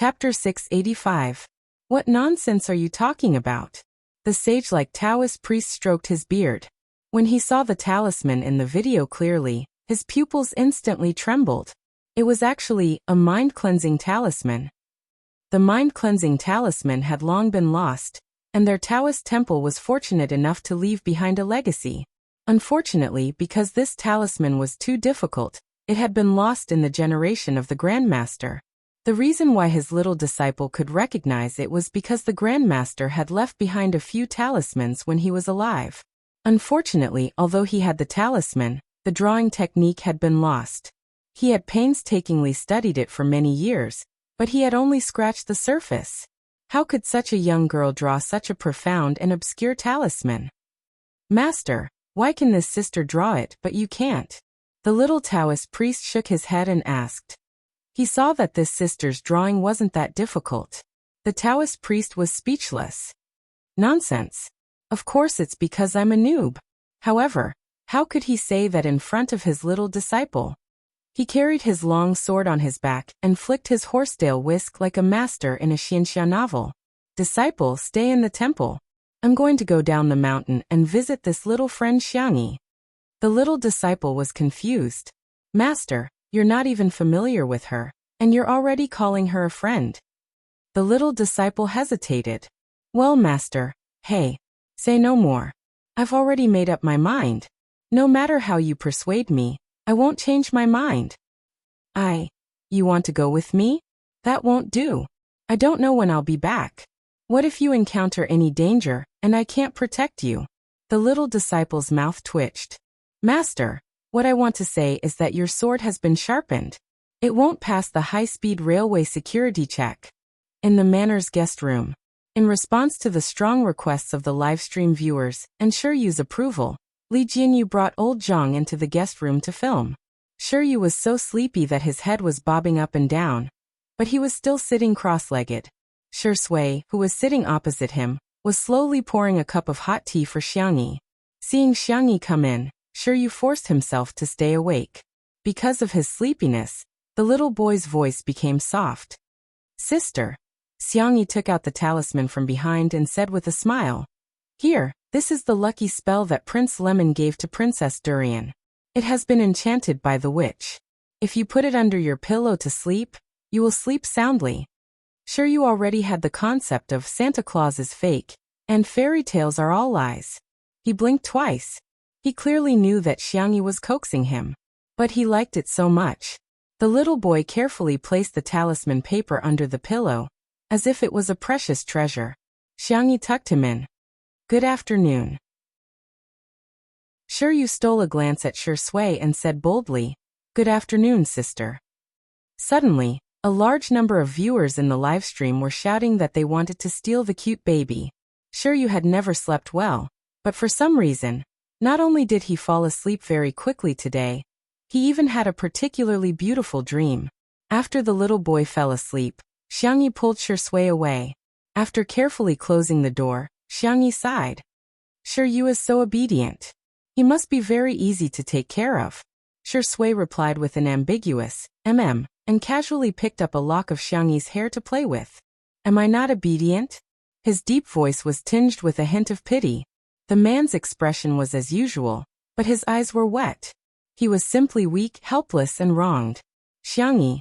Chapter 685. What nonsense are you talking about? The sage-like Taoist priest stroked his beard. When he saw the talisman in the video clearly, his pupils instantly trembled. It was actually a mind-cleansing talisman. The mind-cleansing talisman had long been lost, and their Taoist temple was fortunate enough to leave behind a legacy. Unfortunately, because this talisman was too difficult, it had been lost in the generation of the Grandmaster. The reason why his little disciple could recognize it was because the Grandmaster had left behind a few talismans when he was alive. Unfortunately, although he had the talisman, the drawing technique had been lost. He had painstakingly studied it for many years, but he had only scratched the surface. How could such a young girl draw such a profound and obscure talisman? Master, why can this sister draw it but you can't? The little Taoist priest shook his head and asked. He saw that this sister's drawing wasn't that difficult. The Taoist priest was speechless. Nonsense. Of course it's because I'm a noob. However, how could he say that in front of his little disciple? He carried his long sword on his back and flicked his horsetail whisk like a master in a Xianxia novel. Disciple, stay in the temple. I'm going to go down the mountain and visit this little friend Xiangyi. The little disciple was confused. Master, you're not even familiar with her, and you're already calling her a friend. The little disciple hesitated. Well, master, hey, say no more. I've already made up my mind. No matter how you persuade me, I won't change my mind. You want to go with me? That won't do. I don't know when I'll be back. What if you encounter any danger, and I can't protect you? The little disciple's mouth twitched. Master, what I want to say is that your sword has been sharpened. It won't pass the high-speed railway security check. In the Manor's guest room. In response to the strong requests of the livestream viewers and Shiryu's approval, Li Jianyu brought old Zhang into the guest room to film. Shiryu was so sleepy that his head was bobbing up and down, but he was still sitting cross-legged. Shi Sui, who was sitting opposite him, was slowly pouring a cup of hot tea for Xiangyi. Seeing Xiangyi come in, Shiryu forced himself to stay awake. Because of his sleepiness, the little boy's voice became soft. Sister. Xiangyi took out the talisman from behind and said with a smile. Here, this is the lucky spell that Prince Lemon gave to Princess Durian. It has been enchanted by the witch. If you put it under your pillow to sleep, you will sleep soundly. Shiryu already had the concept of Santa Claus is fake, and fairy tales are all lies. He blinked twice. He clearly knew that Xiangyi was coaxing him, but he liked it so much. The little boy carefully placed the talisman paper under the pillow, as if it was a precious treasure. Xiangyi tucked him in. Good afternoon. Shiryu stole a glance at Shi Sui and said boldly, Good afternoon, sister. Suddenly, a large number of viewers in the livestream were shouting that they wanted to steal the cute baby. Shiryu had never slept well, but for some reason, not only did he fall asleep very quickly today, he even had a particularly beautiful dream. After the little boy fell asleep, Xiangyi pulled Shi Sui away. After carefully closing the door, Xiangyi sighed. Shiryu is so obedient. He must be very easy to take care of. Shi Sui replied with an ambiguous, and casually picked up a lock of Xiangyi's hair to play with. Am I not obedient? His deep voice was tinged with a hint of pity. The man's expression was as usual, but his eyes were wet. He was simply weak, helpless, and wronged. Xiangyi!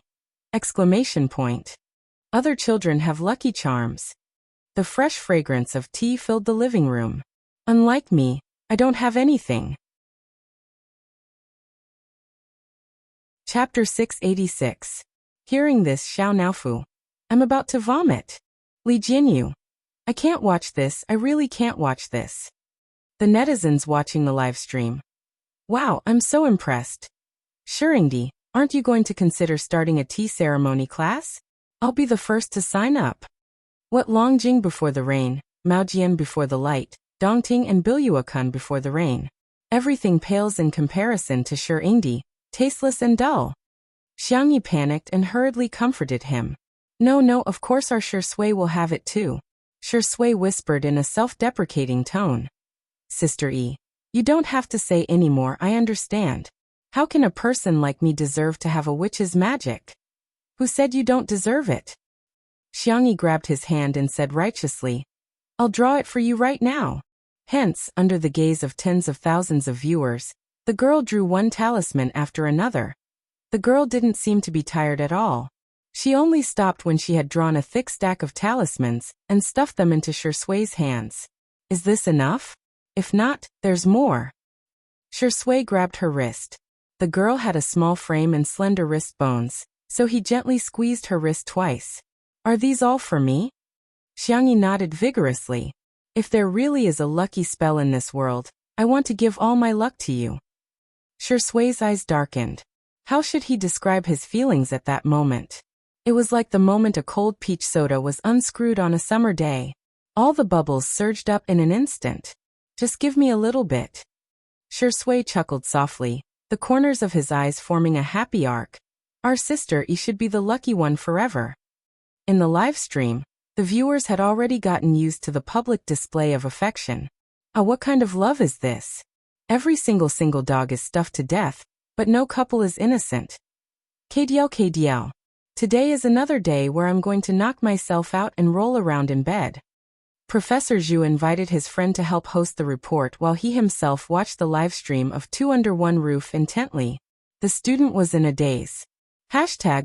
Exclamation point. Other children have lucky charms. The fresh fragrance of tea filled the living room. Unlike me, I don't have anything. Chapter 686. Hearing this, Xiao Naofu. I'm about to vomit. Li Jianyu. I can't watch this, I really can't watch this. The netizens watching the live stream. Wow, I'm so impressed. Shiringdi, aren't you going to consider starting a tea ceremony class? I'll be the first to sign up. What Longjing before the rain, Maojian before the light, Dongting and Bilyuakun before the rain. Everything pales in comparison to Shiringdi, tasteless and dull. Xiangyi panicked and hurriedly comforted him. No, of course our Shi Sui will have it too. Shi Sui whispered in a self-deprecating tone. Sister E. You don't have to say any more, I understand. How can a person like me deserve to have a witch's magic? Who said you don't deserve it? Xiangyi grabbed his hand and said righteously, "I'll draw it for you right now." Hence, under the gaze of tens of thousands of viewers, the girl drew one talisman after another. The girl didn't seem to be tired at all. She only stopped when she had drawn a thick stack of talismans and stuffed them into Shui's hands. "Is this enough? If not, there's more." Shui grabbed her wrist. The girl had a small frame and slender wrist bones, so he gently squeezed her wrist twice. "Are these all for me?" Xiangyi nodded vigorously. "If there really is a lucky spell in this world, I want to give all my luck to you." Shui's eyes darkened. How should he describe his feelings at that moment? It was like the moment a cold peach soda was unscrewed on a summer day. All the bubbles surged up in an instant. "Just give me a little bit." Shui chuckled softly, the corners of his eyes forming a happy arc. "Our sister E should be the lucky one forever." In the live stream, the viewers had already gotten used to the public display of affection. What kind of love is this? Every single dog is stuffed to death, but no couple is innocent. KDL. Today is another day where I'm going to knock myself out and roll around in bed. Professor Zhu invited his friend to help host the report while he himself watched the live stream of Two Under One Roof intently. The student was in a daze.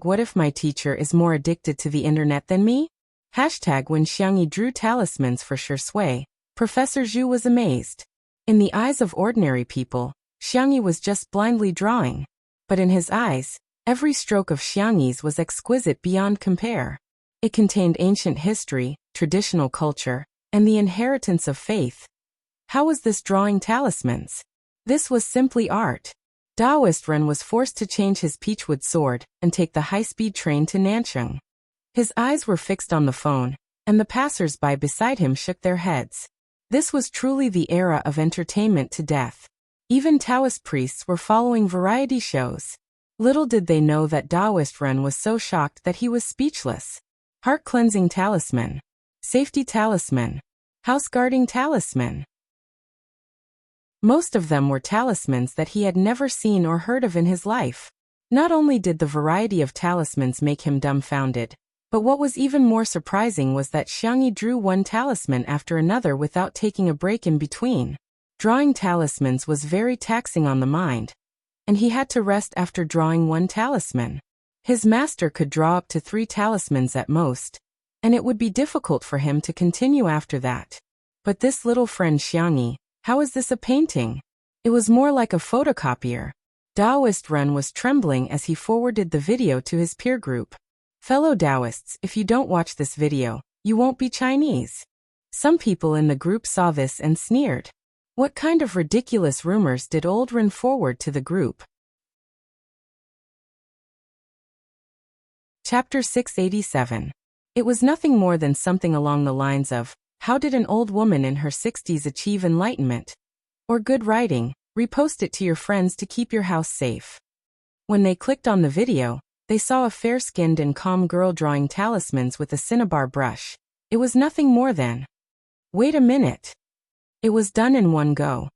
What if my teacher is more addicted to the internet than me? When Xiangyi drew talismans for Shui, Professor Zhu was amazed. In the eyes of ordinary people, Xiangyi was just blindly drawing. But in his eyes, every stroke of Xiangyi's was exquisite beyond compare. It contained ancient history, traditional culture, and the inheritance of faith. How was this drawing talismans? This was simply art. Daoist Ren was forced to change his peachwood sword and take the high-speed train to Nancheng. His eyes were fixed on the phone, and the passers-by beside him shook their heads. This was truly the era of entertainment to death. Even Taoist priests were following variety shows. Little did they know that Daoist Ren was so shocked that he was speechless. Heart-cleansing talisman. Safety talisman. House-guarding talisman. Most of them were talismans that he had never seen or heard of in his life. Not only did the variety of talismans make him dumbfounded, but what was even more surprising was that Xiangyi drew one talisman after another without taking a break in between. Drawing talismans was very taxing on the mind, and he had to rest after drawing one talisman. His master could draw up to 3 talismans at most, and it would be difficult for him to continue after that. But this little friend Xiangyi, how is this a painting? It was more like a photocopier. Daoist Ren was trembling as he forwarded the video to his peer group. Fellow Taoists, if you don't watch this video, you won't be Chinese. Some people in the group saw this and sneered. What kind of ridiculous rumors did old Ren forward to the group? Chapter 687. It was nothing more than something along the lines of, how did an old woman in her 60s achieve enlightenment? Or good writing, repost it to your friends to keep your house safe. When they clicked on the video, they saw a fair-skinned and calm girl drawing talismans with a cinnabar brush. It was nothing more than, wait a minute. It was done in one go.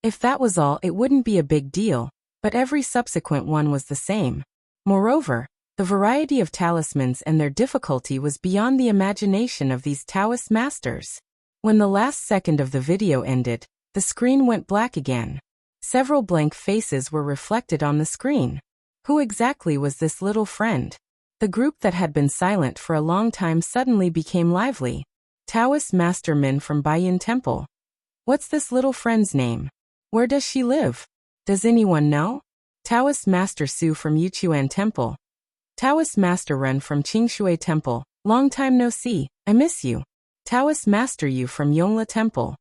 If that was all, it wouldn't be a big deal, but every subsequent one was the same. Moreover, the variety of talismans and their difficulty was beyond the imagination of these Taoist masters. When the last second of the video ended, the screen went black again. Several blank faces were reflected on the screen. Who exactly was this little friend? The group that had been silent for a long time suddenly became lively. Taoist Master Min from Baiyun Temple. What's this little friend's name? Where does she live? Does anyone know? Taoist Master Su from Yuchuan Temple. Taoist Master Ren from Qingshui Temple. Long time no see, I miss you. Taoist Master Yu from Yongla Temple.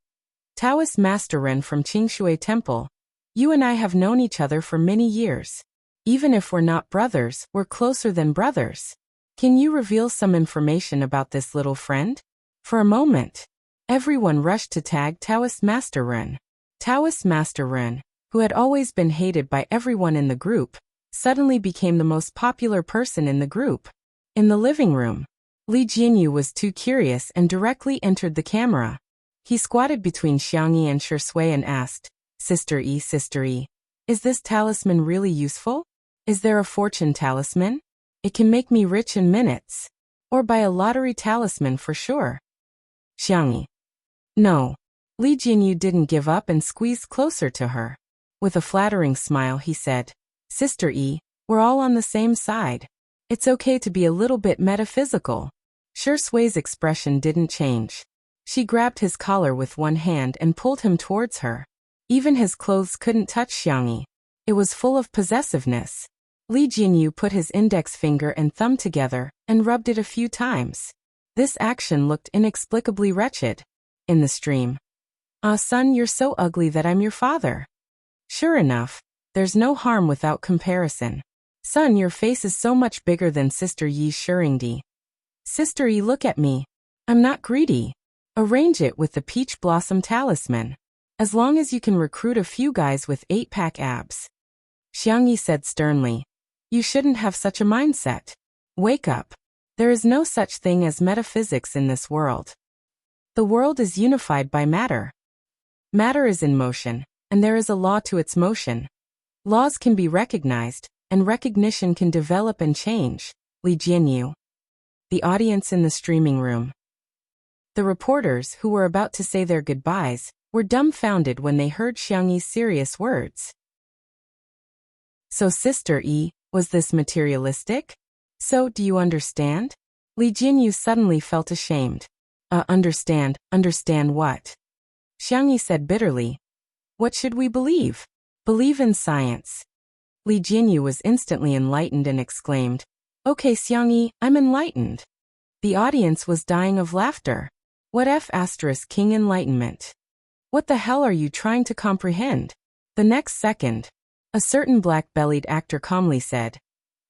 Taoist Master Ren from Qingshui Temple. You and I have known each other for many years. Even if we're not brothers, we're closer than brothers. Can you reveal some information about this little friend? For a moment, everyone rushed to tag Taoist Master Ren. Taoist Master Ren, who had always been hated by everyone in the group, suddenly became the most popular person in the group. In the living room, Li Jinyu was too curious and directly entered the camera. He squatted between Xiangyi and Shui and asked, Sister E, is this talisman really useful? Is there a fortune talisman? It can make me rich in minutes. Or buy a lottery talisman for sure. Xiangyi. No. Li Jinyu didn't give up and squeezed closer to her. With a flattering smile he said, Sister Yi, we're all on the same side. It's okay to be a little bit metaphysical. Shui's expression didn't change. She grabbed his collar with one hand and pulled him towards her. Even his clothes couldn't touch Xiangyi. It was full of possessiveness. Li Jinyu put his index finger and thumb together and rubbed it a few times. This action looked inexplicably wretched. In the stream. Ah, son, you're so ugly that I'm your father. Sure enough, there's no harm without comparison. Son, your face is so much bigger than Sister Yi's Shuringdi. Sister Yi, look at me. I'm not greedy. Arrange it with the peach blossom talisman. As long as you can recruit a few guys with 8-pack abs. Xiangyi said sternly. You shouldn't have such a mindset. Wake up. There is no such thing as metaphysics in this world. The world is unified by matter. Matter is in motion, and there is a law to its motion. Laws can be recognized, and recognition can develop and change. Li Jinyu. The audience in the streaming room. The reporters, who were about to say their goodbyes, were dumbfounded when they heard Xiangyi's serious words. So Sister Yi, was this materialistic? So, do you understand? Li Jinyu suddenly felt ashamed. Understand what? Xiangyi said bitterly. What should we believe? Believe in science. Li Jinyu was instantly enlightened and exclaimed, Okay, Xiangyi, I'm enlightened. The audience was dying of laughter. What F** King enlightenment? What the hell are you trying to comprehend? The next second, a certain black-bellied actor calmly said,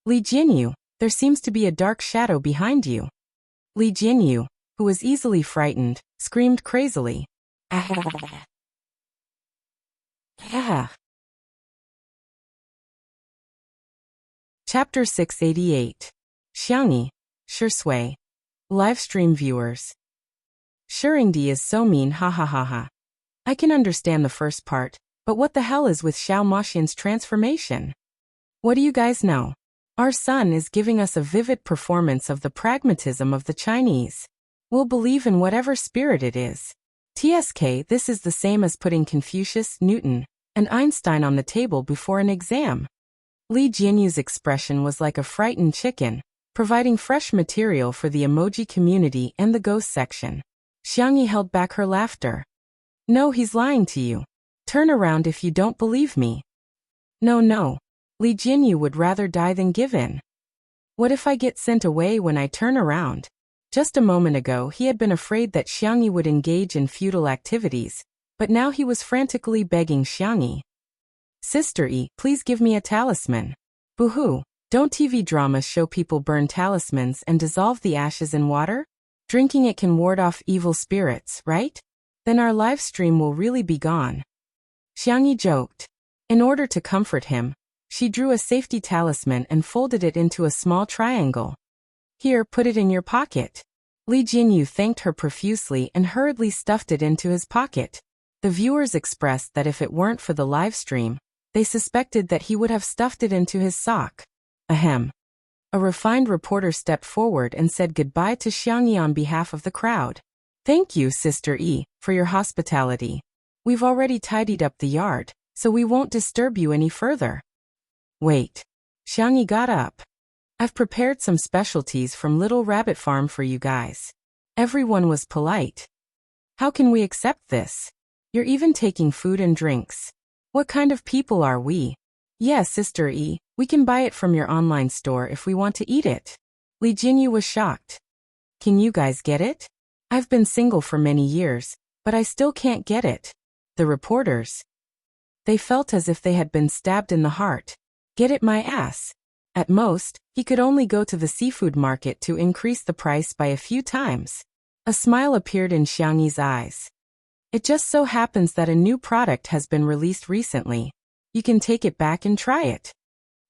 Li Jinyu, there seems to be a dark shadow behind you. Li Jinyu, who was easily frightened, screamed crazily. Chapter 688. Xiangyi, Shui. Livestream viewers. Shuringdi is so mean, ha ha ha ha. I can understand the first part, but what the hell is with Xiao Moxian's transformation? What do you guys know? Our son is giving us a vivid performance of the pragmatism of the Chinese. We'll believe in whatever spirit it is. TSK, this is the same as putting Confucius, Newton, and Einstein on the table before an exam. Li Jinyu's expression was like a frightened chicken, providing fresh material for the emoji community and the ghost section. Xiangyi held back her laughter. No, he's lying to you. Turn around if you don't believe me. No. Li Jinyu would rather die than give in. What if I get sent away when I turn around? Just a moment ago he had been afraid that Xiangyi would engage in futile activities, but now he was frantically begging Xiangyi. Sister Yi, please give me a talisman. Boo-hoo, don't TV dramas show people burn talismans and dissolve the ashes in water? Drinking it can ward off evil spirits, right? Then our live stream will really be gone. Xiangyi joked. In order to comfort him, she drew a safety talisman and folded it into a small triangle. Here, put it in your pocket. Li Jinyu thanked her profusely and hurriedly stuffed it into his pocket. The viewers expressed that if it weren't for the live stream, they suspected that he would have stuffed it into his sock. Ahem. A refined reporter stepped forward and said goodbye to Xiangyi on behalf of the crowd. Thank you, Sister Yi, for your hospitality. We've already tidied up the yard, so we won't disturb you any further. Wait. Xiangyi got up. I've prepared some specialties from Little Rabbit Farm for you guys. Everyone was polite. How can we accept this? You're even taking food and drinks. What kind of people are we? Yes, Sister Yi, we can buy it from your online store if we want to eat it. Li Jinyu was shocked. Can you guys get it? I've been single for many years, but I still can't get it. The reporters. They felt as if they had been stabbed in the heart. Get it, my ass. At most, he could only go to the seafood market to increase the price by a few times. A smile appeared in Xiangyi's eyes. It just so happens that a new product has been released recently. You can take it back and try it.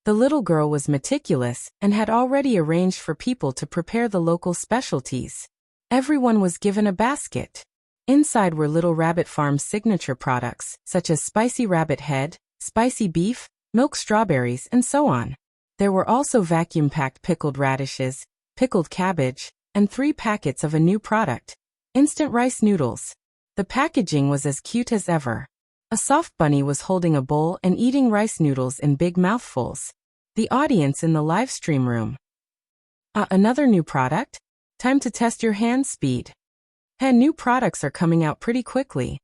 The little girl was meticulous and had already arranged for people to prepare the local specialties. Everyone was given a basket. Inside were Little Rabbit Farm's signature products, such as spicy rabbit head, spicy beef, milk strawberries, and so on. There were also vacuum-packed pickled radishes, pickled cabbage, and 3 packets of a new product, instant rice noodles. The packaging was as cute as ever. A soft bunny was holding a bowl and eating rice noodles in big mouthfuls. The audience in the live stream room. Another new product? Time to test your hand speed. New products are coming out pretty quickly.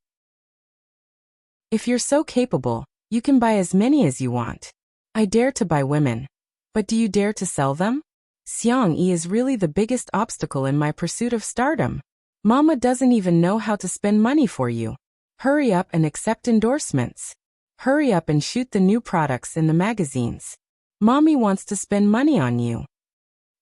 If you're so capable, you can buy as many as you want. I dare to buy women. But do you dare to sell them? Xiangyi is really the biggest obstacle in my pursuit of stardom. Mama doesn't even know how to spend money for you. Hurry up and accept endorsements. Hurry up and shoot the new products in the magazines. Mommy wants to spend money on you.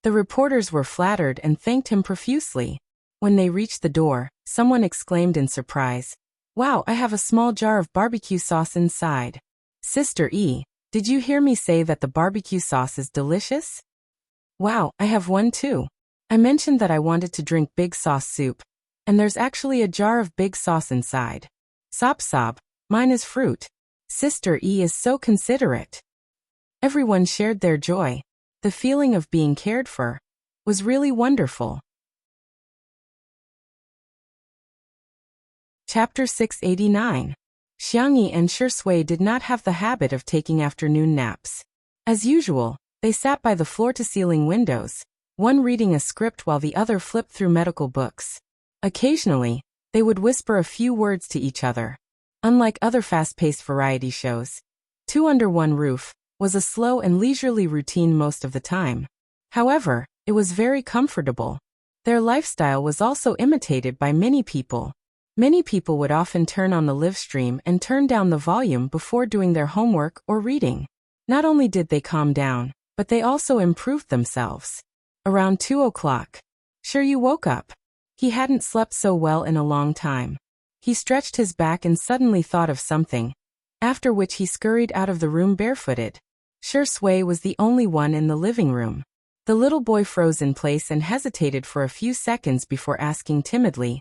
The reporters were flattered and thanked him profusely. When they reached the door, someone exclaimed in surprise, "Wow, I have a small jar of barbecue sauce inside." Sister E, did you hear me say that the barbecue sauce is delicious? Wow, I have one too. I mentioned that I wanted to drink big sauce soup, and there's actually a jar of big sauce inside. Sob sob, mine is fruit. Sister E is so considerate. Everyone shared their joy. The feeling of being cared for was really wonderful. Chapter 689. Xiangyi and Shui did not have the habit of taking afternoon naps. As usual, they sat by the floor-to-ceiling windows, one reading a script while the other flipped through medical books. Occasionally, they would whisper a few words to each other. Unlike other fast-paced variety shows, Two Under One Roof was a slow and leisurely routine most of the time. However, it was very comfortable. Their lifestyle was also imitated by many people. Many people would often turn on the live stream and turn down the volume before doing their homework or reading. Not only did they calm down, but they also improved themselves. Around 2 o'clock, Shui woke up. He hadn't slept so well in a long time. He stretched his back and suddenly thought of something, after which he scurried out of the room barefooted. Shui was the only one in the living room. The little boy froze in place and hesitated for a few seconds before asking timidly,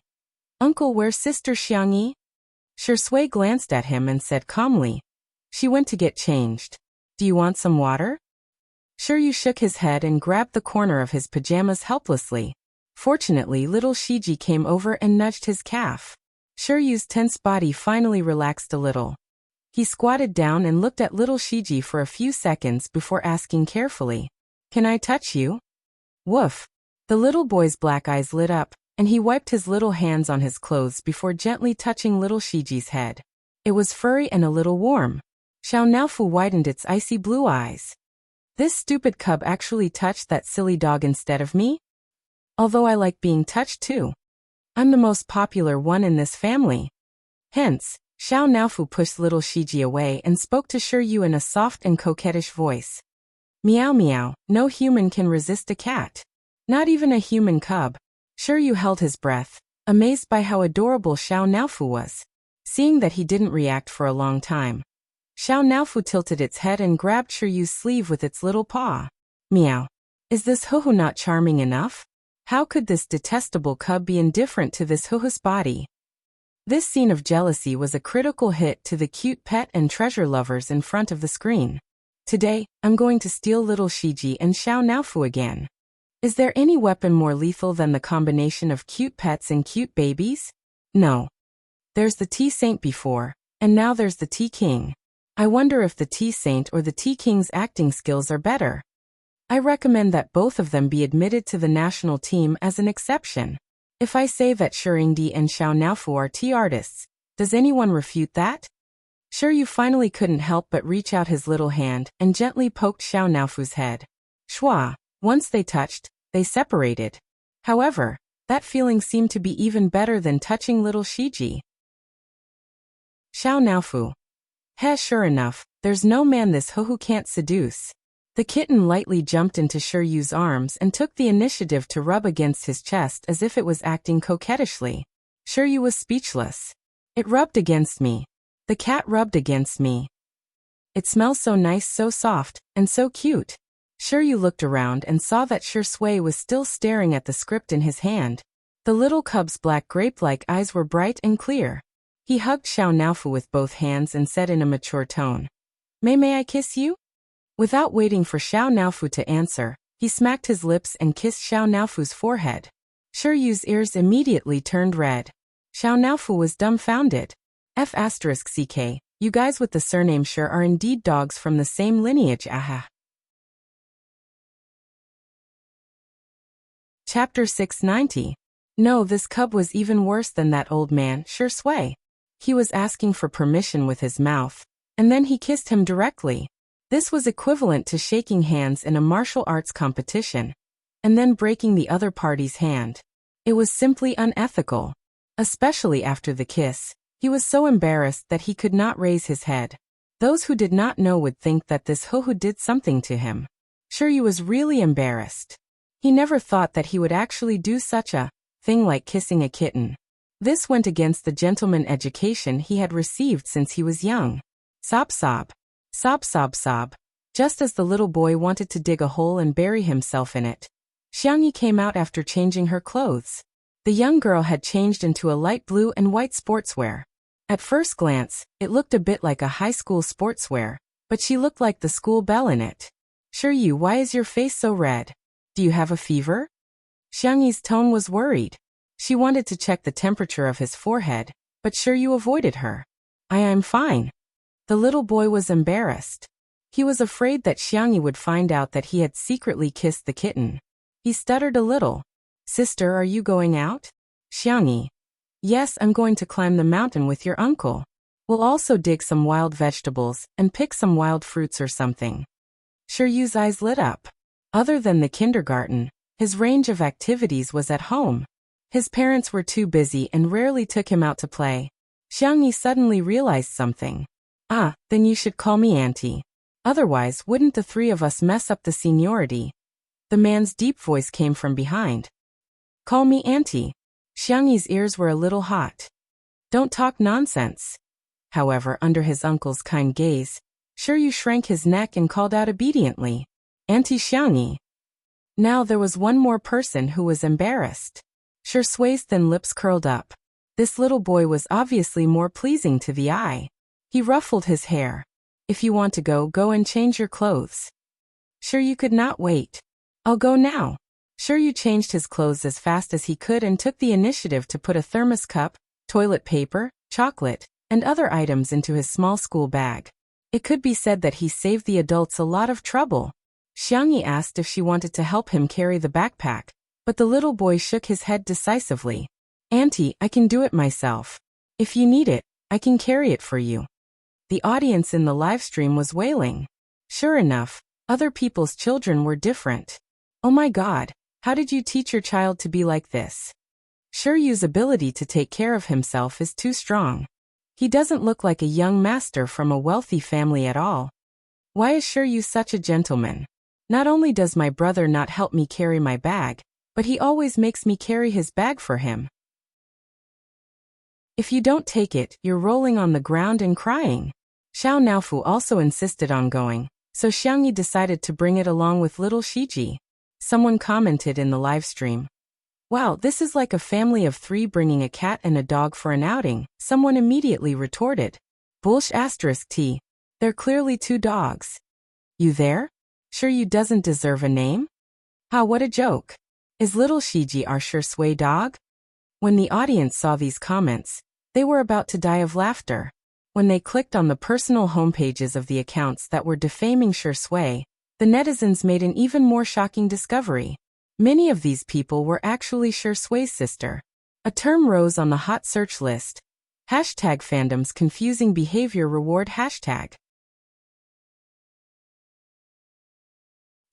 "Uncle, where's Sister Xiangyi?" Shui glanced at him and said calmly, "She went to get changed. Do you want some water?" Shui shook his head and grabbed the corner of his pajamas helplessly. Fortunately, little Shiji came over and nudged his calf. Shui's tense body finally relaxed a little. He squatted down and looked at little Shiji for a few seconds before asking carefully, "Can I touch you?" Woof! The little boy's black eyes lit up, and he wiped his little hands on his clothes before gently touching little Shiji's head. It was furry and a little warm. Xiao Naofu widened its icy blue eyes. This stupid cub actually touched that silly dog instead of me? Although I like being touched too. I'm the most popular one in this family. Hence, Xiao Naofu pushed little Shiji away and spoke to Shui in a soft and coquettish voice. "Meow meow, no human can resist a cat. Not even a human cub." Shui held his breath, amazed by how adorable Xiao Naofu was. Seeing that he didn't react for a long time, Xiao Naofu tilted its head and grabbed Shui's sleeve with its little paw. "Meow. Is this huhu not charming enough? How could this detestable cub be indifferent to this huhu's body?" This scene of jealousy was a critical hit to the cute pet and treasure lovers in front of the screen. Today, I'm going to steal little Shiji and Xiao Naofu again. Is there any weapon more lethal than the combination of cute pets and cute babies? No. There's the Tea Saint before, and now there's the Tea King. I wonder if the Tea Saint or the Tea King's acting skills are better. I recommend that both of them be admitted to the national team as an exception. If I say that Shuringdi and Xiao Naofu are tea artists, does anyone refute that? Shui finally couldn't help but reach out his little hand and gently poked Xiao Naofu's head. Schwa. Once they touched, they separated. However, that feeling seemed to be even better than touching little Shiji. Xiao Naofu. Sure enough, there's no man this huhu can't seduce. The kitten lightly jumped into Shui's arms and took the initiative to rub against his chest as if it was acting coquettishly. Shui was speechless. It rubbed against me. The cat rubbed against me. It smells so nice, so soft, and so cute. Shui looked around and saw that Shui was still staring at the script in his hand. The little cub's black grape-like eyes were bright and clear. He hugged Xiao Naofu with both hands and said in a mature tone, May I kiss you?" Without waiting for Xiao Naofu to answer, he smacked his lips and kissed Xiao Naofu's forehead. Yu's ears immediately turned red. Xiao Naofu was dumbfounded. F***ck, you guys with the surname Shi are indeed dogs from the same lineage, aha. Chapter 690. No, this cub was even worse than that old man, Shi Sui. He was asking for permission with his mouth, and then he kissed him directly. This was equivalent to shaking hands in a martial arts competition, and then breaking the other party's hand. It was simply unethical. Especially after the kiss, he was so embarrassed that he could not raise his head. Those who did not know would think that this Hu did something to him. Yu was really embarrassed. He never thought that he would actually do such a thing like kissing a kitten. This went against the gentleman education he had received since he was young. Sob sob. Sob sob sob. Just as the little boy wanted to dig a hole and bury himself in it, Xiangyi came out after changing her clothes. The young girl had changed into a light blue and white sportswear. At first glance, it looked a bit like a high school sportswear, but she looked like the school belle in it. Yu, why is your face so red? Do you have a fever? Xiangyi's tone was worried. She wanted to check the temperature of his forehead, but Yu avoided her. I'm fine. The little boy was embarrassed. He was afraid that Xiangyi would find out that he had secretly kissed the kitten. He stuttered a little. Sister, are you going out? Xiangyi. Yes, I'm going to climb the mountain with your uncle. We'll also dig some wild vegetables and pick some wild fruits or something. Yu's eyes lit up. Other than the kindergarten, his range of activities was at home. His parents were too busy and rarely took him out to play. Xiangyi suddenly realized something. Then you should call me auntie. Otherwise, wouldn't the three of us mess up the seniority? The man's deep voice came from behind. Call me auntie. Xiangyi's ears were a little hot. Don't talk nonsense. However, under his uncle's kind gaze, Yu shrank his neck and called out obediently. Auntie Xiangyi. Now there was one more person who was embarrassed. Shi Sui's thin lips curled up. This little boy was obviously more pleasing to the eye. He ruffled his hair. If you want to go and change your clothes. Yu could not wait. I'll go now. Yu changed his clothes as fast as he could and took the initiative to put a thermos cup, toilet paper, chocolate, and other items into his small school bag. It could be said that he saved the adults a lot of trouble. Xiangyi asked if she wanted to help him carry the backpack, but the little boy shook his head decisively. Auntie, I can do it myself. If you need it, I can carry it for you. The audience in the live stream was wailing. Sure enough, other people's children were different. Oh my God, how did you teach your child to be like this? Yu's ability to take care of himself is too strong. He doesn't look like a young master from a wealthy family at all. Why is Yu such a gentleman? Not only does my brother not help me carry my bag, but he always makes me carry his bag for him. If you don't take it, you're rolling on the ground and crying. Xiao Naofu also insisted on going, so Xiangyi decided to bring it along with little Shiji. Someone commented in the live stream. Wow, this is like a family of 3 bringing a cat and a dog for an outing. Someone immediately retorted. T. They're clearly 2 dogs. You there? Yu doesn't deserve a name? What a joke. Is little Shiji our Shi Sui dog? When the audience saw these comments, they were about to die of laughter. When they clicked on the personal homepages of the accounts that were defaming Shi Sui, the netizens made an even more shocking discovery. Many of these people were actually Shi Sui's sister. A term rose on the hot search list. #fandom's confusing behavior reward hashtag.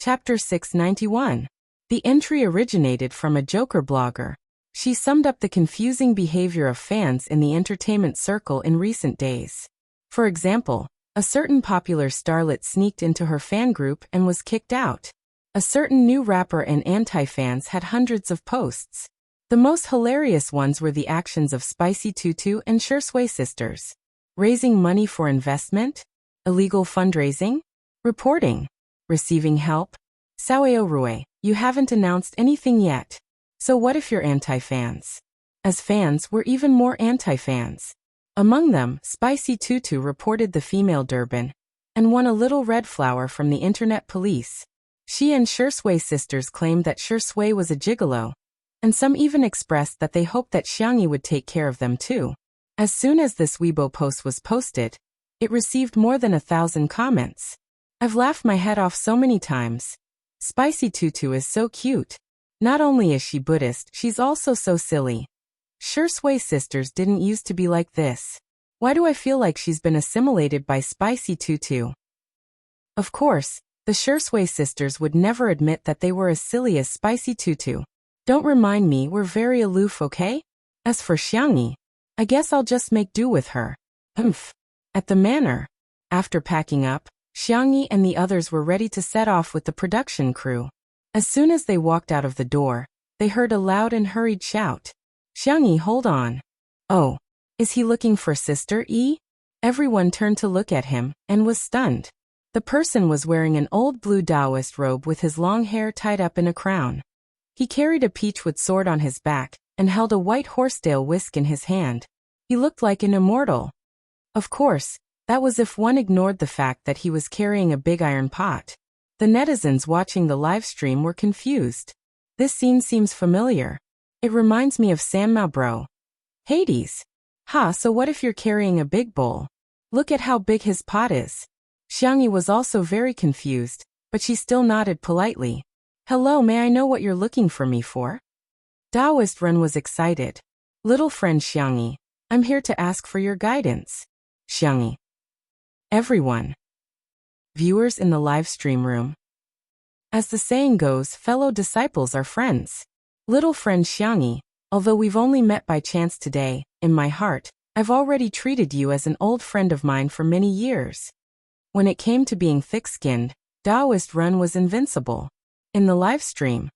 Chapter 691. The entry originated from a Joker blogger. She summed up the confusing behavior of fans in the entertainment circle in recent days. For example, a certain popular starlet sneaked into her fan group and was kicked out. A certain new rapper and anti-fans had hundreds of posts. The most hilarious ones were the actions of Spicy Tutu and Shi Sui sisters. Raising money for investment? Illegal fundraising? Reporting? Receiving help? Sao Rue, you haven't announced anything yet. So what if you're anti-fans? As fans, we're even more anti-fans. Among them, Spicy Tutu reported the female Durban and won a little red flower from the internet police. She and Shi Sui sisters claimed that Shi Sui was a gigolo, and some even expressed that they hoped that Xiangyi would take care of them too. As soon as this Weibo post was posted, it received more than 1,000 comments. I've laughed my head off so many times. Spicy Tutu is so cute. Not only is she Buddhist, she's also so silly. Sure Sui sisters didn't used to be like this. Why do I feel like she's been assimilated by Spicy Tutu? Of course, the Sure Sui sisters would never admit that they were as silly as Spicy Tutu. Don't remind me, we're very aloof, okay? As for Xiangyi, I guess I'll just make do with her. At the manor. After packing up, Xiangyi and the others were ready to set off with the production crew. As soon as they walked out of the door, they heard a loud and hurried shout. Xiangyi, hold on. Oh, is he looking for Sister E? Everyone turned to look at him, and was stunned. The person was wearing an old blue Taoist robe with his long hair tied up in a crown. He carried a peachwood sword on his back, and held a white horsetail whisk in his hand. He looked like an immortal. Of course, that was if one ignored the fact that he was carrying a big iron pot. The netizens watching the live stream were confused. This scene seems familiar. It reminds me of Sanmao bro. Hades. So what if you're carrying a big bowl? Look at how big his pot is. Xiangyi was also very confused, but she still nodded politely. Hello, may I know what you're looking for me for? Taoist Ren was excited. Little friend Xiangyi, I'm here to ask for your guidance. Xiangyi. Everyone. Viewers in the live stream room. As the saying goes, fellow disciples are friends. Little friend Xiangyi, although we've only met by chance today, in my heart, I've already treated you as an old friend of mine for many years. When it came to being thick-skinned, Taoist Ren was invincible. In the live stream,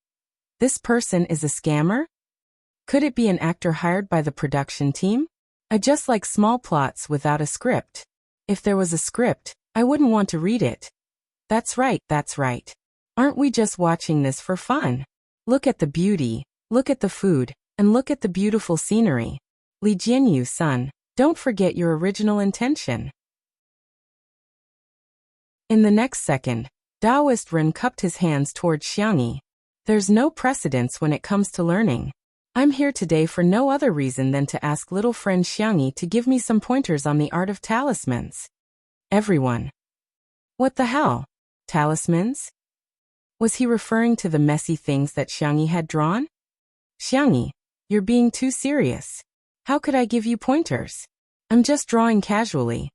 this person is a scammer? Could it be an actor hired by the production team? I just like small plots without a script. If there was a script, I wouldn't want to read it. That's right. Aren't we just watching this for fun? Look at the beauty, look at the food, and look at the beautiful scenery. Li Jianyu-san, don't forget your original intention. In the next second, Taoist Ren cupped his hands towards Xiangyi. There's no precedence when it comes to learning. I'm here today for no other reason than to ask little friend Xiangyi to give me some pointers on the art of talismans. Everyone. What the hell? Talismans? Was he referring to the messy things that Xiangyi had drawn? Xiangyi, you're being too serious. How could I give you pointers? I'm just drawing casually.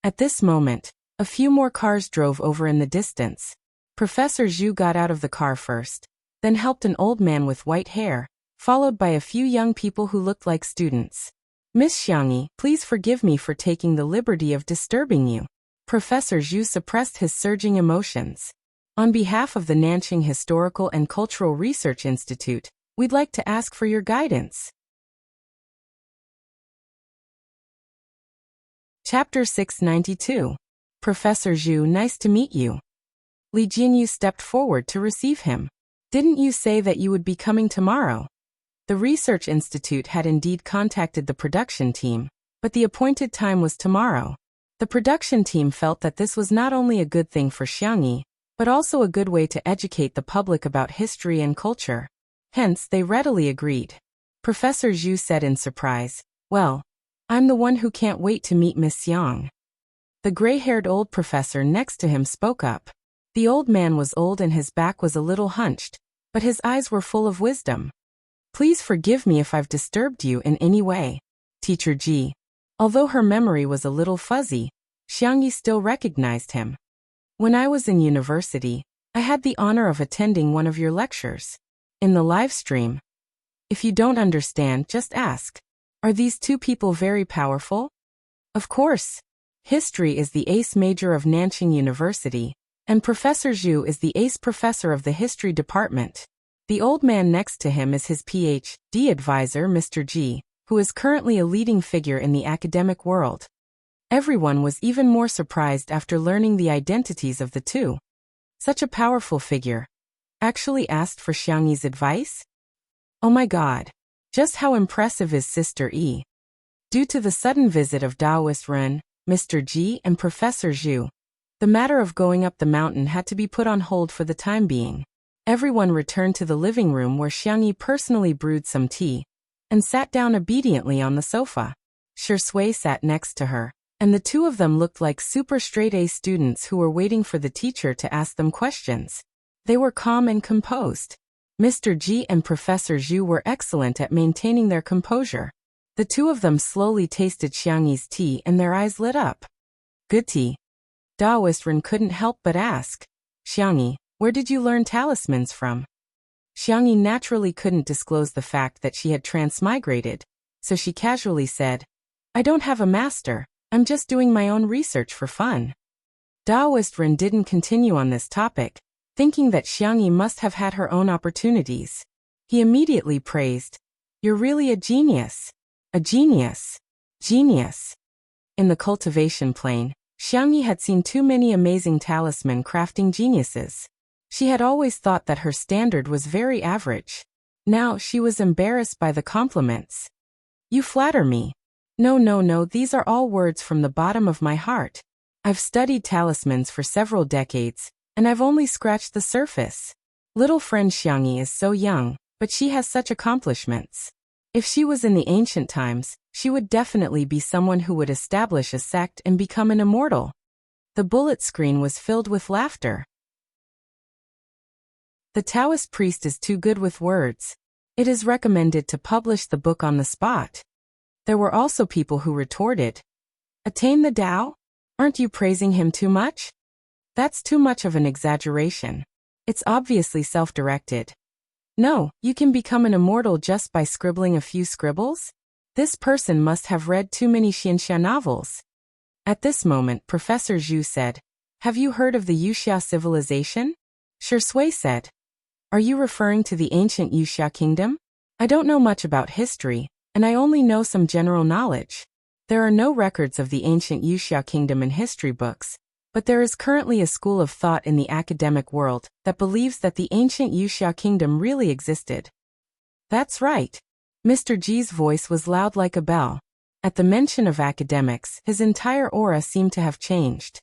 At this moment, a few more cars drove over in the distance. Professor Zhu got out of the car first, then helped an old man with white hair, followed by a few young people who looked like students. Miss Xiangyi, please forgive me for taking the liberty of disturbing you. Professor Zhu suppressed his surging emotions. On behalf of the Nanjing Historical and Cultural Research Institute, we'd like to ask for your guidance. Chapter 692. Professor Zhu, nice to meet you. Li Jinyu stepped forward to receive him. Didn't you say that you would be coming tomorrow? The Research Institute had indeed contacted the production team, but the appointed time was tomorrow. The production team felt that this was not only a good thing for Xiangyi, but also a good way to educate the public about history and culture. Hence, they readily agreed. Professor Zhu said in surprise, well, I'm the one who can't wait to meet Miss Yang. The gray-haired old professor next to him spoke up. The old man was old and his back was a little hunched, but his eyes were full of wisdom. Please forgive me if I've disturbed you in any way. Teacher Ji. Although her memory was a little fuzzy, Xiangyi still recognized him. When I was in university, I had the honor of attending one of your lectures. In the live stream. If you don't understand, just ask. Are these two people very powerful? Of course. History is the ace major of Nanjing University, and Professor Zhu is the ace professor of the history department. The old man next to him is his Ph.D. advisor, Mr. Ji, who is currently a leading figure in the academic world. Everyone was even more surprised after learning the identities of the two. Such a powerful figure. Actually asked for Xiangyi's advice? Oh my god. Just how impressive is Sister E? Due to the sudden visit of Taoist Ren, Mr. Ji and Professor Zhu, the matter of going up the mountain had to be put on hold for the time being. Everyone returned to the living room where Xiangyi personally brewed some tea and sat down obediently on the sofa. Shui sat next to her, and the two of them looked like super straight-A students who were waiting for the teacher to ask them questions. They were calm and composed. Mr. Ji and Professor Zhu were excellent at maintaining their composure. The two of them slowly tasted Xiangyi's tea and their eyes lit up. Good tea. Daoist Ren couldn't help but ask, Xiangyi, where did you learn talismans from? Xiangyi naturally couldn't disclose the fact that she had transmigrated, so she casually said, I don't have a master, I'm just doing my own research for fun. Daoist Ren didn't continue on this topic, thinking that Xiangyi must have had her own opportunities. He immediately praised, You're really a genius. A genius. Genius. In the cultivation plane, Xiangyi had seen too many amazing talisman crafting geniuses. She had always thought that her standard was very average. Now she was embarrassed by the compliments. You flatter me. No, these are all words from the bottom of my heart. I've studied talismans for several decades, and I've only scratched the surface. Little friend Xiangyi is so young, but she has such accomplishments. If she was in the ancient times, she would definitely be someone who would establish a sect and become an immortal. The bullet screen was filled with laughter. The Taoist priest is too good with words. It is recommended to publish the book on the spot. There were also people who retorted, Attain the Tao? Aren't you praising him too much? That's too much of an exaggeration. It's obviously self-directed. No, you can become an immortal just by scribbling a few scribbles? This person must have read too many Xianxia novels. At this moment, Professor Zhu said, Have you heard of the Yuxia civilization? Shui said, Are you referring to the ancient Yuxia kingdom? I don't know much about history, and I only know some general knowledge. There are no records of the ancient Yuxia kingdom in history books, but there is currently a school of thought in the academic world that believes that the ancient Yuxia kingdom really existed. That's right. Mr. Ji's voice was loud like a bell. At the mention of academics, his entire aura seemed to have changed.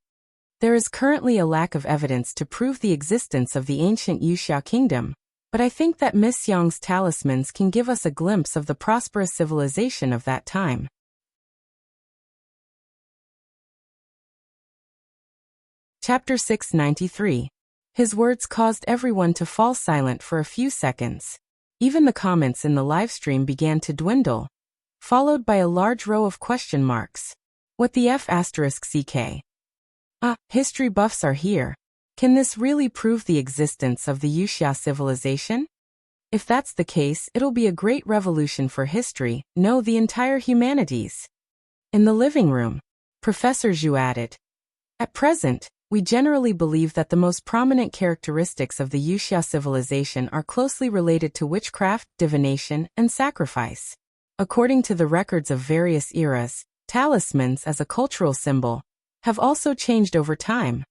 There is currently a lack of evidence to prove the existence of the ancient Yuxia kingdom, but I think that Miss Xiang's talismans can give us a glimpse of the prosperous civilization of that time. Chapter 693. His words caused everyone to fall silent for a few seconds. Even the comments in the livestream began to dwindle, followed by a large row of question marks. What the F***CK? History buffs are here. Can this really prove the existence of the Yuxia civilization? If that's the case, it'll be a great revolution for history, no, the entire humanities. In the living room, Professor Zhu added, At present, we generally believe that the most prominent characteristics of the Yuxia civilization are closely related to witchcraft, divination, and sacrifice. According to the records of various eras, talismans as a cultural symbol have also changed over time.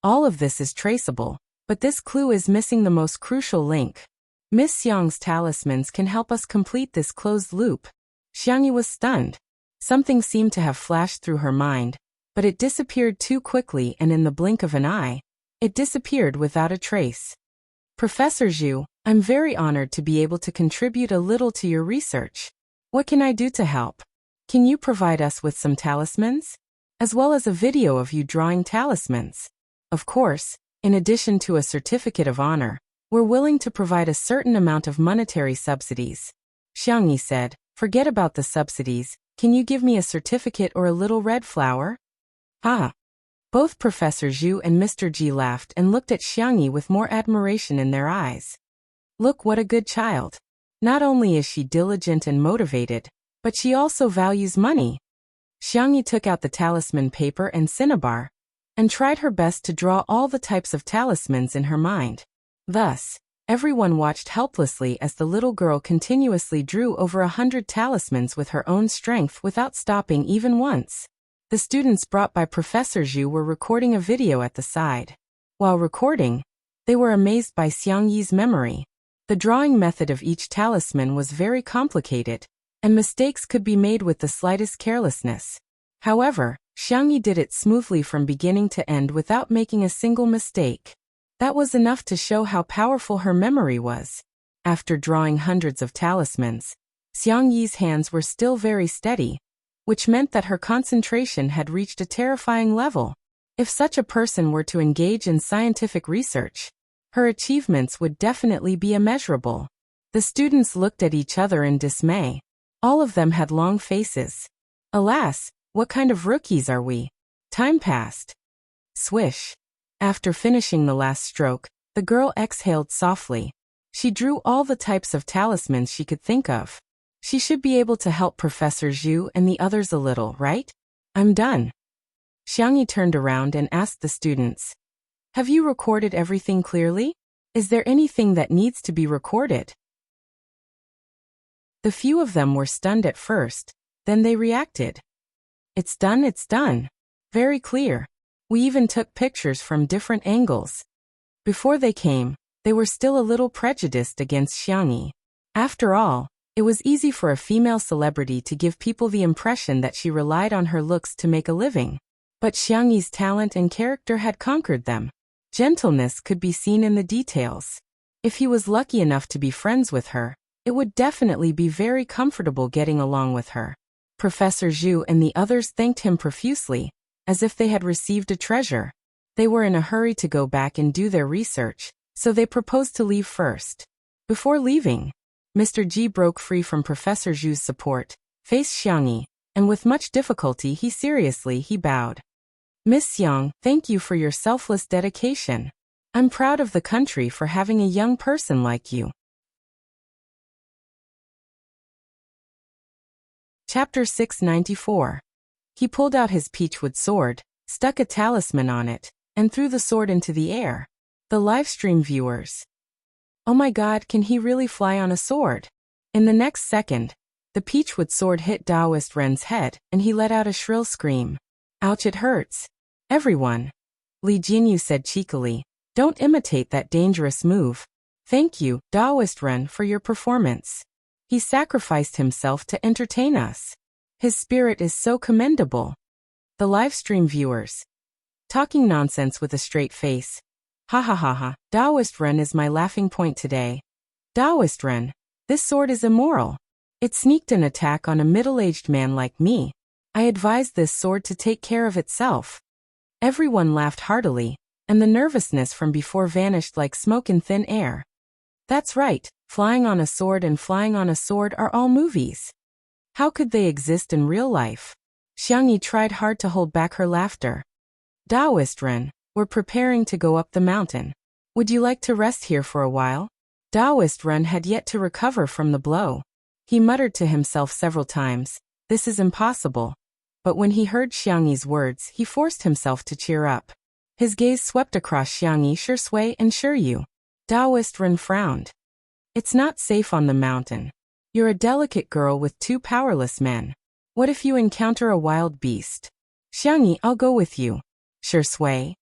All of this is traceable, but this clue is missing the most crucial link. Miss Xiang's talismans can help us complete this closed loop. Xiangyi was stunned. Something seemed to have flashed through her mind, but it disappeared too quickly, and in the blink of an eye, it disappeared without a trace. Professor Zhu, I'm very honored to be able to contribute a little to your research. What can I do to help? Can you provide us with some talismans? As well as a video of you drawing talismans. Of course, in addition to a certificate of honor, we're willing to provide a certain amount of monetary subsidies. Xiangyi said, Forget about the subsidies, can you give me a certificate or a little red flower? Both Professor Zhu and Mr. Ji laughed and looked at Xiangyi with more admiration in their eyes. Look, what a good child. Not only is she diligent and motivated, but she also values money. Xiangyi took out the talisman paper and cinnabar, and tried her best to draw all the types of talismans in her mind. Thus, everyone watched helplessly as the little girl continuously drew over 100 talismans with her own strength without stopping even once. The students brought by Professor Zhu were recording a video at the side. While recording, they were amazed by Xiangyi's memory. The drawing method of each talisman was very complicated, and mistakes could be made with the slightest carelessness. However, Xiangyi did it smoothly from beginning to end without making a single mistake. That was enough to show how powerful her memory was. After drawing hundreds of talismans, Xiang Yi's hands were still very steady, which meant that her concentration had reached a terrifying level. If such a person were to engage in scientific research, her achievements would definitely be immeasurable. The students looked at each other in dismay. All of them had long faces. Alas, what kind of rookies are we? Time passed. Swish. After finishing the last stroke, the girl exhaled softly. She drew all the types of talismans she could think of. She should be able to help Professor Zhu and the others a little, right? I'm done. Xiangyi turned around and asked the students, "Have you recorded everything clearly? Is there anything that needs to be recorded?" The few of them were stunned at first, then they reacted. It's done. Very clear. We even took pictures from different angles." Before they came, they were still a little prejudiced against Xiangyi. After all, it was easy for a female celebrity to give people the impression that she relied on her looks to make a living. But Xiangyi's talent and character had conquered them. Gentleness could be seen in the details. If he was lucky enough to be friends with her, it would definitely be very comfortable getting along with her. Professor Zhu and the others thanked him profusely, as if they had received a treasure. They were in a hurry to go back and do their research, so they proposed to leave first. Before leaving, Mr. Ji broke free from Professor Zhu's support, faced Xiangyi, and with much difficulty he bowed. "Miss Xiang, thank you for your selfless dedication. I'm proud of the country for having a young person like you." Chapter 694. He pulled out his peachwood sword, stuck a talisman on it, and threw the sword into the air. The livestream viewers. "Oh my god, can he really fly on a sword?" In the next second, the peachwood sword hit Taoist Ren's head, and he let out a shrill scream. "Ouch, it hurts." "Everyone," Li Jinyu said cheekily, "don't imitate that dangerous move. Thank you, Taoist Ren, for your performance. He sacrificed himself to entertain us. His spirit is so commendable." The livestream viewers. Talking nonsense with a straight face. "Ha ha ha ha, Taoist Ren is my laughing point today. Taoist Ren, this sword is immoral. It sneaked an attack on a middle-aged man like me. I advise this sword to take care of itself." Everyone laughed heartily, and the nervousness from before vanished like smoke in thin air. That's right, flying on a sword and flying on a sword are all movies. How could they exist in real life? Xiangyi tried hard to hold back her laughter. "Taoist Ren, we're preparing to go up the mountain. Would you like to rest here for a while?" Taoist Ren had yet to recover from the blow. He muttered to himself several times, "This is impossible." But when he heard Xiangyi's words, he forced himself to cheer up. His gaze swept across Xiangyi, Shui, and Shiryu. Taoist Ren frowned. "It's not safe on the mountain. You're a delicate girl with two powerless men. What if you encounter a wild beast?" "Xiangyi, I'll go with you." Shui.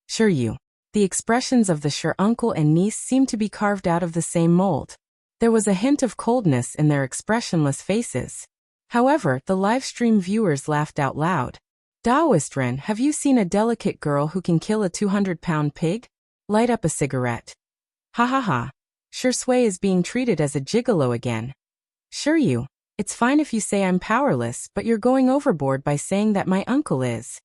Shiryu. The expressions of the Shur uncle and niece seemed to be carved out of the same mold. There was a hint of coldness in their expressionless faces. However, the livestream viewers laughed out loud. "Taoist Ren, have you seen a delicate girl who can kill a 200-pound pig? Light up a cigarette." "Ha ha ha. Shui is being treated as a gigolo again." "Shiryu, it's fine if you say I'm powerless, but you're going overboard by saying that my uncle is."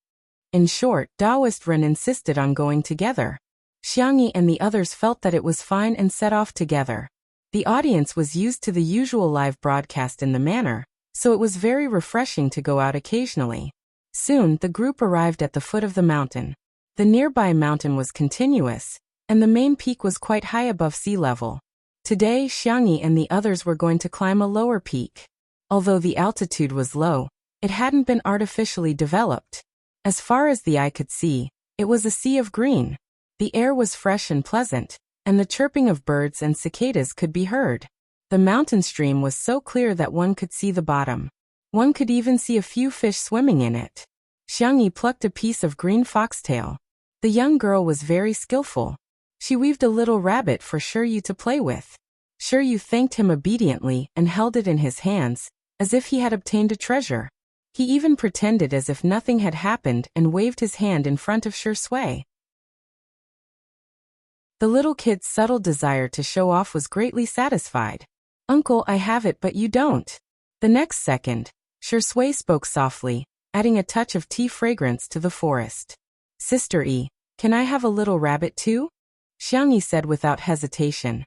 In short, Taoist Ren insisted on going together. Xiangyi and the others felt that it was fine and set off together. The audience was used to the usual live broadcast in the manner, so it was very refreshing to go out occasionally. Soon, the group arrived at the foot of the mountain. The nearby mountain was continuous, and the main peak was quite high above sea level. Today, Xiangyi and the others were going to climb a lower peak. Although the altitude was low, it hadn't been artificially developed. As far as the eye could see, it was a sea of green. The air was fresh and pleasant, and the chirping of birds and cicadas could be heard. The mountain stream was so clear that one could see the bottom. One could even see a few fish swimming in it. Xiangyi plucked a piece of green foxtail. The young girl was very skillful. She weaved a little rabbit for Shiryu to play with. Shiryu thanked him obediently and held it in his hands, as if he had obtained a treasure. He even pretended as if nothing had happened and waved his hand in front of Shui. The little kid's subtle desire to show off was greatly satisfied. Uncle, I have it but you don't. The next second, Shui spoke softly, adding a touch of tea fragrance to the forest. Sister E, can I have a little rabbit too? Xiangyi said without hesitation.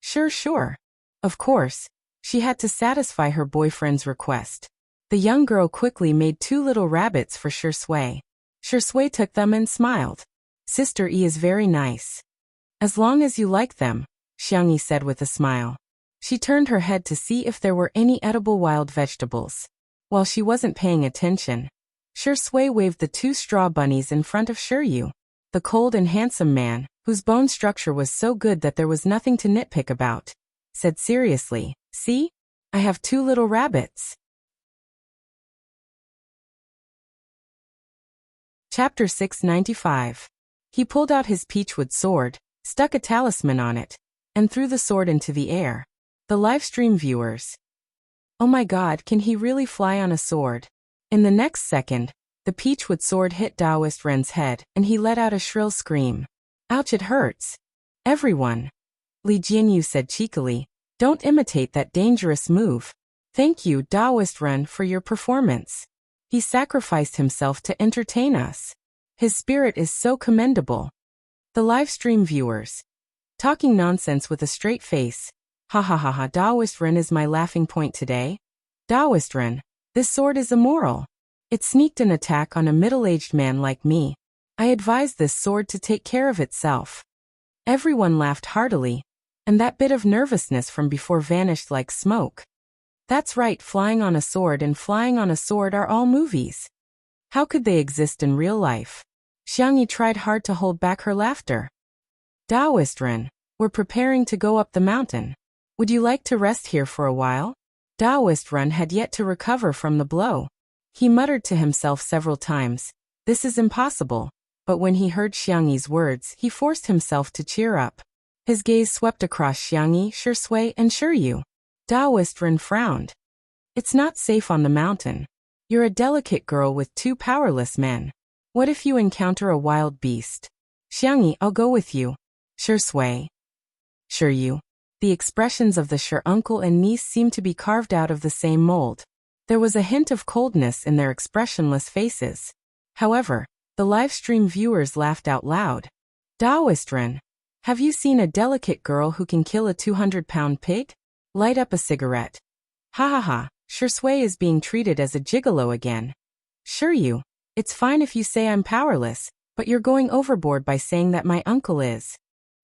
Sure. Of course, she had to satisfy her boyfriend's request. The young girl quickly made 2 little rabbits for Shui. Shui took them and smiled. Sister E is very nice. As long as you like them, Xiangyi said with a smile. She turned her head to see if there were any edible wild vegetables. While she wasn't paying attention, Shui waved the 2 straw bunnies in front of Shiryu, the cold and handsome man, whose bone structure was so good that there was nothing to nitpick about, said seriously, see? I have 2 little rabbits. Chapter 695. He pulled out his peachwood sword, stuck a talisman on it, and threw the sword into the air. The livestream viewers. Oh my god, can he really fly on a sword? In the next second, the peachwood sword hit Daoist Ren's head, and he let out a shrill scream. Ouch, it hurts. Everyone. Li Jianyu said cheekily, don't imitate that dangerous move. Thank you, Daoist Ren, for your performance. He sacrificed himself to entertain us. His spirit is so commendable. The livestream viewers. Talking nonsense with a straight face. Ha, Daoist Ren is my laughing point today. Daoist Ren, this sword is immoral. It sneaked an attack on a middle-aged man like me. I advise this sword to take care of itself. Everyone laughed heartily, and that bit of nervousness from before vanished like smoke. That's right, flying on a sword and flying on a sword are all movies. How could they exist in real life? Xiangyi tried hard to hold back her laughter. Daoist Ren, we're preparing to go up the mountain. Would you like to rest here for a while? Daoist Ren had yet to recover from the blow. He muttered to himself several times, this is impossible, but when he heard Xiangyi's words, he forced himself to cheer up. His gaze swept across Xiangyi, Shui, and Shiryu. Daoist Ren frowned. It's not safe on the mountain. You're a delicate girl with 2 powerless men. What if you encounter a wild beast? Xiangyi, I'll go with you. Shui. Shiryu. The expressions of the uncle and niece seemed to be carved out of the same mold. There was a hint of coldness in their expressionless faces. However, the livestream viewers laughed out loud. Daoist Ren, have you seen a delicate girl who can kill a 200-pound pig? Light up a cigarette. Ha. Shui is being treated as a gigolo again. Shiryu, it's fine if you say I'm powerless, but you're going overboard by saying that my uncle is.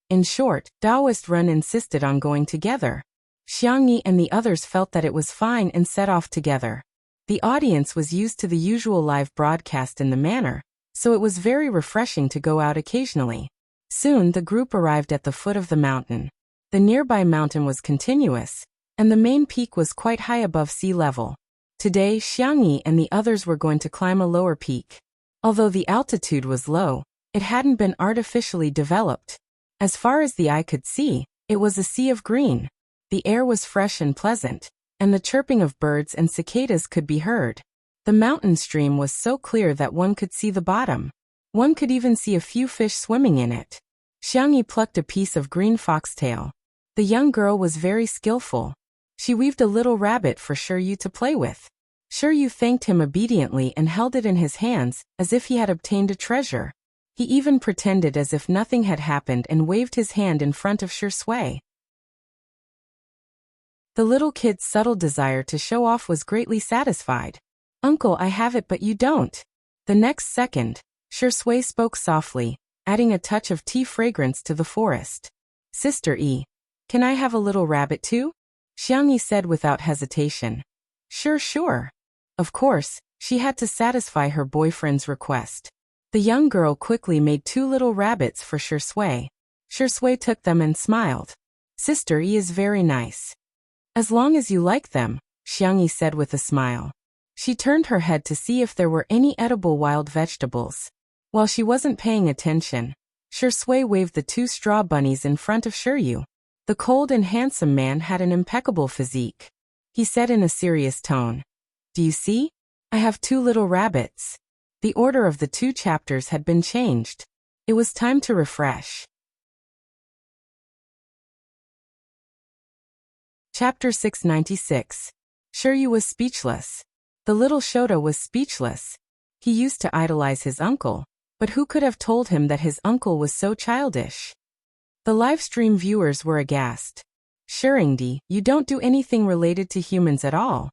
In short, Daoist Ren insisted on going together. Xiangyi and the others felt that it was fine and set off together. The audience was used to the usual live broadcast in the manner, so it was very refreshing to go out occasionally. Soon the group arrived at the foot of the mountain. The nearby mountain was continuous, and the main peak was quite high above sea level. Today, Xiangyi and the others were going to climb a lower peak. Although the altitude was low, it hadn't been artificially developed. As far as the eye could see, it was a sea of green. The air was fresh and pleasant, and the chirping of birds and cicadas could be heard. The mountain stream was so clear that one could see the bottom. One could even see a few fish swimming in it. Xiangyi plucked a piece of green foxtail. The young girl was very skillful. She weaved a little rabbit for Shiryu to play with. Shiryu thanked him obediently and held it in his hands, as if he had obtained a treasure. He even pretended as if nothing had happened and waved his hand in front of Shui. The little kid's subtle desire to show off was greatly satisfied. Uncle, I have it but you don't. The next second, Shui spoke softly, adding a touch of tea fragrance to the forest. Sister E, can I have a little rabbit too? Xiangyi said without hesitation. Sure. Of course, she had to satisfy her boyfriend's request. The young girl quickly made 2 little rabbits for Shui. Shui took them and smiled. Sister E is very nice. As long as you like them, Xiangyi said with a smile. She turned her head to see if there were any edible wild vegetables. While she wasn't paying attention, Shui waved the 2 straw bunnies in front of Shiryu. The cold and handsome man had an impeccable physique. He said in a serious tone, do you see? I have 2 little rabbits. The order of the 2 chapters had been changed. It was time to refresh. Chapter 696. Shiryu was speechless. The little Shota was speechless. He used to idolize his uncle, but who could have told him that his uncle was so childish? The livestream viewers were aghast. Shirindi, you don't do anything related to humans at all.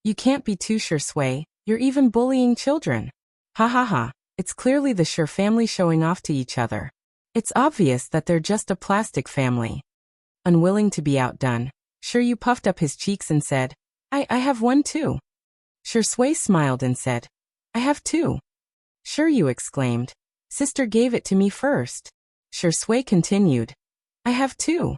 You can't be too sure, Sway, you're even bullying children. Ha ha ha, it's clearly the Shir family showing off to each other. It's obvious that they're just a plastic family. Unwilling to be outdone, Shiryu puffed up his cheeks and said, I have one too. Sway smiled and said, I have two. Shiryu exclaimed, Sister gave it to me first. Sway continued, I have two.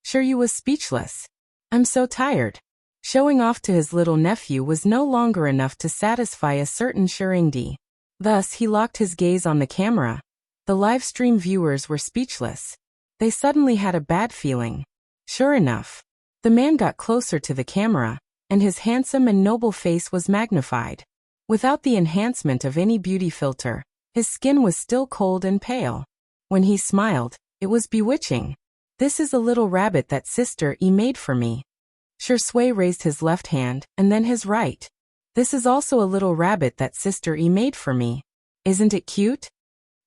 Shiryu was speechless. I'm so tired. Showing off to his little nephew was no longer enough to satisfy a certain Shirindi. Thus he locked his gaze on the camera. The live stream viewers were speechless. They suddenly had a bad feeling. Sure enough, the man got closer to the camera, and his handsome and noble face was magnified. Without the enhancement of any beauty filter, his skin was still cold and pale. When he smiled, it was bewitching. This is a little rabbit that Sister E made for me. Sway raised his left hand, and then his right. This is also a little rabbit that Sister E made for me. Isn't it cute?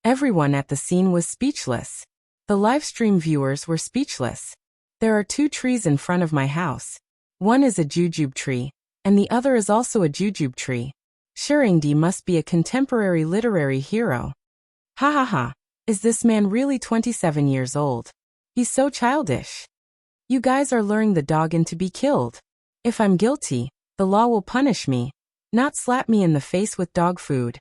Everyone at the scene was speechless. The livestream viewers were speechless. There are two trees in front of my house. One is a jujube tree, and the other is also a jujube tree. Shirindi must be a contemporary literary hero. Ha ha ha, is this man really 27 years old? He's so childish. You guys are luring the dog in to be killed. If I'm guilty, the law will punish me, not slap me in the face with dog food.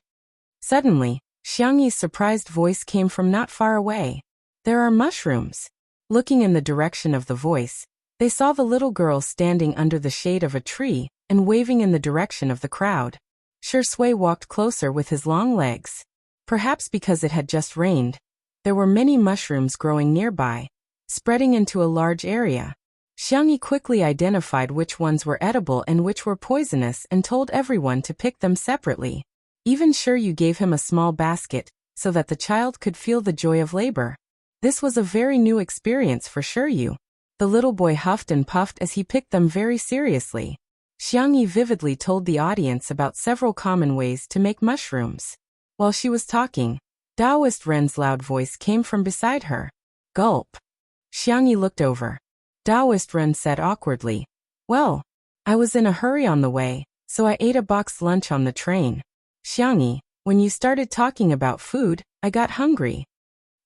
Suddenly, Xiangyi's surprised voice came from not far away. There are mushrooms. Looking in the direction of the voice, they saw the little girl standing under the shade of a tree and waving in the direction of the crowd. Sway walked closer with his long legs. Perhaps because it had just rained, there were many mushrooms growing nearby, spreading into a large area. Xiangyi quickly identified which ones were edible and which were poisonous and told everyone to pick them separately. Even Shiryu gave him a small basket, so that the child could feel the joy of labor. This was a very new experience for Shiryu. The little boy huffed and puffed as he picked them very seriously. Xiangyi vividly told the audience about several common ways to make mushrooms. While she was talking, Taoist Ren's loud voice came from beside her. Gulp. Xiangyi looked over. Taoist Ren said awkwardly, Well, I was in a hurry on the way, so I ate a boxed lunch on the train. Xiangyi, when you started talking about food, I got hungry.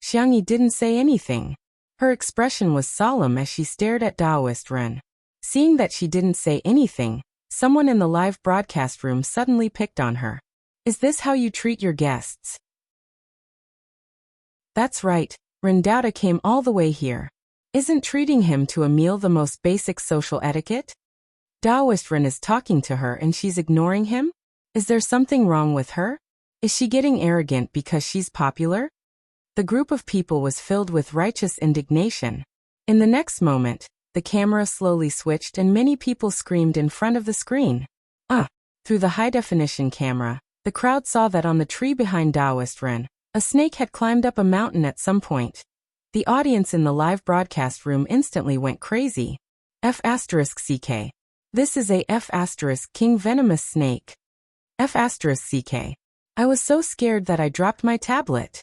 Xiangyi didn't say anything. Her expression was solemn as she stared at Taoist Ren. Seeing that she didn't say anything, someone in the live broadcast room suddenly picked on her. Is this how you treat your guests? That's right, Rendauta came all the way here. Isn't treating him to a meal the most basic social etiquette? Taoist Ren is talking to her and she's ignoring him? Is there something wrong with her? Is she getting arrogant because she's popular? The group of people was filled with righteous indignation. In the next moment, the camera slowly switched and many people screamed in front of the screen. Through the high-definition camera, the crowd saw that on the tree behind Taoist Ren, a snake had climbed up a mountain at some point. The audience in the live broadcast room instantly went crazy. F***CK. This is a F***King venomous snake. F***CK. I was so scared that I dropped my tablet.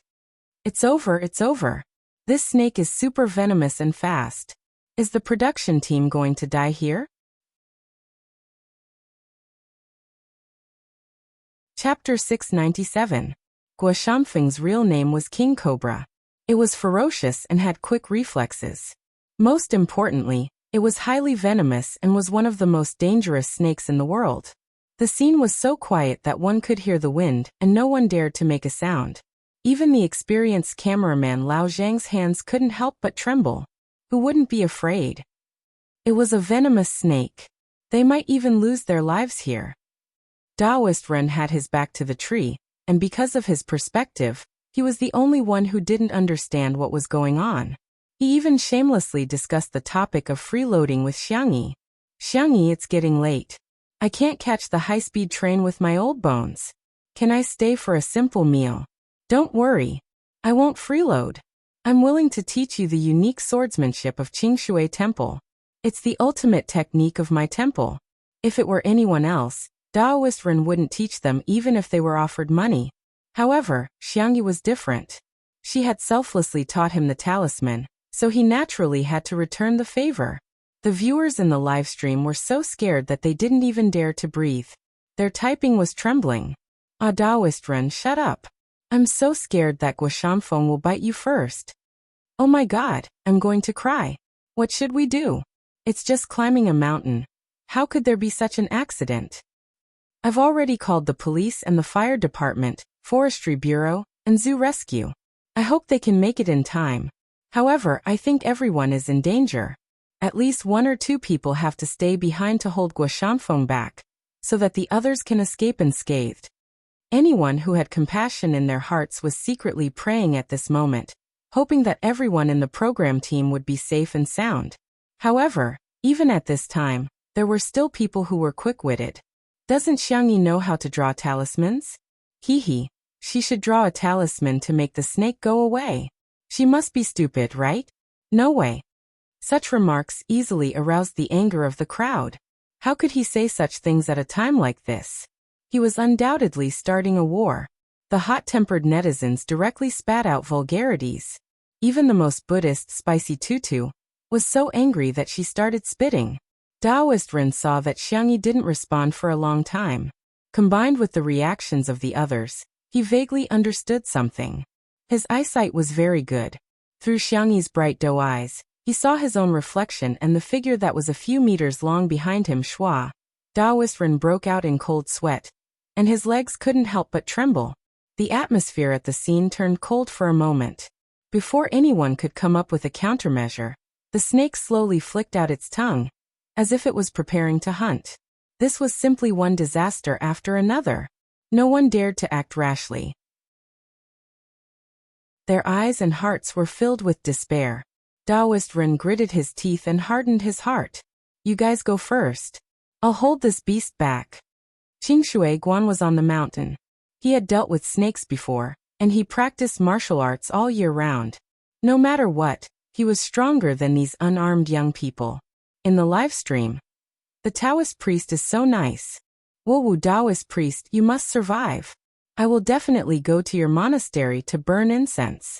It's over, it's over. This snake is super venomous and fast. Is the production team going to die here? Chapter 697. Guoshanfeng's real name was King Cobra. It was ferocious and had quick reflexes. Most importantly, it was highly venomous and was one of the most dangerous snakes in the world. The scene was so quiet that one could hear the wind and no one dared to make a sound. Even the experienced cameraman Lao Zhang's hands couldn't help but tremble. Who wouldn't be afraid? It was a venomous snake. They might even lose their lives here. Taoist Ren had his back to the tree, and because of his perspective, he was the only one who didn't understand what was going on. He even shamelessly discussed the topic of freeloading with Xiangyi. Xiangyi, it's getting late. I can't catch the high-speed train with my old bones. Can I stay for a simple meal? Don't worry. I won't freeload. I'm willing to teach you the unique swordsmanship of Qingshui Temple. It's the ultimate technique of my temple. If it were anyone else, Daoist Ren wouldn't teach them even if they were offered money. However, Xiangyi was different. She had selflessly taught him the talisman, so he naturally had to return the favor. The viewers in the livestream were so scared that they didn't even dare to breathe. Their typing was trembling. Daoist Ren, shut up. I'm so scared that Guoshanfeng will bite you first. Oh my god, I'm going to cry. What should we do? It's just climbing a mountain. How could there be such an accident? I've already called the police and the fire department, forestry bureau, and zoo rescue. I hope they can make it in time. However, I think everyone is in danger. At least 1 or 2 people have to stay behind to hold Guoshanfeng back, so that the others can escape unscathed. Anyone who had compassion in their hearts was secretly praying at this moment, hoping that everyone in the program team would be safe and sound. However, even at this time, there were still people who were quick-witted. Doesn't Xiangyi know how to draw talismans? Hee. She should draw a talisman to make the snake go away. She must be stupid, right? No way. Such remarks easily aroused the anger of the crowd. How could he say such things at a time like this? He was undoubtedly starting a war. The hot-tempered netizens directly spat out vulgarities. Even the most Buddhist Spicy Tutu was so angry that she started spitting. Daoist Ren saw that Xiangyi didn't respond for a long time. Combined with the reactions of the others, he vaguely understood something. His eyesight was very good. Through Xiangyi's bright doe eyes, he saw his own reflection and the figure that was a few meters long behind him schwa. Daoist Ren broke out in cold sweat, and his legs couldn't help but tremble. The atmosphere at the scene turned cold for a moment. Before anyone could come up with a countermeasure, the snake slowly flicked out its tongue, as if it was preparing to hunt. This was simply one disaster after another. No one dared to act rashly. Their eyes and hearts were filled with despair. Daoist Ren gritted his teeth and hardened his heart. You guys go first. I'll hold this beast back. Qingshui Guan was on the mountain. He had dealt with snakes before, and he practiced martial arts all year round. No matter what, he was stronger than these unarmed young people. In the live stream, the Taoist priest is so nice. Wowu Taoist priest, you must survive. I will definitely go to your monastery to burn incense.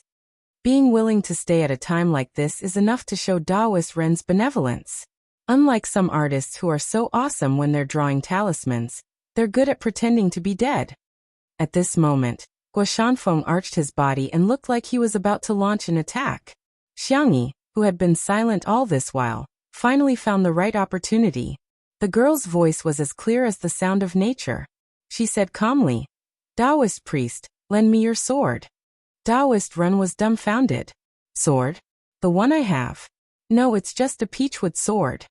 Being willing to stay at a time like this is enough to show Daoist Ren's benevolence. Unlike some artists who are so awesome when they're drawing talismans, they're good at pretending to be dead. At this moment, Guoshanfeng arched his body and looked like he was about to launch an attack. Xiangyi, who had been silent all this while, finally found the right opportunity. The girl's voice was as clear as the sound of nature. She said calmly, Taoist priest, lend me your sword. Daoist Ren was dumbfounded. Sword? The one I have. No, it's just a peachwood sword.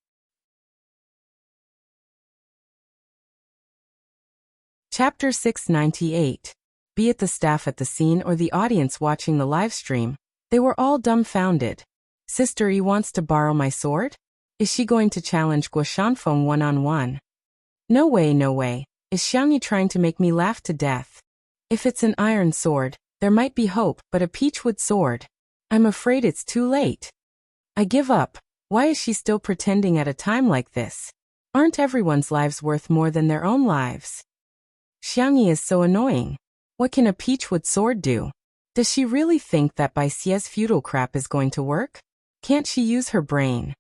Chapter 698. Be it the staff at the scene or the audience watching the live stream, they were all dumbfounded. Sister E wants to borrow my sword? Is she going to challenge Guoshanfeng one-on-one? No way, no way. Is Xiangyi trying to make me laugh to death? If it's an iron sword, there might be hope, but a peachwood sword. I'm afraid it's too late. I give up. Why is she still pretending at a time like this? Aren't everyone's lives worth more than their own lives? Xiangyi is so annoying. What can a peachwood sword do? Does she really think that Bai Xie's feudal crap is going to work? Can't she use her brain?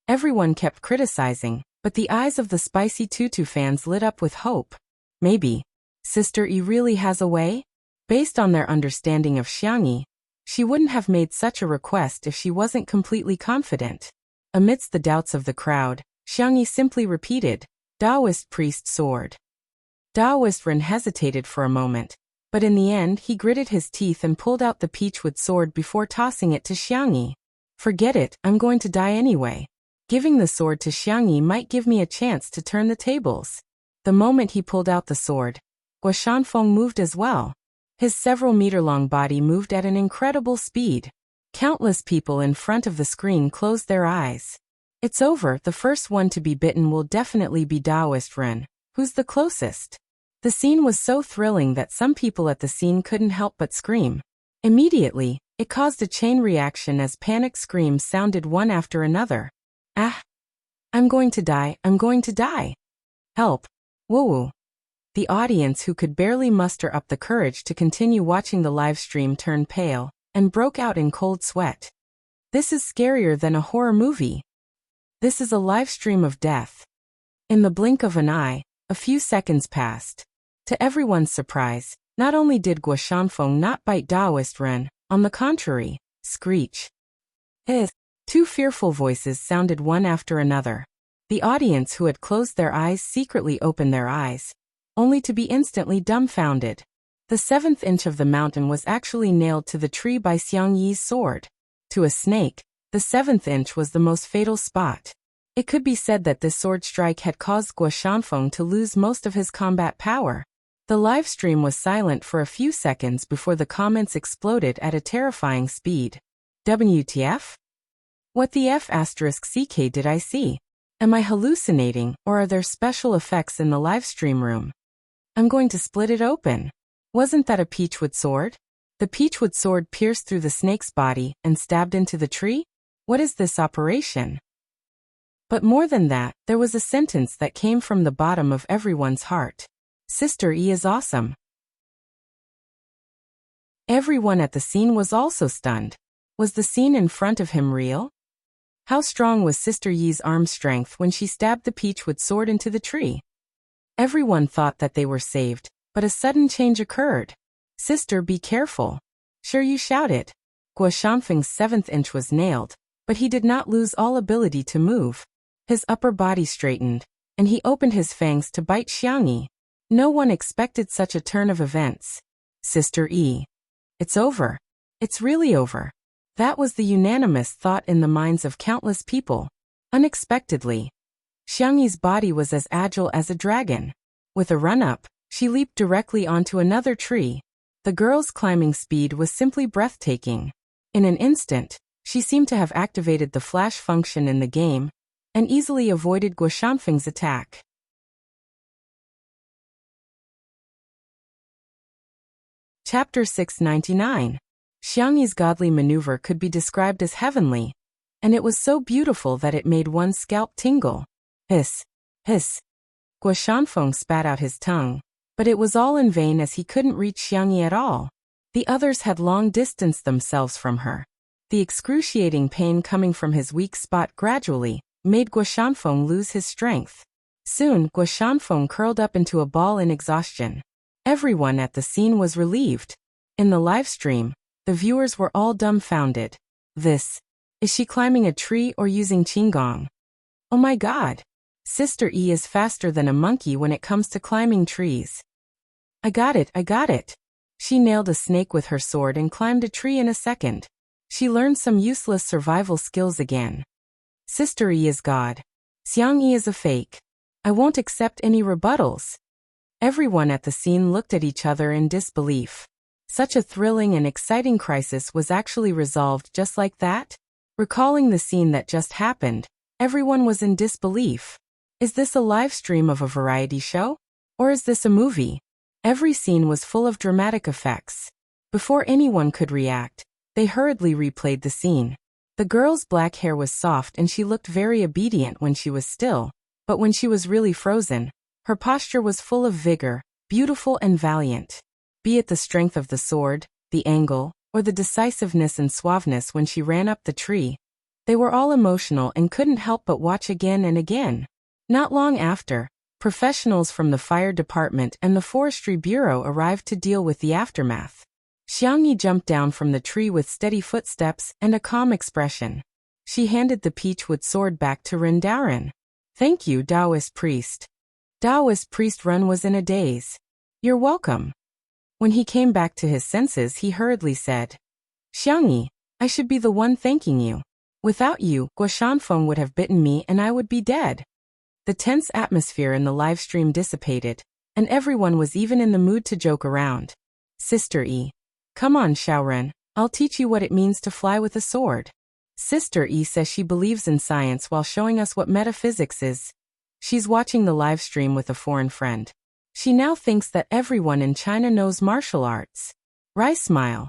Everyone kept criticizing, but the eyes of the Spicy Tutu fans lit up with hope. Maybe Sister E really has a way? Based on their understanding of Xiangyi, she wouldn't have made such a request if she wasn't completely confident. Amidst the doubts of the crowd, Xiangyi simply repeated, Taoist priest sword. Daoist Ren hesitated for a moment, but in the end he gritted his teeth and pulled out the peachwood sword before tossing it to Xiangyi. Forget it, I'm going to die anyway. Giving the sword to Xiangyi might give me a chance to turn the tables. The moment he pulled out the sword, Guoshanfeng moved as well. His several-meter-long body moved at an incredible speed. Countless people in front of the screen closed their eyes. It's over, the first one to be bitten will definitely be Daoist Ren. Who's the closest? The scene was so thrilling that some people at the scene couldn't help but scream. Immediately, it caused a chain reaction as panic screams sounded one after another. Ah, I'm going to die, I'm going to die. Help. Woo-woo. The audience, who could barely muster up the courage to continue watching the live stream, turned pale and broke out in cold sweat. This is scarier than a horror movie. This is a live stream of death. In the blink of an eye, a few seconds passed. To everyone's surprise, not only did Guo Shanfeng not bite Daoist Ren, on the contrary, screech. Hiss. Two fearful voices sounded one after another. The audience, who had closed their eyes, secretly opened their eyes, only to be instantly dumbfounded. The 7th inch of the mountain was actually nailed to the tree by Xiang Yi's sword. To a snake, the 7th inch was the most fatal spot. It could be said that this sword strike had caused Guo Shanfeng to lose most of his combat power. The live stream was silent for a few seconds before the comments exploded at a terrifying speed. WTF? What the F***CK did I see? Am I hallucinating, or are there special effects in the live stream room? I'm going to split it open. Wasn't that a peachwood sword? The peachwood sword pierced through the snake's body and stabbed into the tree? What is this operation? But more than that, there was a sentence that came from the bottom of everyone's heart. Sister E is awesome. Everyone at the scene was also stunned. Was the scene in front of him real? How strong was Sister Yi's arm strength when she stabbed the peachwood sword into the tree? Everyone thought that they were saved, but a sudden change occurred. Sister, be careful. Sure, you shouted. Guo Shanfeng's 7th inch was nailed, but he did not lose all ability to move. His upper body straightened, and he opened his fangs to bite Xiang Yi. No one expected such a turn of events. Sister E. It's over. It's really over. That was the unanimous thought in the minds of countless people. Unexpectedly, Xiang Yi's body was as agile as a dragon. With a run-up, she leaped directly onto another tree. The girl's climbing speed was simply breathtaking. In an instant, she seemed to have activated the flash function in the game and easily avoided Guo Shanfeng's attack. Chapter 699. Xiang Yi's godly maneuver could be described as heavenly, and it was so beautiful that it made one's scalp tingle. Hiss, hiss. Guo Shanfeng spat out his tongue, but it was all in vain as he couldn't reach Xiang Yi at all. The others had long distanced themselves from her. The excruciating pain coming from his weak spot gradually made Guo Shanfeng lose his strength. Soon, Guo Shanfeng curled up into a ball in exhaustion. Everyone at the scene was relieved. In the live stream, the viewers were all dumbfounded. Is she climbing a tree or using qigong? Oh my god! Sister E is faster than a monkey when it comes to climbing trees. I got it. She nailed a snake with her sword and climbed a tree in a second. She learned some useless survival skills again. Sister E is God. Xiang Yi is a fake. I won't accept any rebuttals. Everyone at the scene looked at each other in disbelief. Such a thrilling and exciting crisis was actually resolved just like that? Recalling the scene that just happened, everyone was in disbelief. Is this a live stream of a variety show? Or is this a movie? Every scene was full of dramatic effects. Before anyone could react, they hurriedly replayed the scene. The girl's black hair was soft and she looked very obedient when she was still, but when she was really frozen, her posture was full of vigor, beautiful and valiant. Be it the strength of the sword, the angle, or the decisiveness and suaveness when she ran up the tree, they were all emotional and couldn't help but watch again and again. Not long after, professionals from the fire department and the forestry bureau arrived to deal with the aftermath. Xiang Yi jumped down from the tree with steady footsteps and a calm expression. She handed the peachwood sword back to Ren Daoren. Thank you, Taoist priest. Taoist priest Ren was in a daze. You're welcome. When he came back to his senses, he hurriedly said, Xiang Yi, I should be the one thanking you. Without you, Guo Shanfeng would have bitten me and I would be dead. The tense atmosphere in the live stream dissipated, and everyone was even in the mood to joke around. Sister E. Come on, Xiaoren, I'll teach you what it means to fly with a sword. Sister E says she believes in science while showing us what metaphysics is. She's watching the live stream with a foreign friend. She now thinks that everyone in China knows martial arts. Rai smile.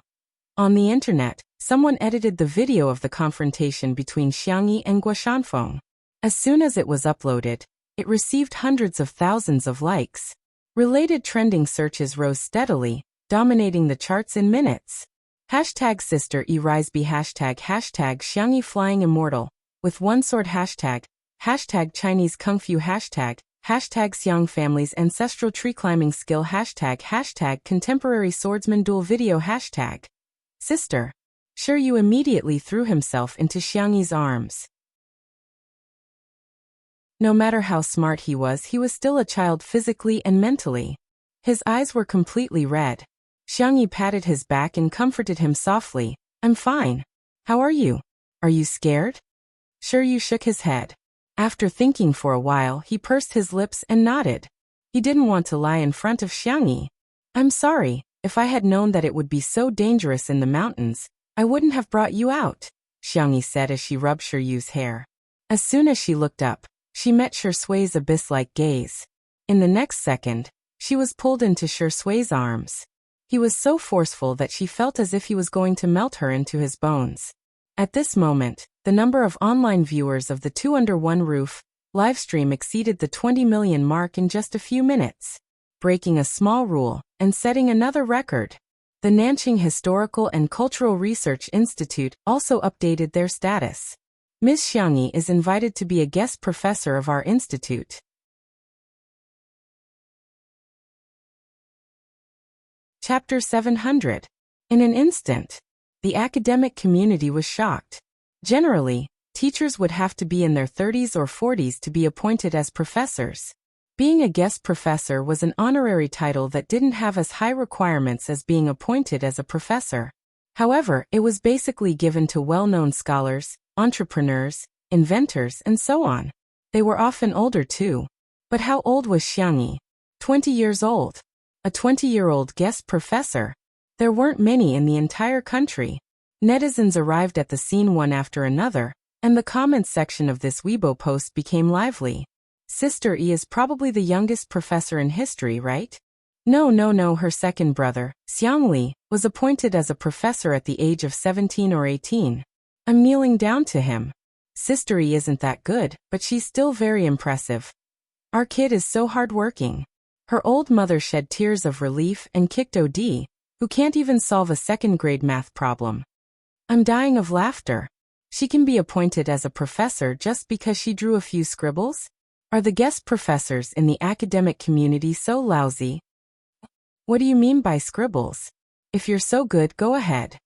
On the internet, someone edited the video of the confrontation between Xiang Yi and Guo Shanfeng. As soon as it was uploaded, it received hundreds of thousands of likes. Related trending searches rose steadily, dominating the charts in minutes. Hashtag Sister E Riseby hashtag Xiangyi Flying Immortal, with one sword hashtag Chinese Kung Fu hashtag Xiang Family's Ancestral Tree Climbing Skill hashtag Contemporary Swordsman Duel Video hashtag Sister. Sure Yu immediately threw himself into Xiangyi's arms. No matter how smart he was still a child physically and mentally. His eyes were completely red. Xiangyi patted his back and comforted him softly. I'm fine. How are you? Are you scared? Sure Yu shook his head. After thinking for a while, he pursed his lips and nodded. He didn't want to lie in front of Xiangyi. I'm sorry, if I had known that it would be so dangerous in the mountains, I wouldn't have brought you out, Xiangyi said as she rubbed Sure Yu's hair. As soon as she looked up, she met Sure Sui's abyss-like gaze. In the next second, she was pulled into Sure Sui's arms. He was so forceful that she felt as if he was going to melt her into his bones. At this moment, the number of online viewers of the Two Under One Roof livestream exceeded the 20 million mark in just a few minutes, breaking a small rule and setting another record. The Nanjing Historical and Cultural Research Institute also updated their status. Ms. Xiangyi is invited to be a guest professor of our institute. Chapter 700. In an instant, the academic community was shocked. Generally, teachers would have to be in their 30s or 40s to be appointed as professors. Being a guest professor was an honorary title that didn't have as high requirements as being appointed as a professor. However, it was basically given to well-known scholars, entrepreneurs, inventors, and so on. They were often older too. But how old was Xiangyi? 20 years old. A 20-year-old guest professor. There weren't many in the entire country. Netizens arrived at the scene one after another, and the comments section of this Weibo post became lively. Sister E is probably the youngest professor in history, right? No, her second brother, Xiangli, was appointed as a professor at the age of 17 or 18. I'm kneeling down to him. Sister E isn't that good, but she's still very impressive. Our kid is so hardworking. Her old mother shed tears of relief and kicked OD, who can't even solve a second-grade math problem. I'm dying of laughter. She can be appointed as a professor just because she drew a few scribbles? Are the guest professors in the academic community so lousy? What do you mean by scribbles? If you're so good, go ahead.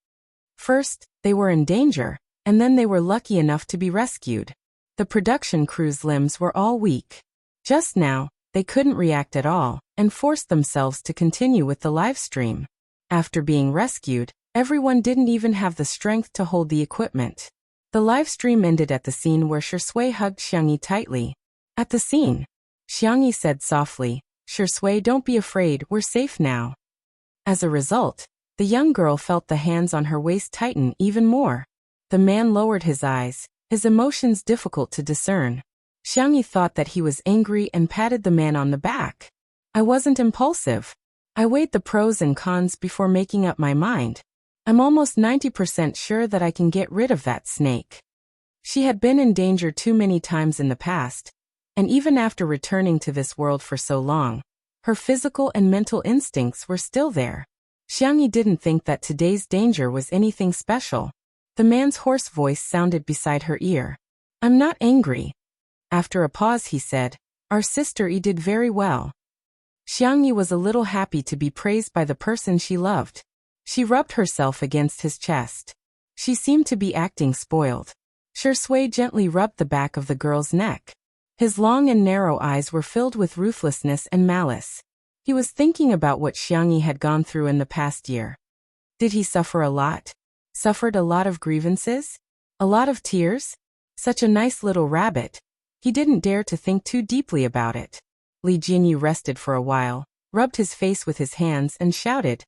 First, they were in danger, and then they were lucky enough to be rescued. The production crew's limbs were all weak. Just now, they couldn't react at all, and forced themselves to continue with the live stream. After being rescued, everyone didn't even have the strength to hold the equipment. The live stream ended at the scene where Shui hugged Xiangyi tightly. At the scene, Xiangyi said softly, Shui, don't be afraid, we're safe now. As a result, the young girl felt the hands on her waist tighten even more. The man lowered his eyes, his emotions difficult to discern. Xiangyi thought that he was angry and patted the man on the back. I wasn't impulsive. I weighed the pros and cons before making up my mind. I'm almost 90% sure that I can get rid of that snake. She had been in danger too many times in the past, and even after returning to this world for so long, her physical and mental instincts were still there. Xiangyi didn't think that today's danger was anything special. The man's hoarse voice sounded beside her ear. I'm not angry. After a pause he said, our sister E did very well. Xiangyi was a little happy to be praised by the person she loved. She rubbed herself against his chest. She seemed to be acting spoiled. Shui gently rubbed the back of the girl's neck. His long and narrow eyes were filled with ruthlessness and malice. He was thinking about what Xiangyi had gone through in the past year. Did he suffer a lot? Suffered a lot of grievances? A lot of tears? Such a nice little rabbit. He didn't dare to think too deeply about it. Li Jinyu rested for a while, rubbed his face with his hands and shouted,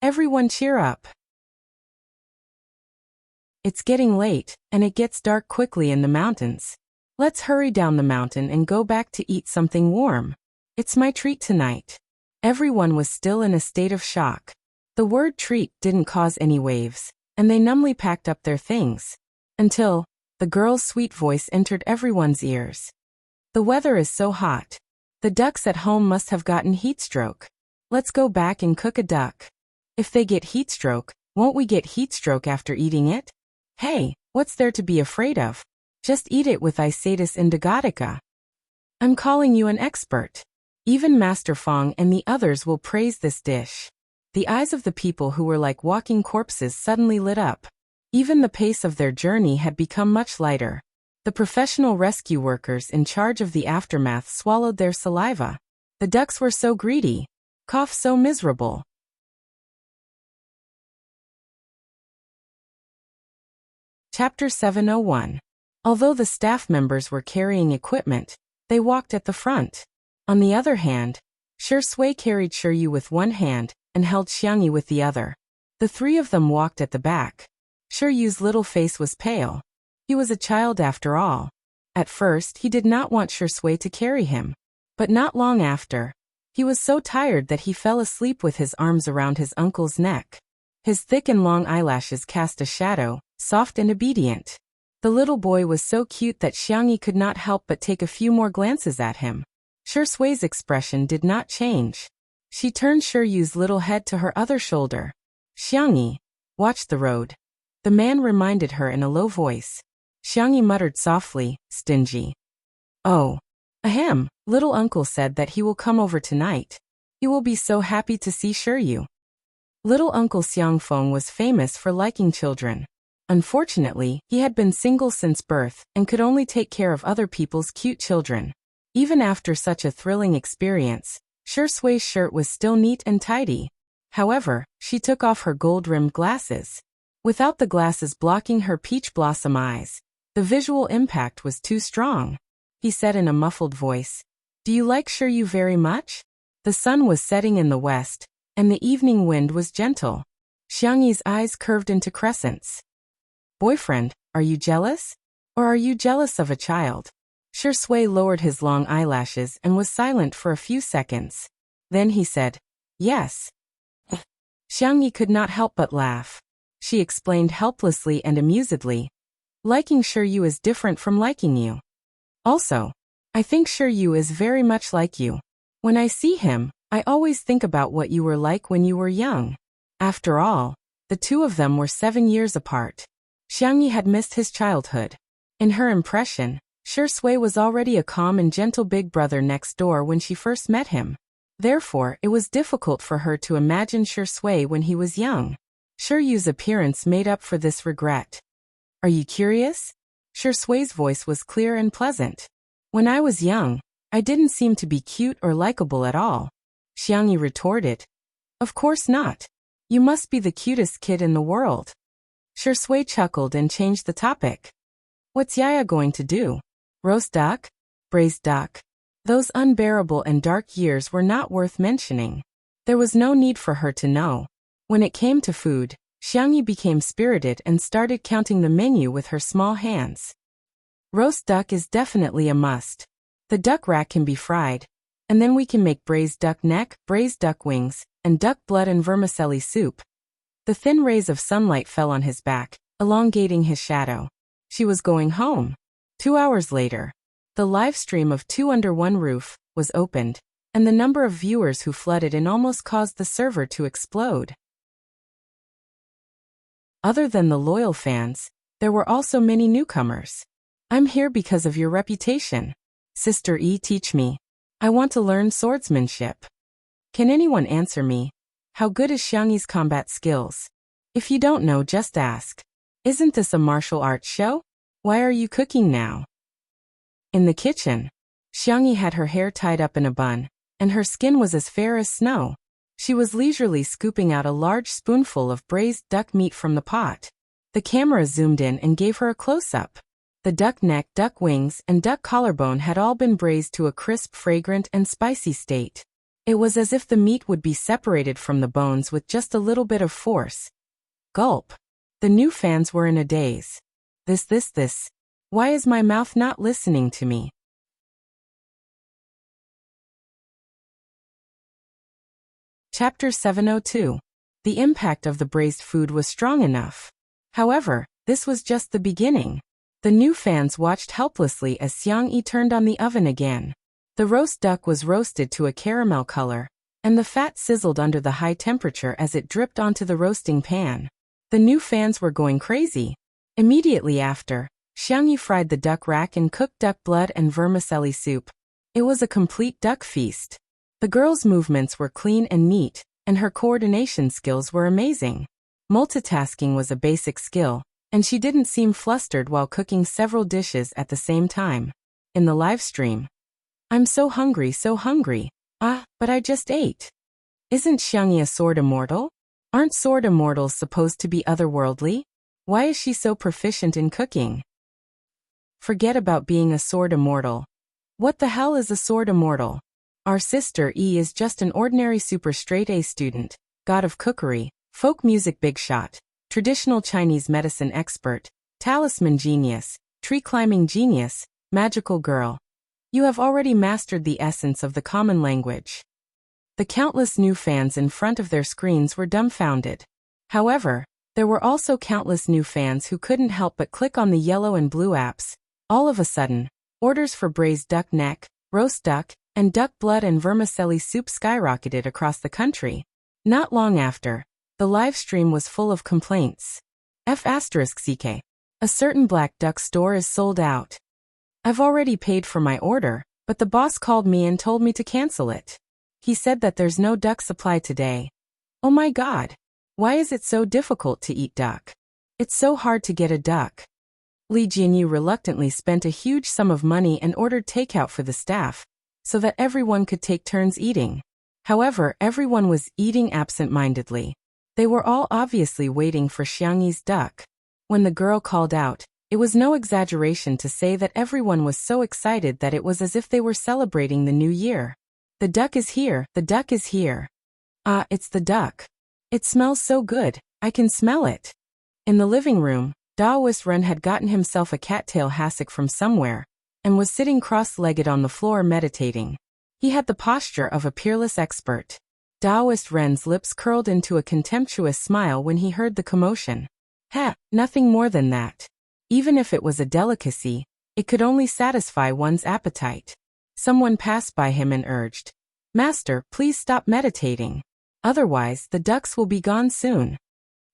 everyone cheer up. It's getting late, and it gets dark quickly in the mountains. Let's hurry down the mountain and go back to eat something warm. It's my treat tonight. Everyone was still in a state of shock. The word treat didn't cause any waves, and they numbly packed up their things. Until, The girl's sweet voice entered everyone's ears. The weather is so hot. The ducks at home must have gotten heatstroke. Let's go back and cook a duck. If they get heatstroke, won't we get heatstroke after eating it? Hey, what's there to be afraid of? Just eat it with Isatis indigotica. I'm calling you an expert. Even Master Fong and the others will praise this dish. The eyes of the people who were like walking corpses suddenly lit up. Even the pace of their journey had become much lighter. The professional rescue workers in charge of the aftermath swallowed their saliva. The ducks were so greedy. Cough so miserable. Chapter 701. Although the staff members were carrying equipment, they walked at the front. On the other hand, Shi Sui carried Shiyu with one hand and held Xiangyi with the other. The three of them walked at the back. Shiyu's little face was pale. He was a child after all. At first he did not want Shi Sui to carry him. But not long after, he was so tired that he fell asleep with his arms around his uncle's neck. His thick and long eyelashes cast a shadow, soft and obedient. The little boy was so cute that Xiangyi could not help but take a few more glances at him. Shi Sui's expression did not change. She turned Shiyu's little head to her other shoulder. Xiangyi, watch the road. The man reminded her in a low voice. Xiangyi muttered softly, stingy. Oh. Ahem, little uncle said that he will come over tonight. He will be so happy to see Shiyu. Little Uncle Xiangfeng was famous for liking children. Unfortunately, he had been single since birth and could only take care of other people's cute children. Even after such a thrilling experience, Shi Sui's shirt was still neat and tidy. However, she took off her gold-rimmed glasses. Without the glasses blocking her peach blossom eyes, the visual impact was too strong. He said in a muffled voice, "Do you like Shiyu very much?" The sun was setting in the west, and the evening wind was gentle. Xiangyi's eyes curved into crescents. Boyfriend, are you jealous? Or are you jealous of a child? Shi Sui lowered his long eyelashes and was silent for a few seconds. Then he said, yes. Xiangyi could not help but laugh. She explained helplessly and amusedly. Liking Shiyu is different from liking you. Also, I think Shiyu is very much like you. When I see him, I always think about what you were like when you were young. After all, the two of them were 7 years apart. Xiangyi had missed his childhood. In her impression, Shi Sui was already a calm and gentle big brother next door when she first met him. Therefore, it was difficult for her to imagine Shi Sui when he was young. Shiyu's appearance made up for this regret. Are you curious? Shi Sui's voice was clear and pleasant. When I was young, I didn't seem to be cute or likable at all. Xiangyi retorted. Of course not. You must be the cutest kid in the world. Shi Sui chuckled and changed the topic. What's Yaya going to do? Roast duck? Braised duck? Those unbearable and dark years were not worth mentioning. There was no need for her to know. When it came to food, Xiangyi became spirited and started counting the menu with her small hands. Roast duck is definitely a must. The duck rack can be fried, and then we can make braised duck neck, braised duck wings, and duck blood and vermicelli soup. The thin rays of sunlight fell on his back, elongating his shadow. She was going home. 2 hours later, the live stream of Two Under One Roof was opened, and the number of viewers who flooded in almost caused the server to explode. Other than the loyal fans, there were also many newcomers. I'm here because of your reputation. Sister E, teach me. I want to learn swordsmanship. Can anyone answer me? How good is Xiangyi's combat skills? If you don't know, just ask. Isn't this a martial arts show? Why are you cooking now? In the kitchen, Xiangyi had her hair tied up in a bun, and her skin was as fair as snow. She was leisurely scooping out a large spoonful of braised duck meat from the pot. The camera zoomed in and gave her a close-up. The duck neck, duck wings, and duck collarbone had all been braised to a crisp, fragrant, and spicy state. It was as if the meat would be separated from the bones with just a little bit of force. Gulp. The new fans were in a daze. This. Why is my mouth not listening to me? Chapter 702. The impact of the braised food was strong enough. However, this was just the beginning. The new fans watched helplessly as Xiangyi turned on the oven again. The roast duck was roasted to a caramel color, and the fat sizzled under the high temperature as it dripped onto the roasting pan. The new fans were going crazy. Immediately after, Xiangyi fried the duck rack in cooked duck blood and vermicelli soup. It was a complete duck feast. The girl's movements were clean and neat, and her coordination skills were amazing. Multitasking was a basic skill, and she didn't seem flustered while cooking several dishes at the same time. In the live stream, "I'm so hungry, so hungry. But I just ate." Isn't Xiangyi a sword immortal? Aren't sword immortals supposed to be otherworldly? Why is she so proficient in cooking? Forget about being a sword immortal. What the hell is a sword immortal? Our sister E is just an ordinary super straight A student, god of cookery, folk music big shot, traditional Chinese medicine expert, talisman genius, tree climbing genius, magical girl. You have already mastered the essence of the common language. The countless new fans in front of their screens were dumbfounded. However, there were also countless new fans who couldn't help but click on the yellow and blue apps. All of a sudden, orders for braised duck neck, roast duck, and duck blood and vermicelli soup skyrocketed across the country. Not long after, the live stream was full of complaints. F***ck. A certain black duck store is sold out. I've already paid for my order, but the boss called me and told me to cancel it. He said that there's no duck supply today. Oh my god. Why is it so difficult to eat duck? It's so hard to get a duck. Li Jinyu reluctantly spent a huge sum of money and ordered takeout for the staff, so that everyone could take turns eating. However, everyone was eating absent-mindedly. They were all obviously waiting for Xiangyi's duck. When the girl called out, it was no exaggeration to say that everyone was so excited that it was as if they were celebrating the new year. The duck is here, the duck is here. It's the duck. It smells so good, I can smell it. In the living room, Daoist Ren had gotten himself a cattail hassock from somewhere, and was sitting cross-legged on the floor meditating. He had the posture of a peerless expert. Daoist Ren's lips curled into a contemptuous smile when he heard the commotion. Nothing more than that. Even if it was a delicacy, it could only satisfy one's appetite. Someone passed by him and urged, "Master, please stop meditating. Otherwise, the ducks will be gone soon."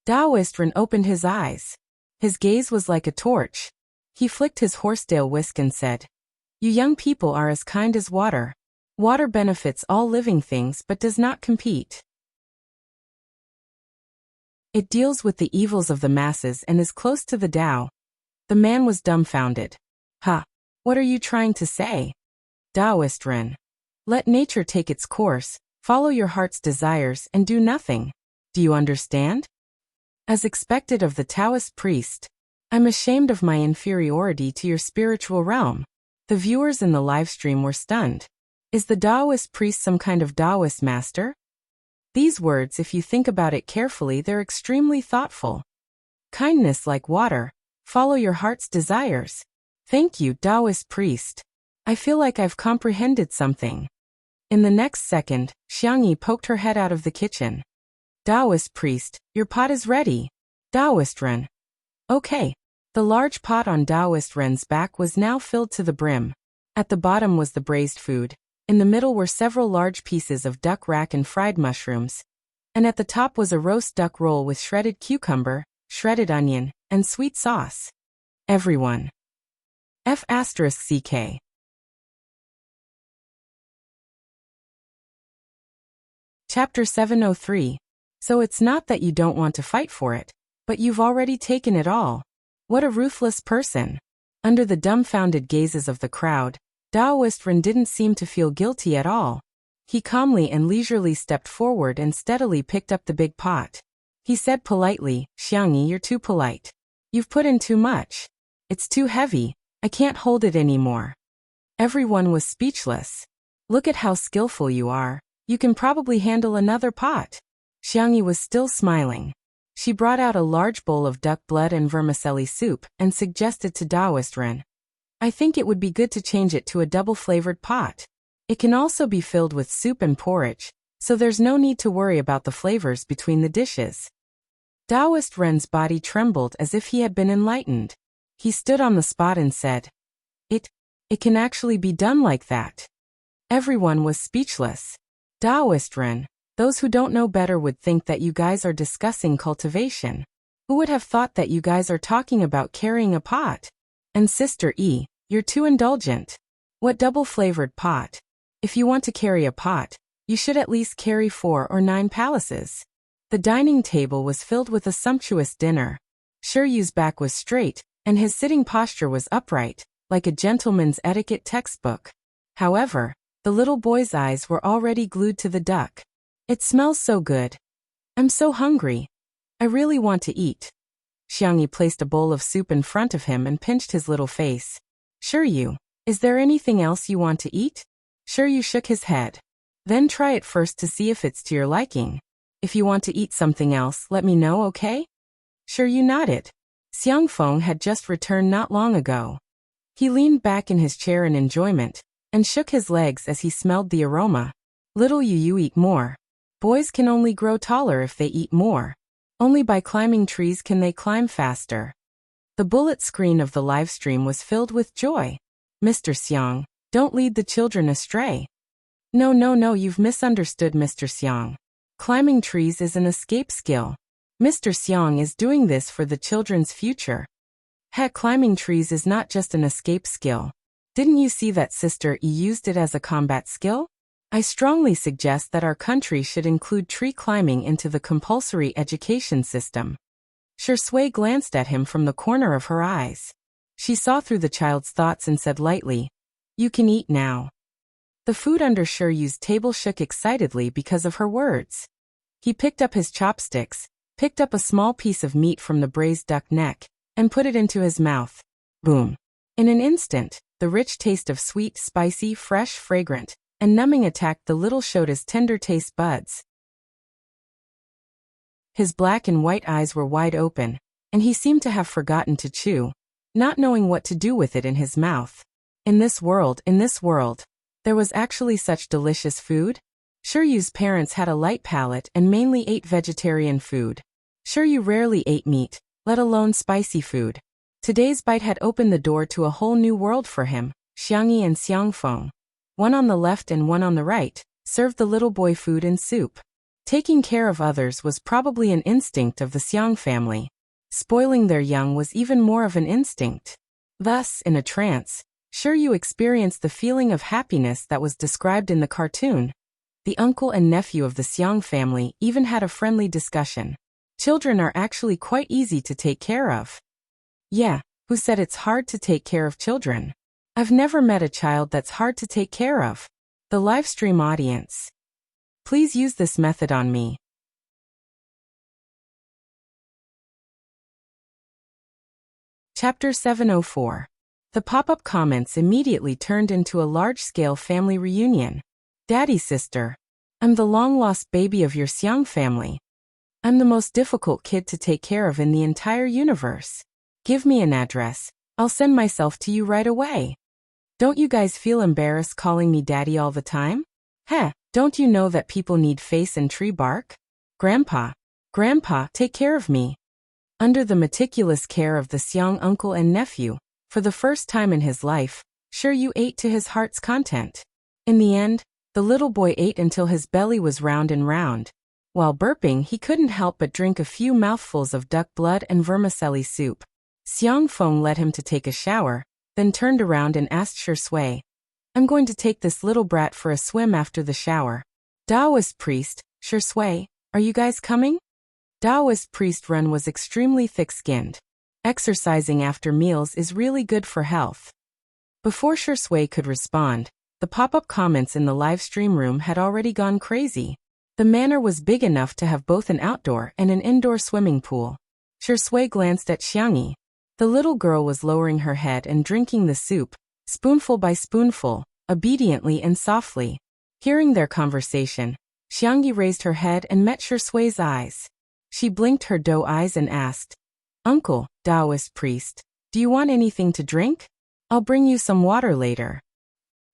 Daoist Ren opened his eyes. His gaze was like a torch. He flicked his horsetail whisk and said, "You young people are as kind as water. Water benefits all living things but does not compete. It deals with the evils of the masses and is close to the Tao." The man was dumbfounded. What are you trying to say? Daoist Ren. Let nature take its course, follow your heart's desires and do nothing. Do you understand? As expected of the Taoist priest, I'm ashamed of my inferiority to your spiritual realm. The viewers in the livestream were stunned. Is the Taoist priest some kind of Taoist master? These words, if you think about it carefully, they're extremely thoughtful. Kindness like water, follow your heart's desires. Thank you, Taoist priest. I feel like I've comprehended something. In the next second, Xiangyi poked her head out of the kitchen. Taoist priest, your pot is ready. Daoist Ren. Okay. The large pot on Daoist Ren's back was now filled to the brim. At the bottom was the braised food. In the middle were several large pieces of duck rack and fried mushrooms. And at the top was a roast duck roll with shredded cucumber, shredded onion, and sweet sauce. Everyone. F***ck. Chapter 703. So it's not that you don't want to fight for it, but you've already taken it all. What a ruthless person. Under the dumbfounded gazes of the crowd, Daoist Ren didn't seem to feel guilty at all. He calmly and leisurely stepped forward and steadily picked up the big pot. He said politely, "Xiangyi, you're too polite. You've put in too much. It's too heavy, I can't hold it anymore." Everyone was speechless. "Look at how skillful you are. You can probably handle another pot." Xiangyi was still smiling. She brought out a large bowl of duck blood and vermicelli soup and suggested to Daoist Ren, "I think it would be good to change it to a double-flavored pot. It can also be filled with soup and porridge, so there's no need to worry about the flavors between the dishes." Daoist Ren's body trembled as if he had been enlightened. He stood on the spot and said, It can actually be done like that. Everyone was speechless. Taoist Ren, those who don't know better would think that you guys are discussing cultivation. Who would have thought that you guys are talking about carrying a pot? And Sister E, you're too indulgent. What double-flavored pot? If you want to carry a pot, you should at least carry 4 or 9 palaces. The dining table was filled with a sumptuous dinner. Shiryu's back was straight, and his sitting posture was upright, like a gentleman's etiquette textbook. However, the little boy's eyes were already glued to the duck. It smells so good. I'm so hungry. I really want to eat. Xiangyi placed a bowl of soup in front of him and pinched his little face. Shiryu, is there anything else you want to eat? Shiryu shook his head. Then try it first to see if it's to your liking. If you want to eat something else, let me know, okay? Shiryu nodded. Xiangfeng had just returned not long ago. He leaned back in his chair in enjoyment, and shook his legs as he smelled the aroma. Little you eat more. Boys can only grow taller if they eat more. Only by climbing trees can they climb faster. The bullet screen of the live stream was filled with joy. Mr. Xiang, don't lead the children astray. No, you've misunderstood, Mr. Xiang. Climbing trees is an escape skill. Mr. Xiang is doing this for the children's future. Heck, climbing trees is not just an escape skill. Didn't you see that Sister E used it as a combat skill? I strongly suggest that our country should include tree climbing into the compulsory education system. Shui glanced at him from the corner of her eyes. She saw through the child's thoughts and said lightly, You can eat now. The food under Shiryu's table shook excitedly because of her words. He picked up his chopsticks, picked up a small piece of meat from the braised duck neck, and put it into his mouth. Boom. In an instant, the rich taste of sweet, spicy, fresh, fragrant, and numbing attacked the little Shota's tender taste buds. His black and white eyes were wide open, and he seemed to have forgotten to chew, not knowing what to do with it in his mouth. In this world, there was actually such delicious food? Shiryu's parents had a light palate and mainly ate vegetarian food. Shiryu rarely ate meat, let alone spicy food. Today's bite had opened the door to a whole new world for him. Xiangyi and Xiangfeng, one on the left and one on the right, served the little boy food and soup. Taking care of others was probably an instinct of the Xiang family. Spoiling their young was even more of an instinct. Thus, in a trance, Shiryu experienced the feeling of happiness that was described in the cartoon. The uncle and nephew of the Xiang family even had a friendly discussion. Children are actually quite easy to take care of. Yeah, who said it's hard to take care of children? I've never met a child that's hard to take care of. The livestream audience. Please use this method on me. Chapter 704. The pop-up comments immediately turned into a large-scale family reunion. Daddy, sister. I'm the long-lost baby of your Xiang family. I'm the most difficult kid to take care of in the entire universe. Give me an address. I'll send myself to you right away. Don't you guys feel embarrassed calling me daddy all the time? Heh, don't you know that people need face and tree bark? Grandpa, take care of me. Under the meticulous care of the Xiang uncle and nephew, for the first time in his life, Shiryu ate to his heart's content. In the end, the little boy ate until his belly was round and round. While burping, he couldn't help but drink a few mouthfuls of duck blood and vermicelli soup. Xiangfeng led him to take a shower, then turned around and asked Shui, I'm going to take this little brat for a swim after the shower. Taoist priest, Shui, are you guys coming? Taoist priest Ren was extremely thick-skinned. Exercising after meals is really good for health. Before Shui could respond, the pop-up comments in the live stream room had already gone crazy. The manor was big enough to have both an outdoor and an indoor swimming pool. Shui glanced at Xiangyi. The little girl was lowering her head and drinking the soup, spoonful by spoonful, obediently and softly. Hearing their conversation, Xiangyi raised her head and met Shui's eyes. She blinked her doe eyes and asked, Uncle, Taoist priest, do you want anything to drink? I'll bring you some water later.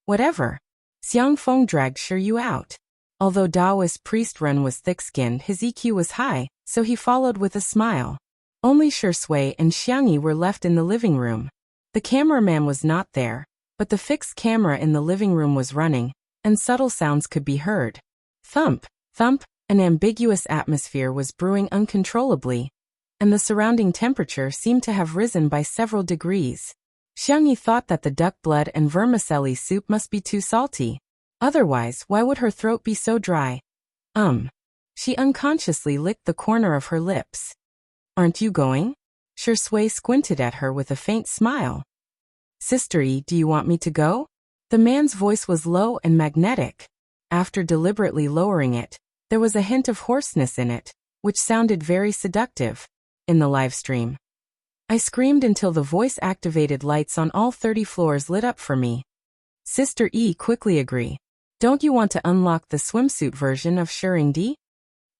Whatever. Xiangfeng dragged Shiryu out. Although Taoist priest Ren was thick-skinned, his EQ was high, so he followed with a smile. Only Shui and Xiangyi were left in the living room. The cameraman was not there, but the fixed camera in the living room was running, and subtle sounds could be heard. Thump, thump, an ambiguous atmosphere was brewing uncontrollably, and the surrounding temperature seemed to have risen by several degrees. Xiangyi thought that the duck blood and vermicelli soup must be too salty. Otherwise, why would her throat be so dry? She unconsciously licked the corner of her lips. Aren't you going? Shui squinted at her with a faint smile. Sister E, do you want me to go? The man's voice was low and magnetic. After deliberately lowering it, there was a hint of hoarseness in it, which sounded very seductive. In the live stream, I screamed until the voice-activated lights on all 30 floors lit up for me. Sister E quickly agreed. Don't you want to unlock the swimsuit version of Shuringdi?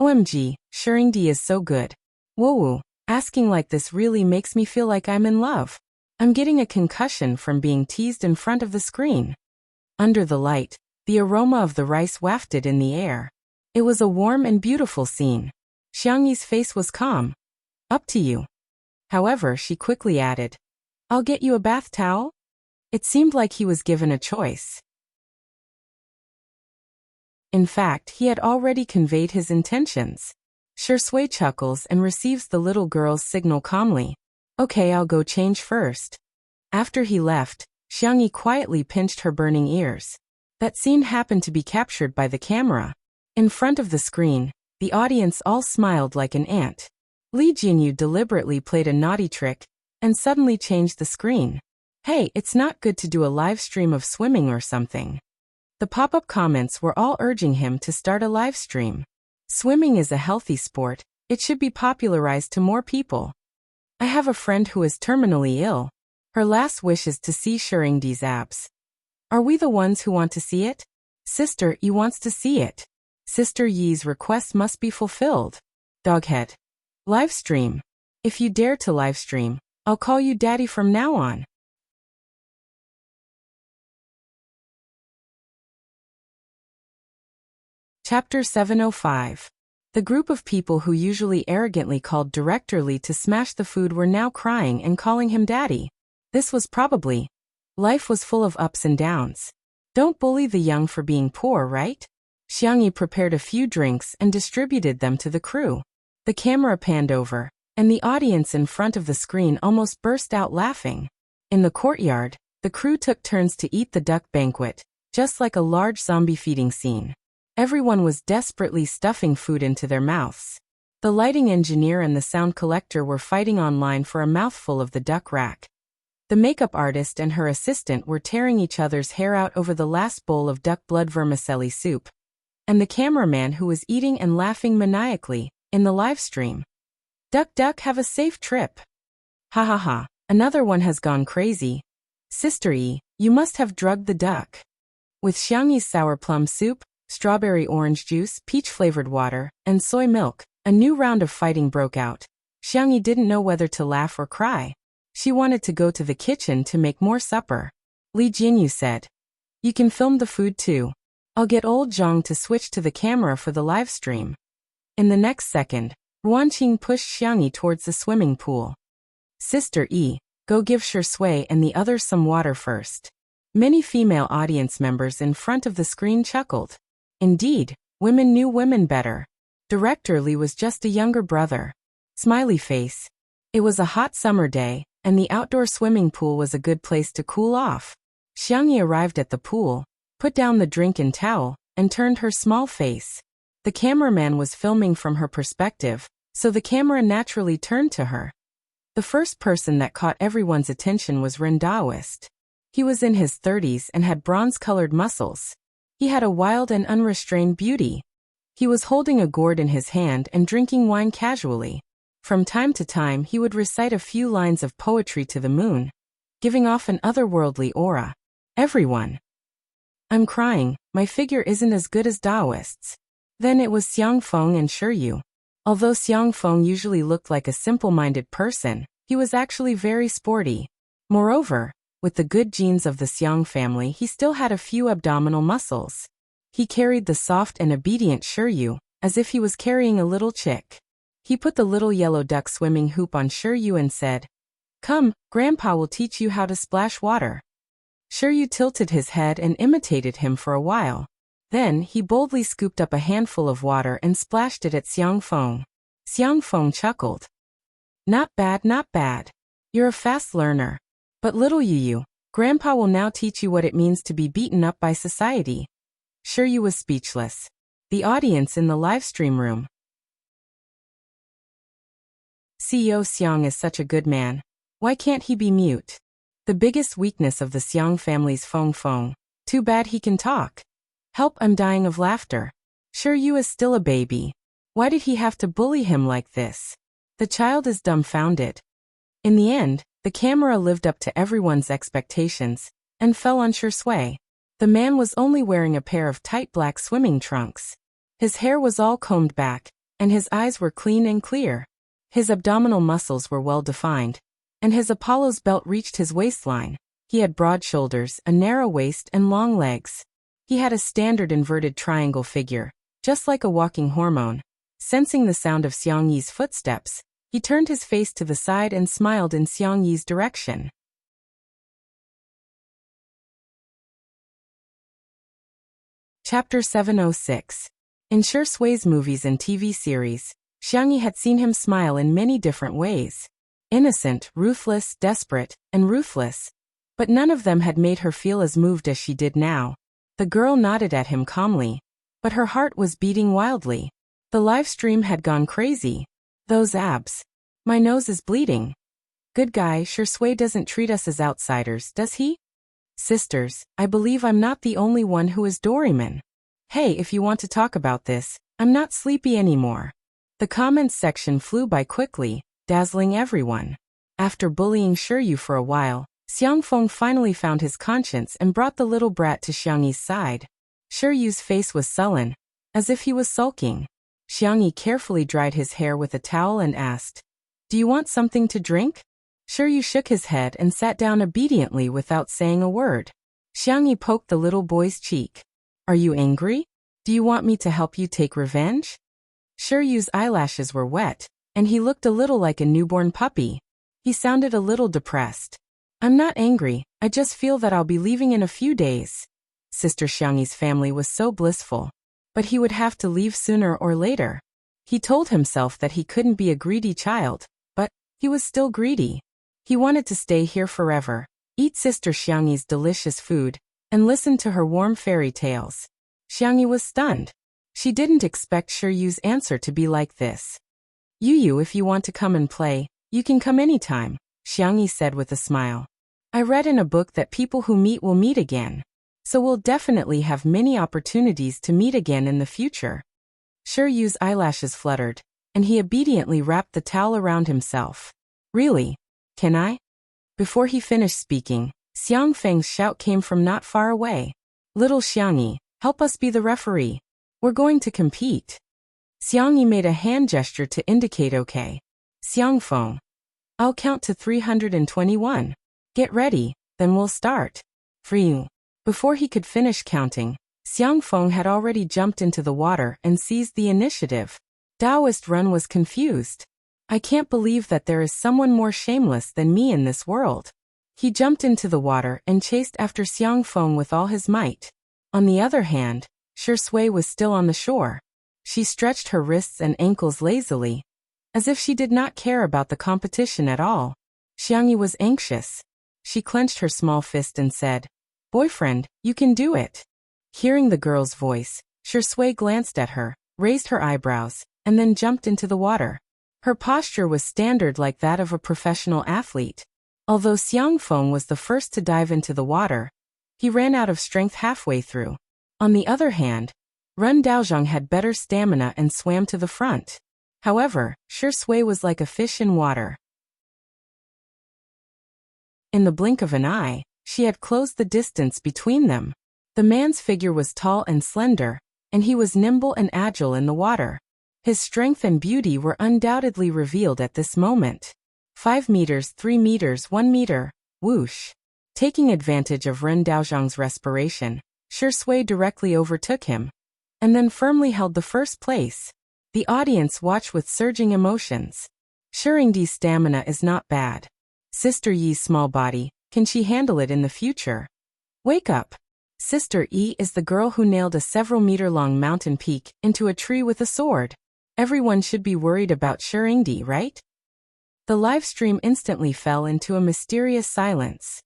OMG, Shuringdi is so good. Whoa, asking like this really makes me feel like I'm in love. I'm getting a concussion from being teased in front of the screen. Under the light, the aroma of the rice wafted in the air. It was a warm and beautiful scene. Xiangyi's face was calm. Up to you. However, she quickly added, I'll get you a bath towel? It seemed like he was given a choice. In fact, he had already conveyed his intentions. Shui chuckles and receives the little girl's signal calmly. Okay, I'll go change first. After he left, Xiangyi quietly pinched her burning ears. That scene happened to be captured by the camera. In front of the screen, the audience all smiled like an ant. Li Jinyu deliberately played a naughty trick and suddenly changed the screen. Hey, it's not good to do a live stream of swimming or something. The pop-up comments were all urging him to start a live stream. Swimming is a healthy sport. It should be popularized to more people. I have a friend who is terminally ill. Her last wish is to see Shuringdi's abs. Are we the ones who want to see it? Sister Yi wants to see it. Sister Yi's request must be fulfilled. Doghead. Live stream. If you dare to live stream, I'll call you daddy from now on. Chapter 705. The group of people who usually arrogantly called Director Li to smash the food were now crying and calling him daddy. This was probably. Life was full of ups and downs. Don't bully the young for being poor, right? Xiangyi prepared a few drinks and distributed them to the crew. The camera panned over, and the audience in front of the screen almost burst out laughing. In the courtyard, the crew took turns to eat the duck banquet, just like a large zombie feeding scene. Everyone was desperately stuffing food into their mouths. The lighting engineer and the sound collector were fighting online for a mouthful of the duck rack. The makeup artist and her assistant were tearing each other's hair out over the last bowl of duck blood vermicelli soup. And the cameraman who was eating and laughing maniacally, in the live stream. Duck duck, have a safe trip. Ha ha ha, another one has gone crazy. Sister E, you must have drugged the duck. With Xiangyi's sour plum soup, strawberry orange juice, peach-flavored water, and soy milk, a new round of fighting broke out. Xiangyi didn't know whether to laugh or cry. She wanted to go to the kitchen to make more supper. Li Jinyu said, You can film the food too. I'll get old Zhang to switch to the camera for the live stream. In the next second, Ruanqing pushed Xiangyi towards the swimming pool. Sister E, go give Shui and the others some water first. Many female audience members in front of the screen chuckled. Indeed, women knew women better. Director Li was just a younger brother. Smiley face. It was a hot summer day, and the outdoor swimming pool was a good place to cool off. Xiangyi arrived at the pool, put down the drink and towel, and turned her small face. The cameraman was filming from her perspective, so the camera naturally turned to her. The first person that caught everyone's attention was Ren Daoist. He was in his 30s and had bronze-colored muscles. He had a wild and unrestrained beauty. He was holding a gourd in his hand and drinking wine casually. From time to time he would recite a few lines of poetry to the moon, giving off an otherworldly aura. Everyone. I'm crying, my figure isn't as good as Daoist's. Then it was Xiang Feng and Shuryu. Although Xiang Feng usually looked like a simple-minded person, he was actually very sporty. Moreover, with the good genes of the Xiang family, he still had a few abdominal muscles. He carried the soft and obedient Shuryu, as if he was carrying a little chick. He put the little yellow duck swimming hoop on Shiryu and said, "Come, Grandpa will teach you how to splash water." Shiryu tilted his head and imitated him for a while. Then, he boldly scooped up a handful of water and splashed it at Xiangfeng. Xiangfeng chuckled. "Not bad, not bad. You're a fast learner. But little Yu, Grandpa will now teach you what it means to be beaten up by society." Shiryu was speechless. The audience in the livestream room. CEO Xiang is such a good man. Why can't he be mute? The biggest weakness of the Xiang family's Feng Feng. Too bad he can talk. Help, I'm dying of laughter. Shiryu is still a baby. Why did he have to bully him like this? The child is dumbfounded. In the end, the camera lived up to everyone's expectations and fell on Shui. The man was only wearing a pair of tight black swimming trunks. His hair was all combed back, and his eyes were clean and clear. His abdominal muscles were well defined, and his Apollo's belt reached his waistline. He had broad shoulders, a narrow waist, and long legs. He had a standard inverted triangle figure, just like a walking hormone. Sensing the sound of Xiang Yi's footsteps, he turned his face to the side and smiled in Xiang Yi's direction. Chapter 706. In Shui's movies and TV series, Xiang Yi had seen him smile in many different ways. Innocent, ruthless, desperate, and ruthless. But none of them had made her feel as moved as she did now. The girl nodded at him calmly, but her heart was beating wildly. The live stream had gone crazy. Those abs. My nose is bleeding. Good guy, Shui doesn't treat us as outsiders, does he? Sisters, I believe I'm not the only one who is Doraemon. Hey, if you want to talk about this, I'm not sleepy anymore. The comments section flew by quickly, dazzling everyone. After bullying Shiryu for a while, Xiangfeng finally found his conscience and brought the little brat to Xiang Yi's side. Shiryu's face was sullen, as if he was sulking. Xiang Yi carefully dried his hair with a towel and asked, "Do you want something to drink?" Shiryu shook his head and sat down obediently without saying a word. Xiang Yi poked the little boy's cheek. "Are you angry? Do you want me to help you take revenge?" Shiryu's eyelashes were wet, and he looked a little like a newborn puppy. He sounded a little depressed. "I'm not angry, I just feel that I'll be leaving in a few days." Sister Xiang Yi's family was so blissful. But he would have to leave sooner or later. He told himself that he couldn't be a greedy child, but he was still greedy. He wanted to stay here forever, eat Sister Xiang Yi's delicious food, and listen to her warm fairy tales. Xiang Yi was stunned. She didn't expect Shiryu's answer to be like this. "Yu, if you want to come and play, you can come anytime," Xiang Yi said with a smile. "I read in a book that people who meet will meet again. So we'll definitely have many opportunities to meet again in the future." Shiryu's eyelashes fluttered, and he obediently wrapped the towel around himself. "Really? Can I?" Before he finished speaking, Xiang Feng's shout came from not far away. "Little Xiang Yi, help us be the referee. We're going to compete." Xiang Yi made a hand gesture to indicate okay. "Xiang Feng, I'll count to 321. Get ready, then we'll start." Free. Before he could finish counting, Xiangfeng had already jumped into the water and seized the initiative. Taoist Run was confused. "I can't believe that there is someone more shameless than me in this world." He jumped into the water and chased after Xiangfeng with all his might. On the other hand, Shui was still on the shore. She stretched her wrists and ankles lazily, as if she did not care about the competition at all. Xiang Yi was anxious. She clenched her small fist and said, "Boyfriend, you can do it." Hearing the girl's voice, Shui glanced at her, raised her eyebrows, and then jumped into the water. Her posture was standard like that of a professional athlete. Although Xiangfeng was the first to dive into the water, he ran out of strength halfway through. On the other hand, Ren Daozhang had better stamina and swam to the front. However, Shui was like a fish in water. In the blink of an eye, she had closed the distance between them. The man's figure was tall and slender, and he was nimble and agile in the water. His strength and beauty were undoubtedly revealed at this moment. 5 meters, 3 meters, 1 meter, whoosh. Taking advantage of Ren Daozhang's respiration, Shui directly overtook him, and then firmly held the first place. The audience watched with surging emotions. Shuringdi's stamina is not bad. Sister Yi's small body, can she handle it in the future? Wake up! Sister Yi is the girl who nailed a several-meter-long mountain peak into a tree with a sword. Everyone should be worried about Shuringdi, right? The live stream instantly fell into a mysterious silence.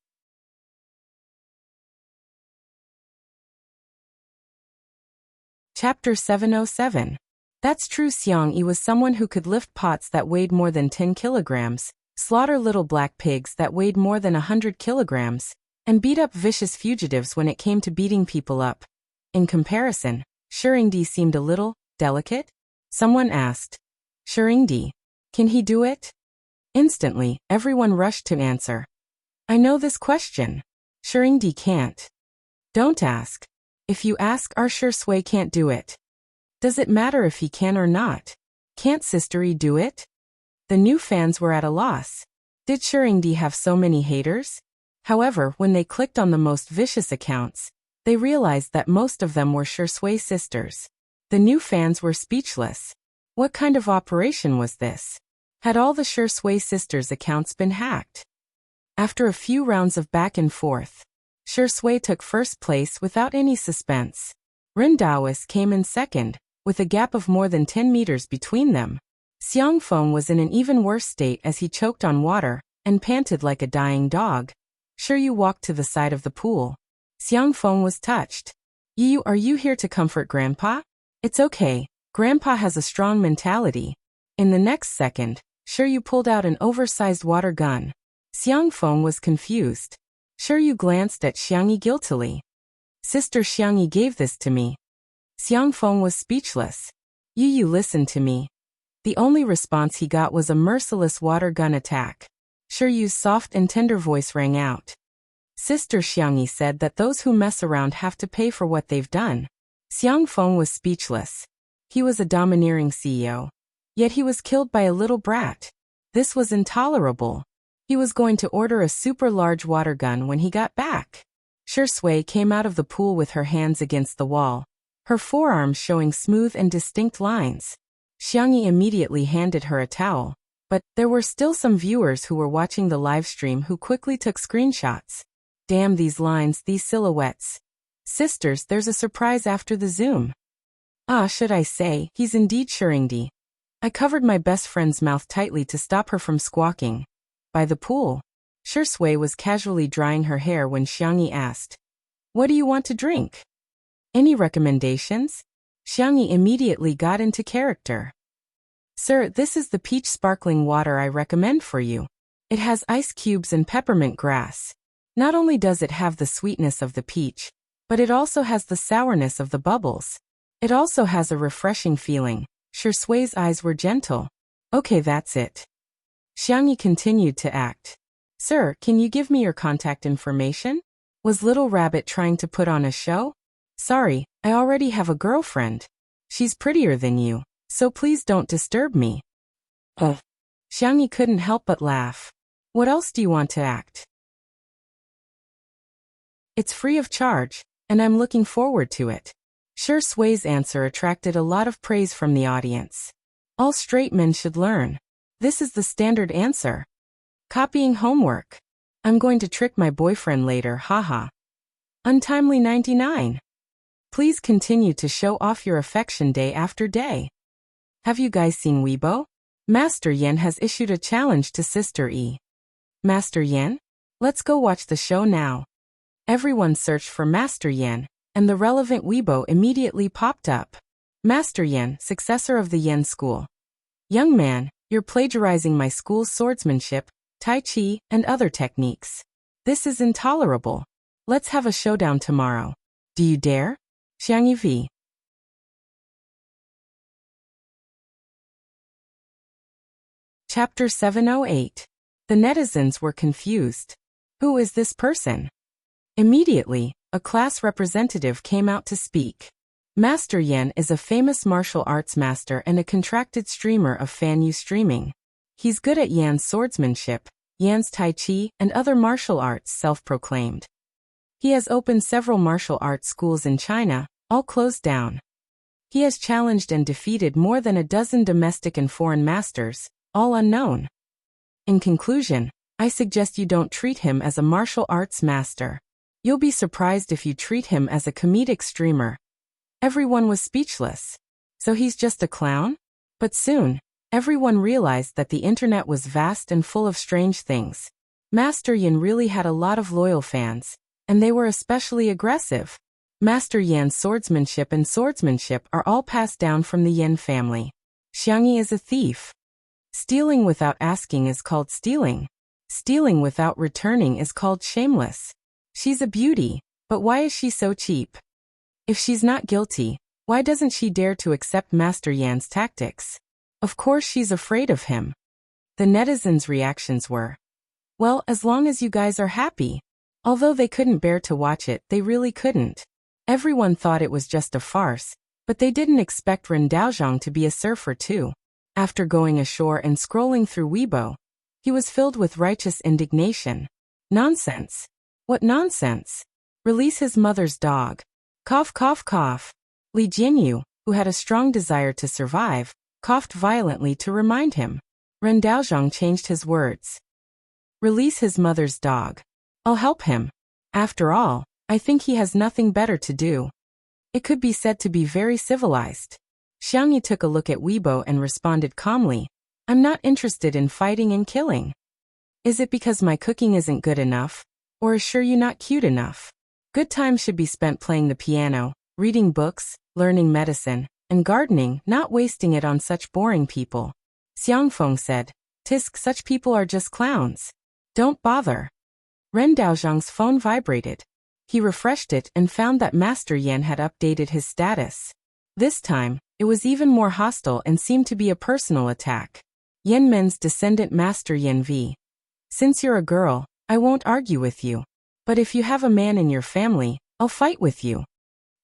Chapter 707. That's true. Xiang Yi was someone who could lift pots that weighed more than 10 kilograms, slaughter little black pigs that weighed more than 100 kilograms, and beat up vicious fugitives when it came to beating people up. In comparison, Shuringdi seemed a little delicate. Someone asked, Shuringdi, can he do it? Instantly, everyone rushed to answer. I know this question. Shuringdi can't. Don't ask. If you ask, our Sure Sui can't do it. Does it matter if he can or not? Can't Sister Yi do it? The new fans were at a loss. Did Shuringdi have so many haters? However, when they clicked on the most vicious accounts, they realized that most of them were Sure Sui sisters. The new fans were speechless. What kind of operation was this? Had all the Sure Sui sisters' accounts been hacked? After a few rounds of back and forth, Sure Sui took first place without any suspense. Ren Daoist came in second, with a gap of more than 10 meters between them. Xiang Feng was in an even worse state as he choked on water and panted like a dying dog. Sure, you walked to the side of the pool. Xiang Feng was touched. Yi, are you here to comfort Grandpa? It's okay. Grandpa has a strong mentality. In the next second, Sure, you pulled out an oversized water gun. Xiang Feng was confused. Sure, you glanced at Xiang Yi guiltily. Sister Xiang Yi gave this to me. Xiang Feng was speechless. You listen to me. The only response he got was a merciless water gun attack. Sure Yu's soft and tender voice rang out. Sister Xiang Yi said that those who mess around have to pay for what they've done. Xiang Feng was speechless. He was a domineering CEO. Yet he was killed by a little brat. This was intolerable. He was going to order a super large water gun when he got back. Sure Sui came out of the pool with her hands against the wall, her forearms showing smooth and distinct lines. Xiang Yi immediately handed her a towel, but there were still some viewers who were watching the live stream who quickly took screenshots. Damn these lines, these silhouettes. Sisters, there's a surprise after the zoom. Ah, should I say, he's indeed Shuringdi. I covered my best friend's mouth tightly to stop her from squawking. By the pool, Sure Sui was casually drying her hair when Xiang Yi asked, What do you want to drink? Any recommendations? Xiang Yi immediately got into character. Sir, this is the peach sparkling water I recommend for you. It has ice cubes and peppermint grass. Not only does it have the sweetness of the peach, but it also has the sourness of the bubbles. It also has a refreshing feeling. Sure Sui's eyes were gentle. Okay, that's it. Xiang Yi continued to act. Sir, can you give me your contact information? Was Little Rabbit trying to put on a show? Sorry, I already have a girlfriend. She's prettier than you, so please don't disturb me. Xiang Yi couldn't help but laugh. What else do you want to act? It's free of charge, and I'm looking forward to it. Sure Sui's answer attracted a lot of praise from the audience. All straight men should learn. This is the standard answer. Copying homework. I'm going to trick my boyfriend later, haha. Untimely 99. Please continue to show off your affection day after day. Have you guys seen Weibo? Master Yan has issued a challenge to Sister Yi. Master Yan? Let's go watch the show now. Everyone searched for Master Yan, and the relevant Weibo immediately popped up. Master Yan, successor of the Yan school. Young man, you're plagiarizing my school's swordsmanship, tai chi, and other techniques. This is intolerable. Let's have a showdown tomorrow. Do you dare? Xiang Yi v. Chapter 708. The netizens were confused. Who is this person? Immediately, a class representative came out to speak. Master Yan is a famous martial arts master and a contracted streamer of Fan Yu streaming. He's good at Yan's swordsmanship, Yan's tai chi, and other martial arts, self-proclaimed. He has opened several martial arts schools in China, all closed down. He has challenged and defeated more than a dozen domestic and foreign masters, all unknown. In conclusion, I suggest you don't treat him as a martial arts master. You'll be surprised if you treat him as a comedic streamer. Everyone was speechless. So he's just a clown? But soon, everyone realized that the internet was vast and full of strange things. Master Yin really had a lot of loyal fans, and they were especially aggressive. Master Yan's swordsmanship and swordsmanship are all passed down from the Yin family. Xiangyi is a thief. Stealing without asking is called stealing. Stealing without returning is called shameless. She's a beauty, but why is she so cheap? If she's not guilty, why doesn't she dare to accept Master Yan's tactics? Of course she's afraid of him. The netizens' reactions were, well, as long as you guys are happy. Although they couldn't bear to watch it, they really couldn't. Everyone thought it was just a farce, but they didn't expect Ren Daozhong to be a surfer too. After going ashore and scrolling through Weibo, he was filled with righteous indignation. Nonsense. What nonsense? Release his mother's dog. Cough, cough, cough. Li Jinyu, who had a strong desire to survive, coughed violently to remind him. Ren Daozhong changed his words. Release his mother's dog. I'll help him. After all, I think he has nothing better to do. It could be said to be very civilized. Xiangyi took a look at Weibo and responded calmly. I'm not interested in fighting and killing. Is it because my cooking isn't good enough? Or is sure you not cute enough? Good time should be spent playing the piano, reading books, learning medicine, and gardening, not wasting it on such boring people. Xiangfeng said, Tisk, such people are just clowns. Don't bother. Ren Daozhong's phone vibrated. He refreshed it and found that Master Yan had updated his status. This time, it was even more hostile and seemed to be a personal attack. Yan Men's descendant Master Yan V. Since you're a girl, I won't argue with you. But if you have a man in your family, I'll fight with you.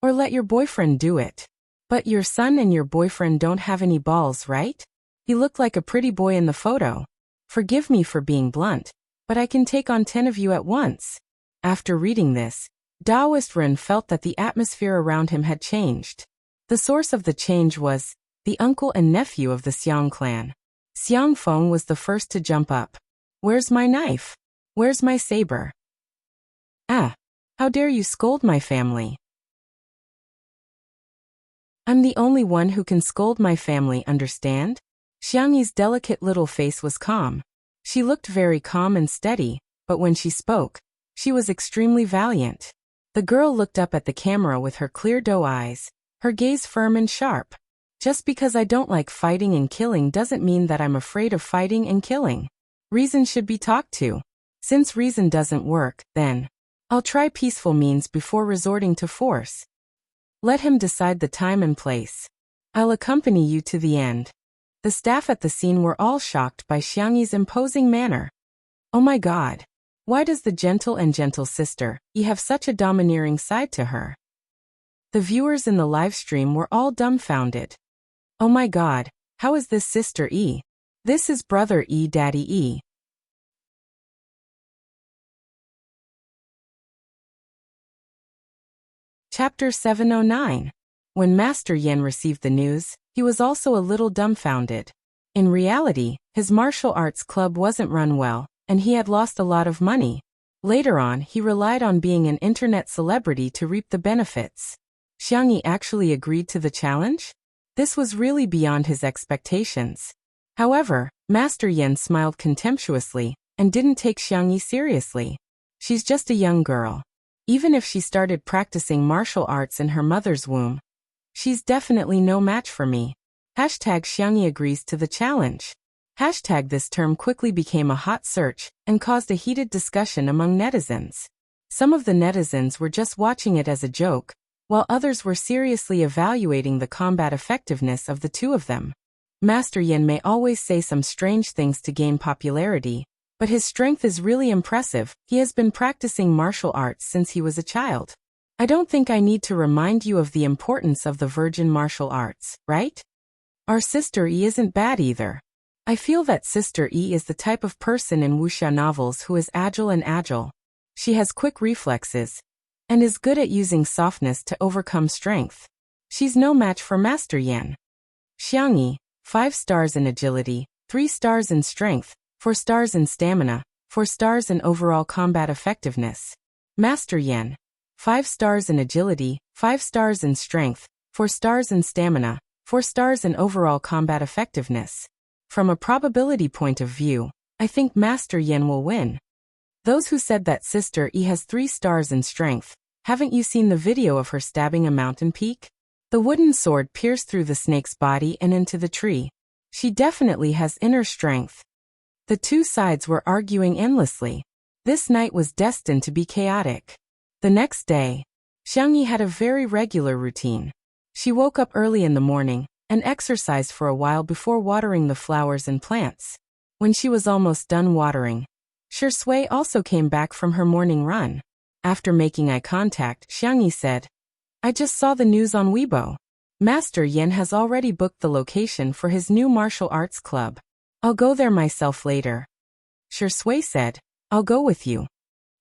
Or let your boyfriend do it. But your son and your boyfriend don't have any balls, right? He looked like a pretty boy in the photo. Forgive me for being blunt, but I can take on 10 of you at once. After reading this, Daoist Ren felt that the atmosphere around him had changed. The source of the change was the uncle and nephew of the Xiang clan. Xiangfeng was the first to jump up. Where's my knife? Where's my saber? Ah! How dare you scold my family? I'm the only one who can scold my family, understand? Xiangyi's delicate little face was calm. She looked very calm and steady, but when she spoke, she was extremely valiant. The girl looked up at the camera with her clear doe eyes, her gaze firm and sharp. Just because I don't like fighting and killing doesn't mean that I'm afraid of fighting and killing. Reason should be talked to. Since reason doesn't work, then I'll try peaceful means before resorting to force. Let him decide the time and place. I'll accompany you to the end. The staff at the scene were all shocked by Xiangyi's imposing manner. Oh my God! Why does the gentle sister Yi have such a domineering side to her? The viewers in the live stream were all dumbfounded. Oh my God, how is this sister Yi? This is brother Yi, daddy Yi. Chapter 709. When Master Yan received the news, he was also a little dumbfounded. In reality, his martial arts club wasn't run well, and he had lost a lot of money. Later on, he relied on being an internet celebrity to reap the benefits. Xiangyi actually agreed to the challenge? This was really beyond his expectations. However, Master Yan smiled contemptuously and didn't take Xiangyi seriously. She's just a young girl. Even if she started practicing martial arts in her mother's womb, she's definitely no match for me. Hashtag Xiangyi agrees to the challenge. Hashtag this term quickly became a hot search and caused a heated discussion among netizens. Some of the netizens were just watching it as a joke, while others were seriously evaluating the combat effectiveness of the two of them. Master Yan may always say some strange things to gain popularity, but his strength is really impressive. He has been practicing martial arts since he was a child. I don't think I need to remind you of the importance of the virgin martial arts, right? Our sister Yi isn't bad either. I feel that Sister Yi is the type of person in wuxia novels who is agile. She has quick reflexes and is good at using softness to overcome strength. She's no match for Master Yan. Xiangyi, 5 stars in agility, 3 stars in strength, 4 stars in stamina, 4 stars in overall combat effectiveness. Master Yan, 5 stars in agility, 5 stars in strength, 4 stars in stamina, 4 stars in overall combat effectiveness. From a probability point of view, I think Master Yan will win. Those who said that Sister E has 3 stars in strength, haven't you seen the video of her stabbing a mountain peak? The wooden sword pierced through the snake's body and into the tree. She definitely has inner strength. The two sides were arguing endlessly. This night was destined to be chaotic. The next day, Xiangyi had a very regular routine. She woke up early in the morning and exercised for a while before watering the flowers and plants. When she was almost done watering, Shui also came back from her morning run. After making eye contact, Xiangyi said, I just saw the news on Weibo. Master Yan has already booked the location for his new martial arts club. I'll go there myself later. Shui said, I'll go with you.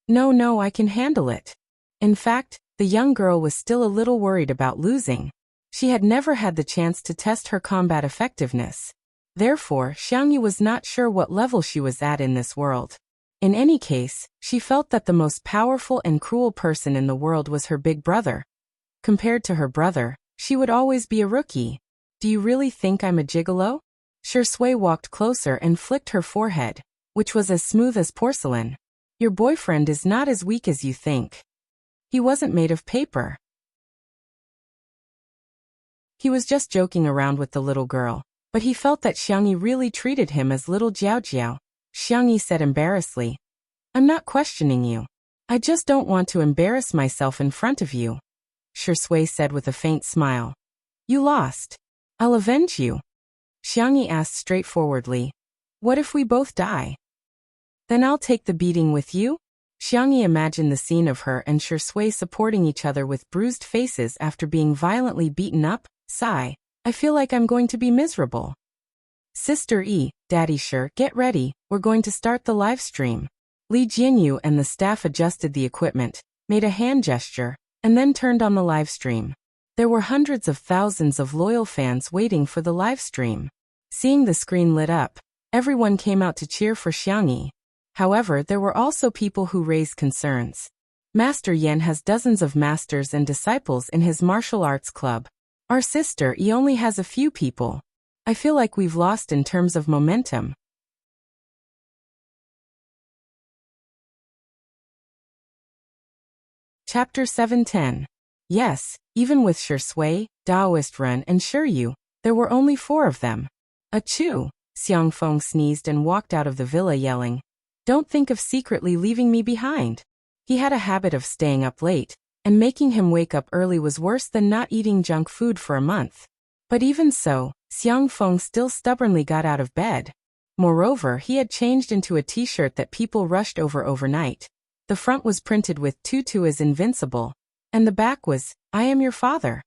No, I can handle it. In fact, the young girl was still a little worried about losing. She had never had the chance to test her combat effectiveness. Therefore, Xiangyi was not sure what level she was at in this world. In any case, she felt that the most powerful and cruel person in the world was her big brother. Compared to her brother, she would always be a rookie. Do you really think I'm a gigolo? Shui walked closer and flicked her forehead, which was as smooth as porcelain. Your boyfriend is not as weak as you think. He wasn't made of paper. He was just joking around with the little girl, but he felt that Xiangyi really treated him as little Jiao. Xiangyi said embarrassedly, I'm not questioning you. I just don't want to embarrass myself in front of you. Shui said with a faint smile. You lost. I'll avenge you. Xiangyi asked straightforwardly, what if we both die? Then I'll take the beating with you? Xiangyi imagined the scene of her and Shui supporting each other with bruised faces after being violently beaten up. Sigh, I feel like I'm going to be miserable. Sister E, Daddy Sure, get ready, we're going to start the live stream. Li Jinyu and the staff adjusted the equipment, made a hand gesture, and then turned on the live stream. There were hundreds of thousands of loyal fans waiting for the live stream. Seeing the screen lit up, everyone came out to cheer for Xiangyi. However, there were also people who raised concerns. Master Yan has dozens of masters and disciples in his martial arts club. Our sister E only has a few people. I feel like we've lost in terms of momentum. Chapter 710. Yes, even with Shui, Daoist Ren and Shiryu, there were only 4 of them. Achoo! Xiangfeng sneezed and walked out of the villa yelling, Don't think of secretly leaving me behind. He had a habit of staying up late, and making him wake up early was worse than not eating junk food for a month. But even so, Xiangfeng still stubbornly got out of bed. Moreover, he had changed into a t-shirt that people rushed over overnight. The front was printed with "Tutu is invincible," and the back was, "I am your father."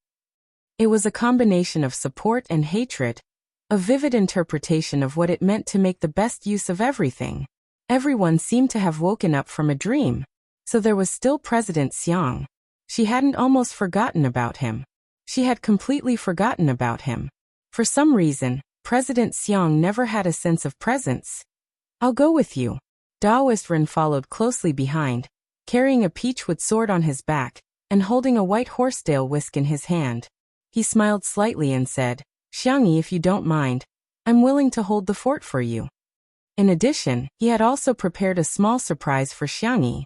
It was a combination of support and hatred, a vivid interpretation of what it meant to make the best use of everything. Everyone seemed to have woken up from a dream. So there was still President Xiang. She hadn't almost forgotten about him. She had completely forgotten about him. For some reason, President Xiang never had a sense of presence. I'll go with you. Daoist Ren followed closely behind, carrying a peachwood sword on his back, and holding a white horsetail whisk in his hand. He smiled slightly and said, Xiangyi, if you don't mind, I'm willing to hold the fort for you. In addition, he had also prepared a small surprise for Xiangyi.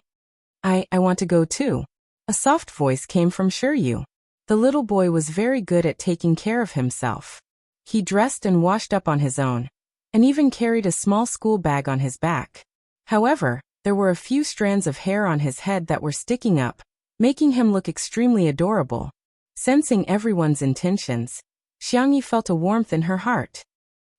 I want to go too. A soft voice came from Shiryu. The little boy was very good at taking care of himself. He dressed and washed up on his own, and even carried a small school bag on his back. However, there were a few strands of hair on his head that were sticking up, making him look extremely adorable. Sensing everyone's intentions, Xiangyi felt a warmth in her heart.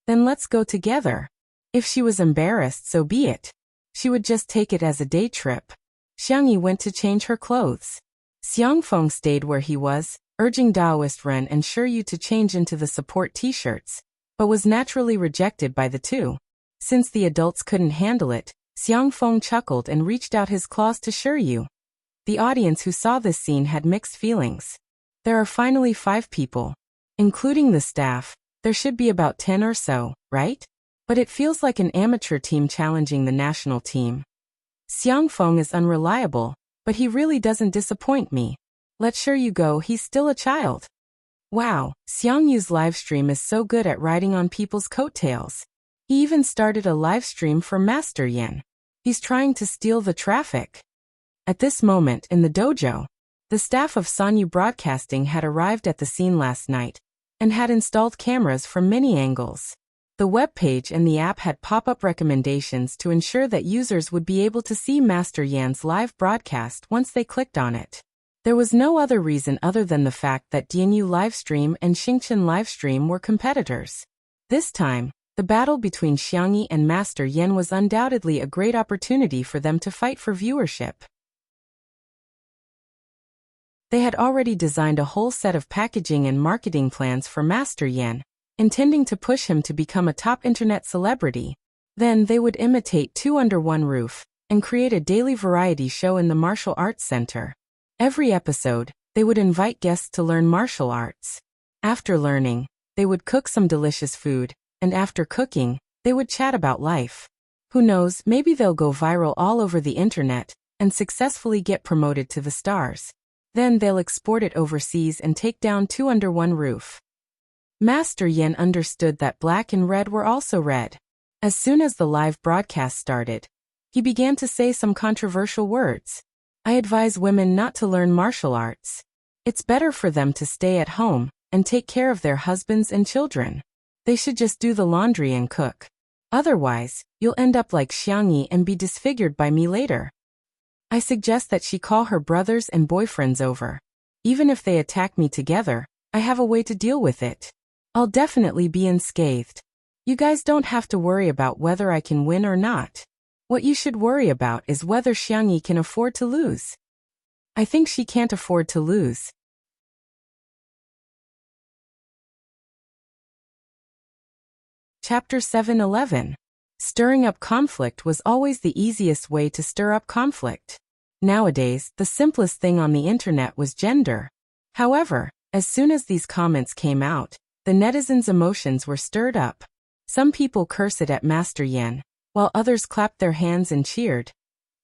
Then let's go together. If she was embarrassed, so be it. She would just take it as a day trip. Xiangyi went to change her clothes. Xiangfeng stayed where he was, urging Daoist Ren and Shiryu to change into the support t-shirts, but was naturally rejected by the two. Since the adults couldn't handle it, Xiangfeng chuckled and reached out his claws to Shiryu. The audience who saw this scene had mixed feelings. There are finally 5 people. Including the staff, there should be about 10 or so, right? But it feels like an amateur team challenging the national team. Xiangfeng is unreliable, but he really doesn't disappoint me. Let sure you go, he's still a child. Wow, Xiangyu's livestream is so good at riding on people's coattails. He even started a livestream for Master Yan. He's trying to steal the traffic. At this moment in the dojo, the staff of Sanyu Broadcasting had arrived at the scene last night and had installed cameras from many angles. The webpage and the app had pop-up recommendations to ensure that users would be able to see Master Yan's live broadcast once they clicked on it. There was no other reason other than the fact that Dianyu Livestream and Xingchen Livestream were competitors. This time, the battle between Xiangyi and Master Yan was undoubtedly a great opportunity for them to fight for viewership. They had already designed a whole set of packaging and marketing plans for Master Yan, intending to push him to become a top internet celebrity. Then they would imitate Two Under One Roof and create a daily variety show in the Martial Arts Center. Every episode, they would invite guests to learn martial arts. After learning, they would cook some delicious food, and after cooking, they would chat about life. Who knows, maybe they'll go viral all over the internet and successfully get promoted to the stars. Then they'll export it overseas and take down Two Under One Roof. Master Yan understood that black and red were also red. As soon as the live broadcast started, he began to say some controversial words. I advise women not to learn martial arts. It's better for them to stay at home and take care of their husbands and children. They should just do the laundry and cook. Otherwise, you'll end up like Xiangyi and be disfigured by me later. I suggest that she call her brothers and boyfriends over. Even if they attack me together, I have a way to deal with it. I'll definitely be unscathed. You guys don't have to worry about whether I can win or not. What you should worry about is whether Xiangyi can afford to lose. I think she can't afford to lose. Chapter 7:11. Stirring up conflict was always the easiest way to stir up conflict. Nowadays, the simplest thing on the internet was gender. However, as soon as these comments came out, the netizens' emotions were stirred up. Some people cursed at Master Yan, while others clapped their hands and cheered,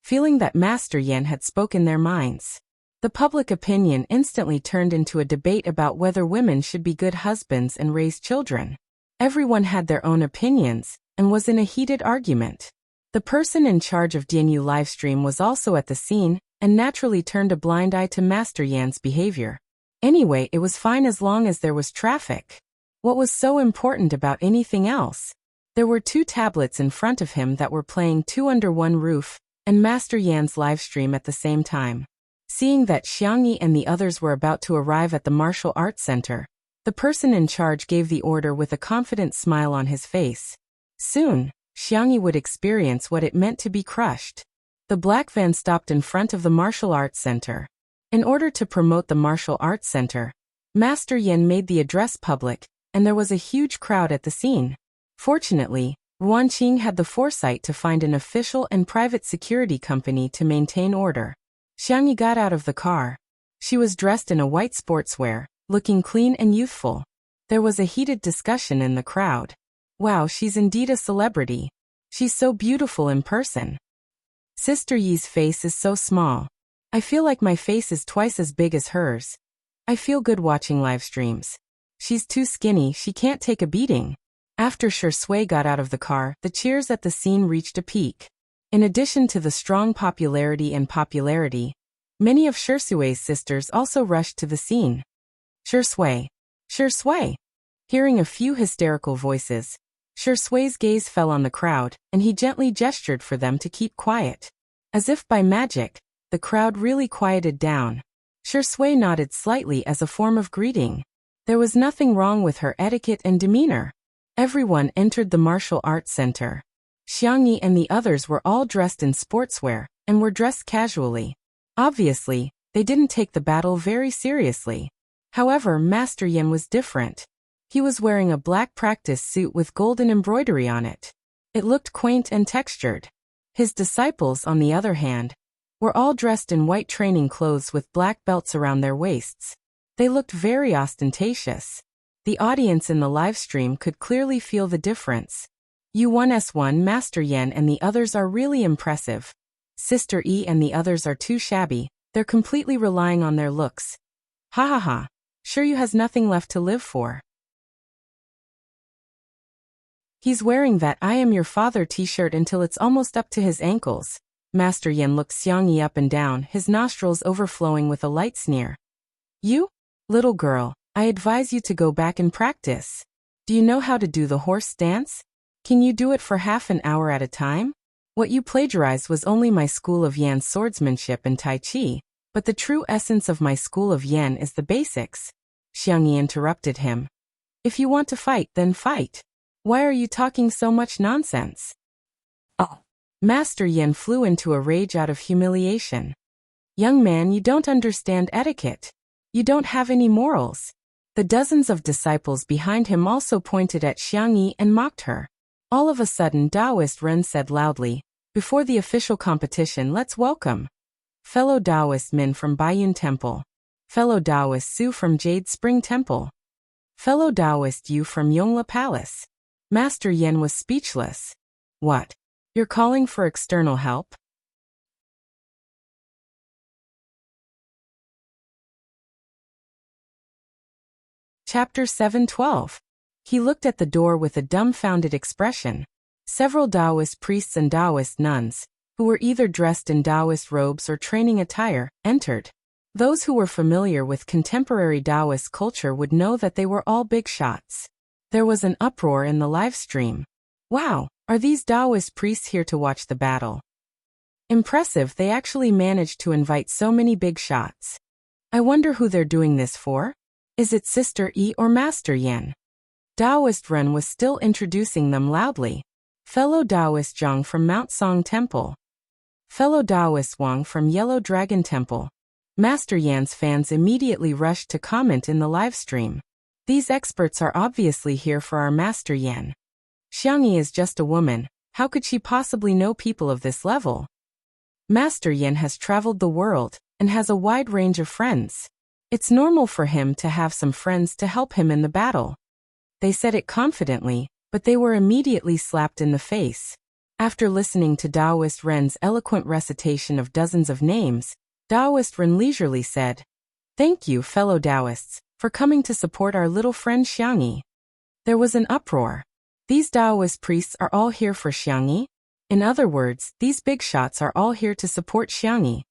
feeling that Master Yan had spoken their minds. The public opinion instantly turned into a debate about whether women should be good husbands and raise children. Everyone had their own opinions, and was in a heated argument. The person in charge of Dianyu Livestream was also at the scene, and naturally turned a blind eye to Master Yan's behavior. Anyway, it was fine as long as there was traffic. What was so important about anything else? There were 2 tablets in front of him that were playing Two Under One Roof and Master Yan's livestream at the same time. Seeing that Xiangyi and the others were about to arrive at the Martial Arts Center, the person in charge gave the order with a confident smile on his face. Soon, Xiangyi would experience what it meant to be crushed. The black van stopped in front of the Martial Arts Center. In order to promote the Martial Arts Center, Master Yan made the address public, and there was a huge crowd at the scene. Fortunately, Ruanqing had the foresight to find an official and private security company to maintain order. Xiangyi got out of the car. She was dressed in a white sportswear, looking clean and youthful. There was a heated discussion in the crowd. Wow, she's indeed a celebrity. She's so beautiful in person. Sister Yi's face is so small. I feel like my face is twice as big as hers. I feel good watching live streams. She's too skinny, she can't take a beating. After Shui got out of the car, the cheers at the scene reached a peak. In addition to the strong popularity, many of Shui's sisters also rushed to the scene. Shui! Hearing a few hysterical voices, Shui's gaze fell on the crowd, and he gently gestured for them to keep quiet. As if by magic, the crowd really quieted down. Shui nodded slightly as a form of greeting. There was nothing wrong with her etiquette and demeanor. Everyone entered the martial arts center. Xiangyi and the others were all dressed in sportswear, and were dressed casually. Obviously, they didn't take the battle very seriously. However, Master Yan was different. He was wearing a black practice suit with golden embroidery on it. It looked quaint and textured. His disciples, on the other hand, were all dressed in white training clothes with black belts around their waists. They looked very ostentatious. The audience in the live stream could clearly feel the difference. U1S1 Master Yen and the others are really impressive. Sister E and the others are too shabby, they're completely relying on their looks. Ha ha ha, sure you has nothing left to live for. He's wearing that I am your father t-shirt until it's almost up to his ankles. Master Yen looked Xiangyi up and down, his nostrils overflowing with a light sneer. You? Little girl, I advise you to go back and practice. Do you know how to do the horse stance? Can you do it for half an hour at a time? What you plagiarized was only my school of Yan swordsmanship and Tai Chi, but the true essence of my school of Yan is the basics. Xiangyi interrupted him. If you want to fight, then fight. Why are you talking so much nonsense? Oh. Master Yen flew into a rage out of humiliation. Young man, you don't understand etiquette. You don't have any morals. The dozens of disciples behind him also pointed at Xiangyi and mocked her. All of a sudden Taoist Ren said loudly, before the official competition, let's welcome fellow Taoist Min from Baiyun Temple, fellow Taoist Su from Jade Spring Temple, fellow Taoist Yu from Yongla Palace. Master Yen was speechless. What? You're calling for external help? Chapter 7:12. He looked at the door with a dumbfounded expression. Several Taoist priests and Taoist nuns, who were either dressed in Taoist robes or training attire, entered. Those who were familiar with contemporary Taoist culture would know that they were all big shots. There was an uproar in the live stream. Wow, are these Taoist priests here to watch the battle? Impressive, they actually managed to invite so many big shots. I wonder who they're doing this for? Is it Sister E or Master Yen? Taoist Ren was still introducing them loudly. Fellow Taoist Zhang from Mount Song Temple. Fellow Taoist Wang from Yellow Dragon Temple. Master Yan's fans immediately rushed to comment in the live stream. These experts are obviously here for our Master Yan. Xiangyi is just a woman, how could she possibly know people of this level? Master Yan has traveled the world, and has a wide range of friends. It's normal for him to have some friends to help him in the battle. They said it confidently, but they were immediately slapped in the face. After listening to Taoist Ren's eloquent recitation of dozens of names, Taoist Ren leisurely said, "Thank you, fellow Taoists, for coming to support our little friend Xiangyi." There was an uproar. These Taoist priests are all here for Xiangyi? In other words, these big shots are all here to support Xiangyi.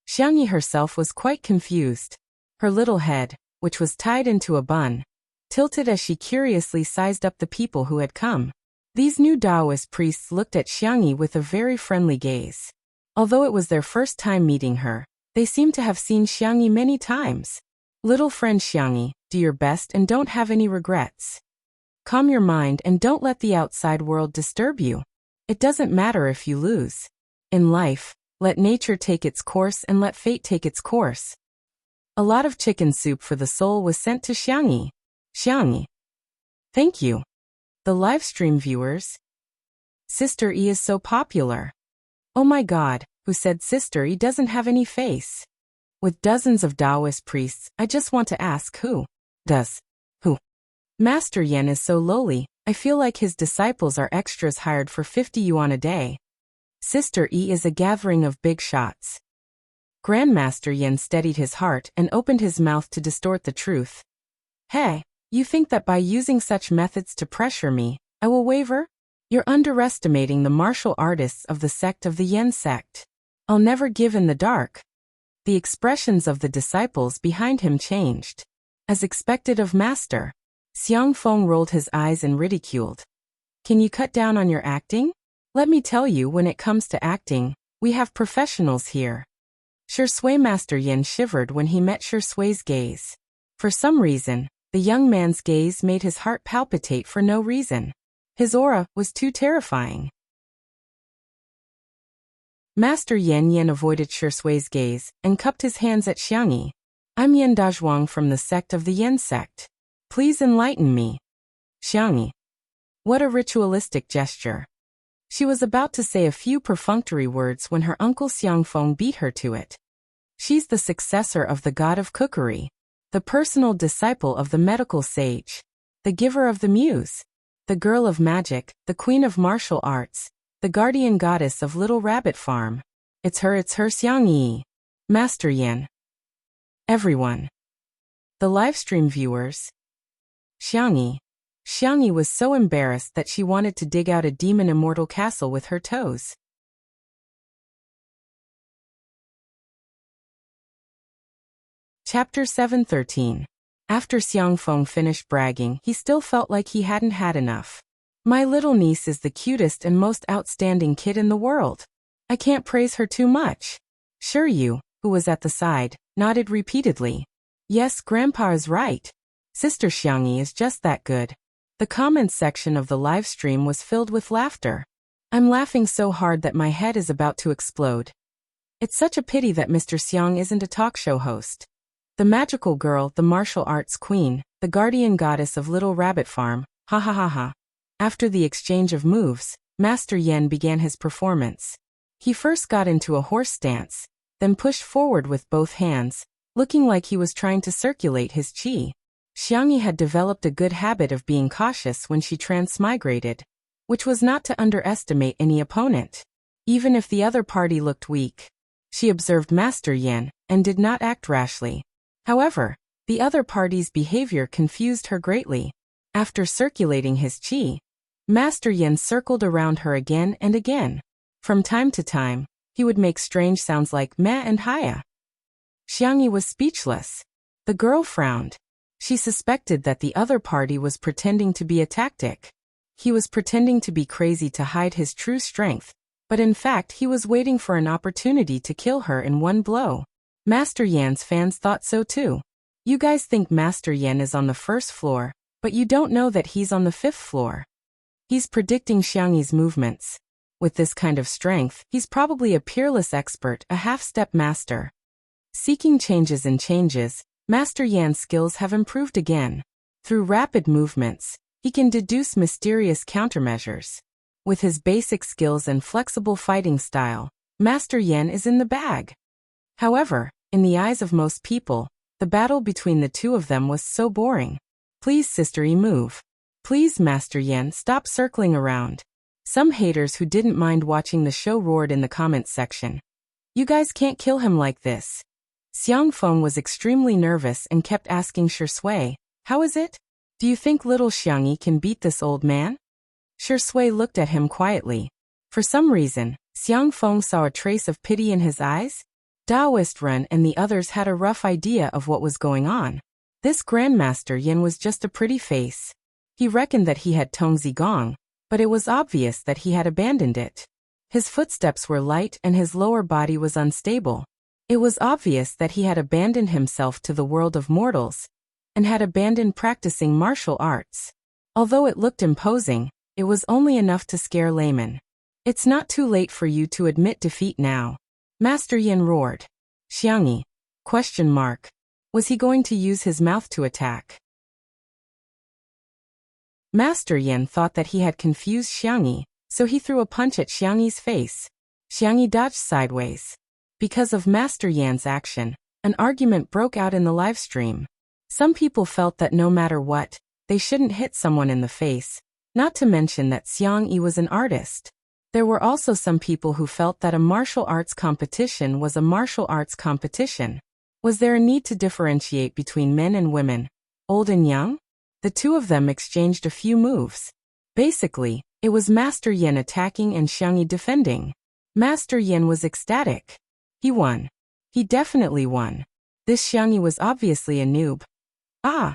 Xiangyi herself was quite confused. Her little head, which was tied into a bun, tilted as she curiously sized up the people who had come. These new Taoist priests looked at Xiangyi with a very friendly gaze. Although it was their first time meeting her, they seemed to have seen Xiangyi many times. Little friend Xiangyi, do your best and don't have any regrets. Calm your mind and don't let the outside world disturb you. It doesn't matter if you lose. In life, let nature take its course and let fate take its course. A lot of chicken soup for the soul was sent to Xiangyi. Xiangyi. Thank you. The live stream viewers. Sister E is so popular. Oh my god, who said Sister E doesn't have any face? With dozens of Taoist priests, I just want to ask who does. Who? Master Yen is so lowly, I feel like his disciples are extras hired for 50 yuan a day. Sister E is a gathering of big shots. Grandmaster Yen steadied his heart and opened his mouth to distort the truth. Hey, you think that by using such methods to pressure me, I will waver? You're underestimating the martial artists of the sect of the Yen sect. I'll never give in the dark. The expressions of the disciples behind him changed. As expected of Master, Xiang Feng rolled his eyes and ridiculed. Can you cut down on your acting? Let me tell you, when it comes to acting, we have professionals here. Shui Master Yen shivered when he met Shui's gaze. For some reason, the young man's gaze made his heart palpitate for no reason. His aura was too terrifying. Master Yen avoided Shui's gaze and cupped his hands at Xiangyi. I'm Yen Dazhuang from the sect of the Yen sect. Please enlighten me. Xiangyi. What a ritualistic gesture. She was about to say a few perfunctory words when her uncle Xiangfeng beat her to it. She's the successor of the god of cookery. the personal disciple of the medical sage, the giver of the muse, the girl of magic, the queen of martial arts, the guardian goddess of Little Rabbit Farm. It's her Xiang Yi. Master Yan. Everyone. The livestream viewers. Xiang Yi was so embarrassed that she wanted to dig out a demon immortal castle with her toes. Chapter 7:13. After Xiang Feng finished bragging, he still felt like he hadn't had enough. My little niece is the cutest and most outstanding kid in the world. I can't praise her too much. Sure, you, who was at the side, nodded repeatedly. Yes, Grandpa is right. Sister Xiangyi is just that good. The comments section of the live stream was filled with laughter. I'm laughing so hard that my head is about to explode. It's such a pity that Mr. Xiang isn't a talk show host. The magical girl, the martial arts queen, the guardian goddess of Little Rabbit Farm, ha ha ha ha. After the exchange of moves, Master Yan began his performance. He first got into a horse stance, then pushed forward with both hands, looking like he was trying to circulate his qi. Xiangyi had developed a good habit of being cautious when she transmigrated, which was not to underestimate any opponent, even if the other party looked weak. She observed Master Yan and did not act rashly. However, the other party's behavior confused her greatly. After circulating his qi, Master Yan circled around her again and again. From time to time, he would make strange sounds like meh and hiya. Xiangyi was speechless. The girl frowned. She suspected that the other party was pretending to be a tactic. He was pretending to be crazy to hide his true strength, but in fact he was waiting for an opportunity to kill her in one blow. Master Yan's fans thought so too. You guys think Master Yan is on the first floor, but you don't know that he's on the 5th floor. He's predicting Xiangyi's movements. With this kind of strength, he's probably a peerless expert, a half-step master. Seeking changes in changes, Master Yan's skills have improved again. Through rapid movements, he can deduce mysterious countermeasures. With his basic skills and flexible fighting style, Master Yan is in the bag. However, in the eyes of most people, the battle between the two of them was so boring. Please, Sister Yi, move. Please, Master Yan, stop circling around. Some haters who didn't mind watching the show roared in the comments section. You guys can't kill him like this. Xiang Feng was extremely nervous and kept asking Shui, how is it? Do you think little Xiangyi can beat this old man? Shui looked at him quietly. For some reason, Xiang Feng saw a trace of pity in his eyes. Daoist Ren and the others had a rough idea of what was going on. This Grandmaster Yin was just a pretty face. He reckoned that he had Tongzi Gong, but it was obvious that he had abandoned it. His footsteps were light and his lower body was unstable. It was obvious that he had abandoned himself to the world of mortals, and had abandoned practicing martial arts. Although it looked imposing, it was only enough to scare laymen. It's not too late for you to admit defeat now. Master Yin roared. Xiangyi? ? Was he going to use his mouth to attack? Master Yin thought that he had confused Xiangyi, so he threw a punch at Xiangyi's face. Xiangyi dodged sideways. Because of Master Yan's action, an argument broke out in the livestream. Some people felt that no matter what, they shouldn't hit someone in the face, not to mention that Xiangyi was an artist. There were also some people who felt that a martial arts competition was a martial arts competition. Was there a need to differentiate between men and women, old and young? The two of them exchanged a few moves. Basically, it was Master Yin attacking and Xiangyi defending. Master Yin was ecstatic. He won. He definitely won. This Xiangyi was obviously a noob. Ah!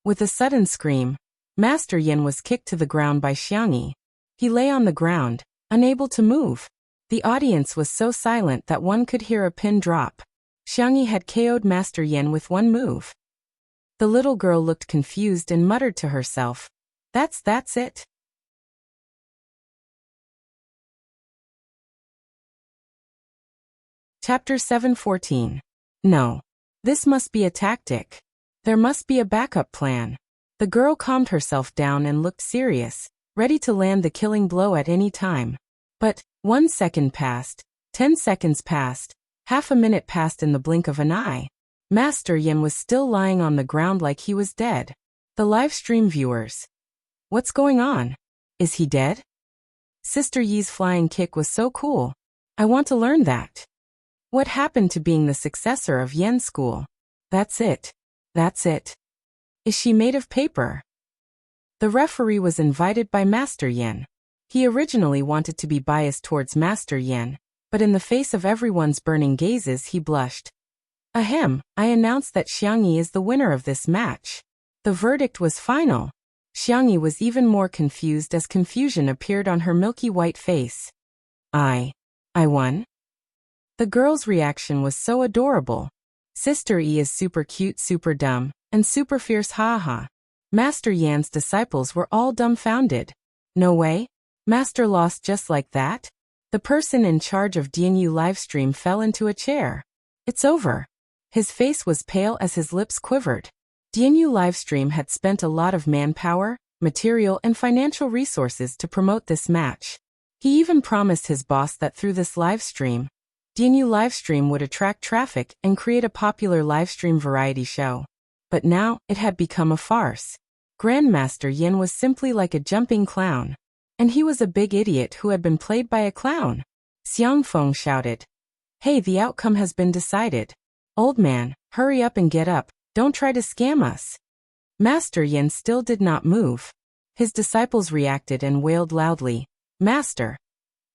With a sudden scream, Master Yin was kicked to the ground by Xiangyi. He lay on the ground, unable to move. The audience was so silent that one could hear a pin drop. Xiangyi had KO'd Master Yin with one move. The little girl looked confused and muttered to herself, That's it? Chapter 7:14. No. This must be a tactic. There must be a backup plan. The girl calmed herself down and looked serious, ready to land the killing blow at any time. But 1 second passed, 10 seconds passed, half a minute passed in the blink of an eye. Master Yin was still lying on the ground like he was dead. The live stream viewers. What's going on? Is he dead? Sister Yi's flying kick was so cool. I want to learn that. What happened to being the successor of Yen's school? That's it. That's it. Is she made of paper? The referee was invited by Master Yin. He originally wanted to be biased towards Master Yin, but in the face of everyone's burning gazes he blushed. Ahem, I announced that Xiangyi is the winner of this match. The verdict was final. Xiangyi was even more confused as confusion appeared on her milky white face. I won? The girl's reaction was so adorable. Sister Yi is super cute, super dumb, and super fierce, haha. Master Yan's disciples were all dumbfounded. No way? Master lost just like that? The person in charge of DNU livestream fell into a chair. It's over. His face was pale as his lips quivered. DNU livestream had spent a lot of manpower, material and financial resources to promote this match. He even promised his boss that through this livestream, DNU livestream would attract traffic and create a popular livestream variety show. But now, it had become a farce. Grandmaster Yin was simply like a jumping clown. And he was a big idiot who had been played by a clown. Xiangfeng shouted. Hey, the outcome has been decided. Old man, hurry up and get up, don't try to scam us. Master Yin still did not move. His disciples reacted and wailed loudly, Master.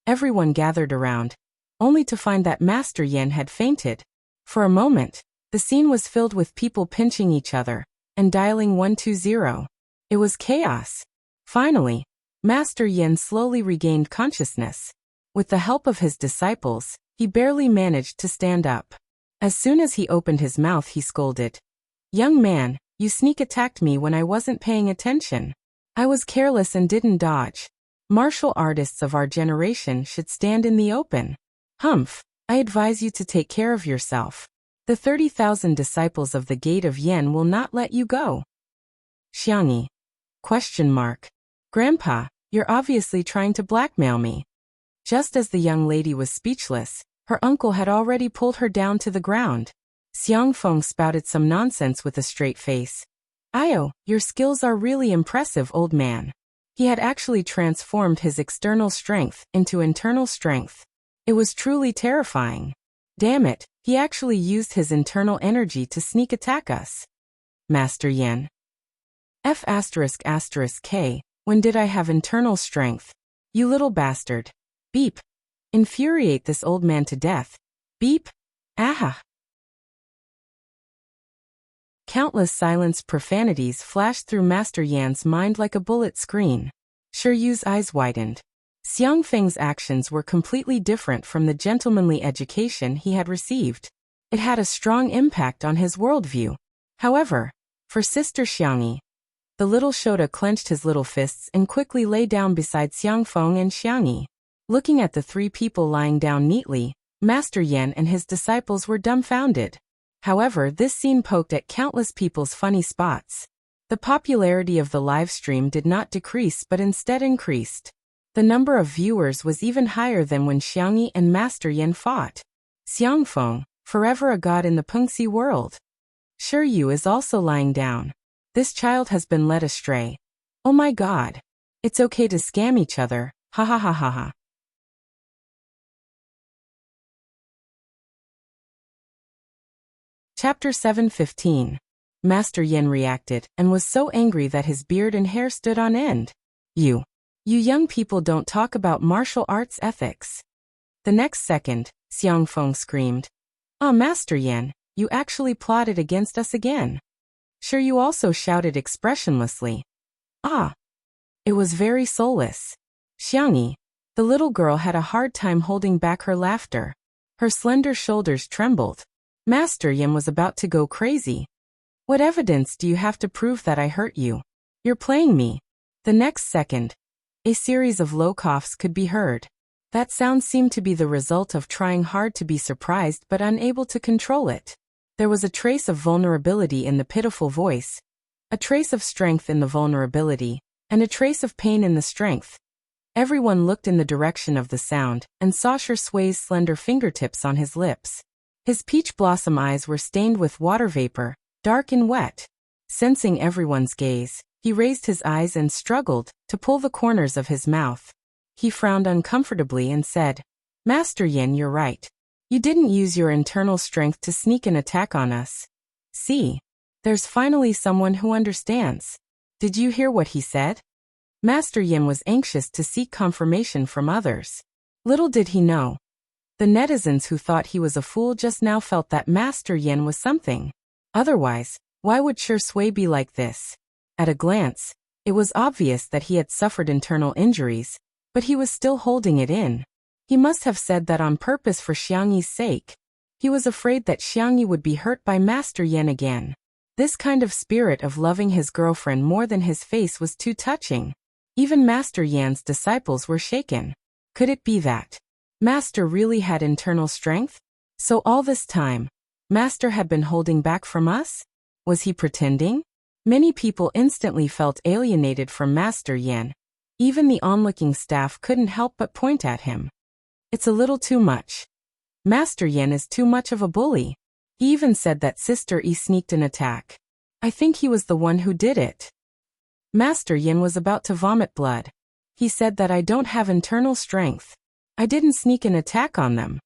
Everyone gathered around, only to find that Master Yin had fainted. For a moment, the scene was filled with people pinching each other and dialing 120. It was chaos. Finally, Master Yin slowly regained consciousness. With the help of his disciples, he barely managed to stand up. As soon as he opened his mouth, he scolded. Young man, you sneak attacked me when I wasn't paying attention. I was careless and didn't dodge. Martial artists of our generation should stand in the open. Humph, I advise you to take care of yourself. The 30,000 disciples of the Gate of Yen will not let you go. Xiangyi. ? Grandpa, you're obviously trying to blackmail me. Just as the young lady was speechless, her uncle had already pulled her down to the ground. Xiangfeng spouted some nonsense with a straight face. Io, your skills are really impressive, old man. He had actually transformed his external strength into internal strength. It was truly terrifying. Damn it, he actually used his internal energy to sneak attack us. Master Yin. F***K, when did I have internal strength? You little bastard. Beep. Infuriate this old man to death. Beep. Aha. Countless silenced profanities flashed through Master Yan's mind like a bullet screen. Shiryu's eyes widened. Xiangfeng's actions were completely different from the gentlemanly education he had received. It had a strong impact on his worldview. However, for Sister Xiangyi, the little Shota clenched his little fists and quickly lay down beside Xiangfeng and Xiangyi. Looking at the three people lying down neatly, Master Yin and his disciples were dumbfounded. However, this scene poked at countless people's funny spots. The popularity of the live stream did not decrease but instead increased. The number of viewers was even higher than when Xiangyi and Master Yin fought. Xiangfeng, forever a god in the Pengxi world. Shiryu is also lying down. This child has been led astray. Oh my god. It's okay to scam each other, ha ha ha ha ha. Chapter 7:15. Master Yin reacted and was so angry that his beard and hair stood on end. You young people don't talk about martial arts ethics. The next second, Xiangfeng screamed. Ah, Master Yin, you actually plotted against us again. Shiryu also shouted expressionlessly. Ah. It was very soulless. Xiangyi, the little girl, had a hard time holding back her laughter. Her slender shoulders trembled. Master Yin was about to go crazy. What evidence do you have to prove that I hurt you? You're playing me. The next second, a series of low coughs could be heard. That sound seemed to be the result of trying hard to be surprised but unable to control it. There was a trace of vulnerability in the pitiful voice, a trace of strength in the vulnerability, and a trace of pain in the strength. Everyone looked in the direction of the sound and saw Sher Sui's slender fingertips on his lips. His peach blossom eyes were stained with water vapor, dark and wet. Sensing everyone's gaze, he raised his eyes and struggled to pull the corners of his mouth. He frowned uncomfortably and said, "Master Yin, you're right. You didn't use your internal strength to sneak an attack on us. See, there's finally someone who understands. Did you hear what he said?" Master Yin was anxious to seek confirmation from others. Little did he know. The netizens who thought he was a fool just now felt that Master Yin was something. Otherwise, why would Shui be like this? At a glance, it was obvious that he had suffered internal injuries, but he was still holding it in. He must have said that on purpose for Xiangyi's sake. He was afraid that Xiangyi would be hurt by Master Yin again. This kind of spirit of loving his girlfriend more than his face was too touching. Even Master Yan's disciples were shaken. Could it be that Master really had internal strength? So all this time, Master had been holding back from us? Was he pretending? Many people instantly felt alienated from Master Yin. Even the onlooking staff couldn't help but point at him. It's a little too much. Master Yin is too much of a bully. He even said that Sister Yi sneaked an attack. I think he was the one who did it. Master Yin was about to vomit blood. He said that I don't have internal strength. I didn't sneak an attack on them.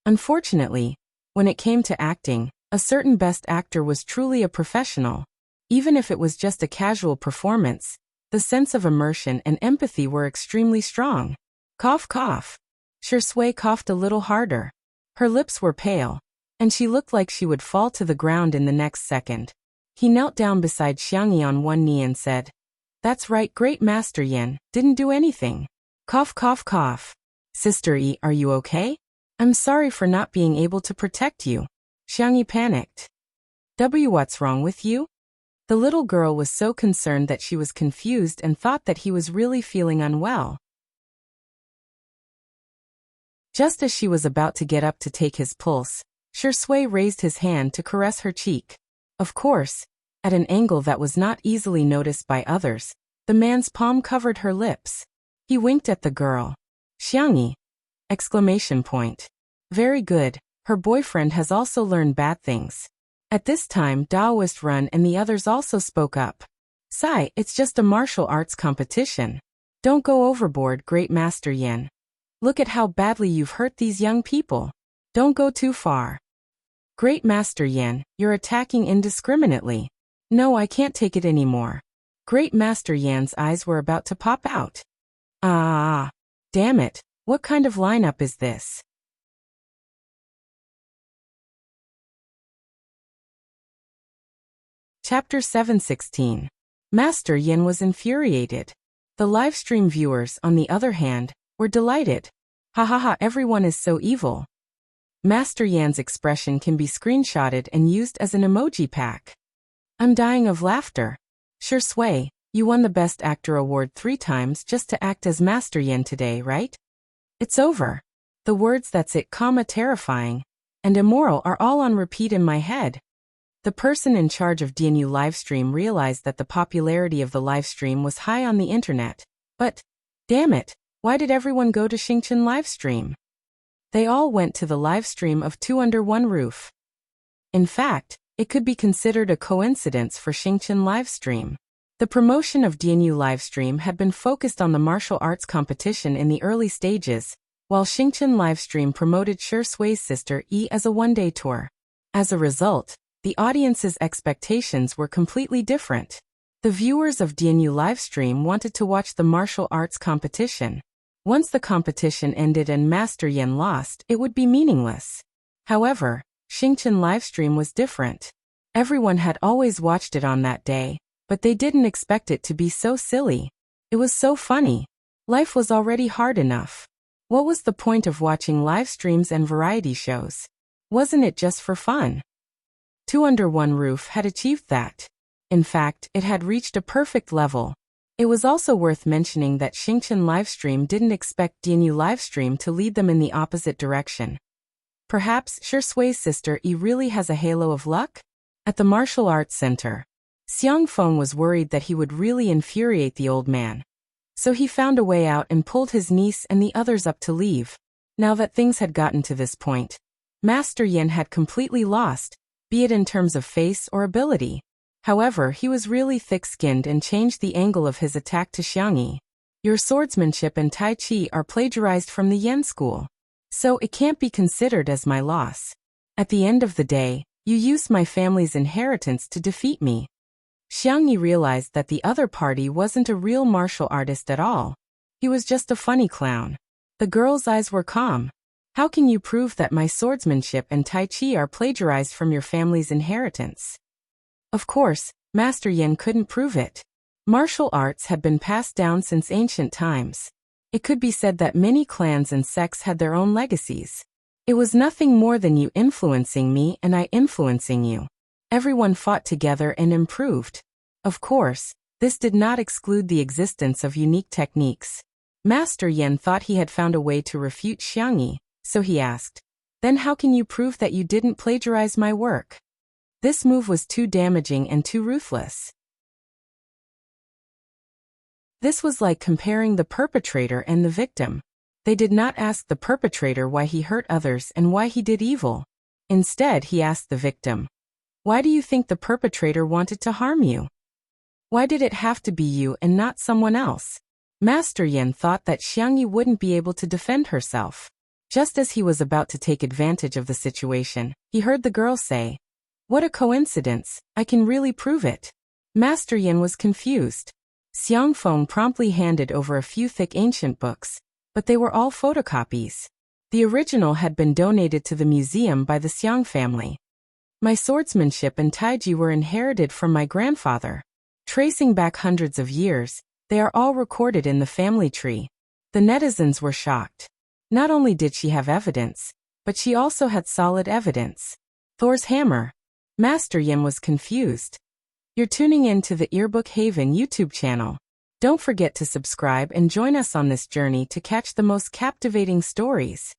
Unfortunately, when it came to acting, a certain best actor was truly a professional. Even if it was just a casual performance, the sense of immersion and empathy were extremely strong. Cough, cough. Shui coughed a little harder. Her lips were pale, and she looked like she would fall to the ground in the next second. He knelt down beside Xiangyi on one knee and said, "That's right, great Master Yin, didn't do anything." Cough, cough, cough. "Sister Yi, are you okay? I'm sorry for not being able to protect you." Xiangyi panicked. What's wrong with you?" The little girl was so concerned that she was confused and thought that he was really feeling unwell. Just as she was about to get up to take his pulse, Shui raised his hand to caress her cheek. Of course, at an angle that was not easily noticed by others, the man's palm covered her lips. He winked at the girl. "Xiangyi!" Exclamation point. Very good, her boyfriend has also learned bad things. At this time Daoist Run and the others also spoke up. "Sai, it's just a martial arts competition. Don't go overboard, great Master Yin. Look at how badly you've hurt these young people. Don't go too far. Great Master Yin, you're attacking indiscriminately. No, I can't take it anymore." Great Master Yan's eyes were about to pop out. Damn it, what kind of lineup is this? Chapter 716. Master Yin was infuriated. The livestream viewers, on the other hand, were delighted. Ha ha ha, everyone is so evil. Master Yan's expression can be screenshotted and used as an emoji pack. I'm dying of laughter. Shui, you won the Best Actor award 3 times just to act as Master Yin today, right? It's over. The words "that's it, terrifying" and "immoral" are all on repeat in my head. The person in charge of DNU livestream realized that the popularity of the livestream was high on the internet. But, damn it, why did everyone go to Xingqian livestream? They all went to the livestream of Two Under One Roof. In fact, it could be considered a coincidence for Xingqian livestream. The promotion of DNU livestream had been focused on the martial arts competition in the early stages, while Xingqian livestream promoted Shui's sister Yi as a one-day tour. As a result, the audience's expectations were completely different. The viewers of DNU livestream wanted to watch the martial arts competition. Once the competition ended and Master Yin lost, it would be meaningless. However, Xingqian livestream was different. Everyone had always watched it on that day, but they didn't expect it to be so silly. It was so funny. Life was already hard enough. What was the point of watching live streams and variety shows? Wasn't it just for fun? Two Under One Roof had achieved that. In fact, it had reached a perfect level. It was also worth mentioning that Xingqian livestream didn't expect DNU livestream to lead them in the opposite direction. Perhaps Shui's sister Yi really has a halo of luck? At the martial arts center, Xiang Feng was worried that he would really infuriate the old man. So he found a way out and pulled his niece and the others up to leave. Now that things had gotten to this point, Master Yin had completely lost, be it in terms of face or ability. However, he was really thick-skinned and changed the angle of his attack to Xiangyi. Your swordsmanship and Tai Chi are plagiarized from the Yen school. So it can't be considered as my loss. At the end of the day, you used my family's inheritance to defeat me. Xiangyi realized that the other party wasn't a real martial artist at all. He was just a funny clown. The girl's eyes were calm. How can you prove that my swordsmanship and Tai Chi are plagiarized from your family's inheritance? Of course, Master Yin couldn't prove it. Martial arts had been passed down since ancient times. It could be said that many clans and sects had their own legacies. It was nothing more than you influencing me and I influencing you. Everyone fought together and improved. Of course, this did not exclude the existence of unique techniques. Master Yin thought he had found a way to refute Xiangyi, so he asked, "Then how can you prove that you didn't plagiarize my work?" This move was too damaging and too ruthless. This was like comparing the perpetrator and the victim. They did not ask the perpetrator why he hurt others and why he did evil. Instead, he asked the victim, "Why do you think the perpetrator wanted to harm you? Why did it have to be you and not someone else?" Master Yin thought that Xiangyi wouldn't be able to defend herself. Just as he was about to take advantage of the situation, he heard the girl say, "What a coincidence, I can really prove it." Master Yin was confused. Xiang Feng promptly handed over a few thick ancient books, but they were all photocopies. The original had been donated to the museum by the Xiang family. My swordsmanship and taiji were inherited from my grandfather. Tracing back hundreds of years, they are all recorded in the family tree. The netizens were shocked. Not only did she have evidence, but she also had solid evidence. Thor's hammer. Master Yin was confused. You're tuning in to the Earbook Haven YouTube channel. Don't forget to subscribe and join us on this journey to catch the most captivating stories.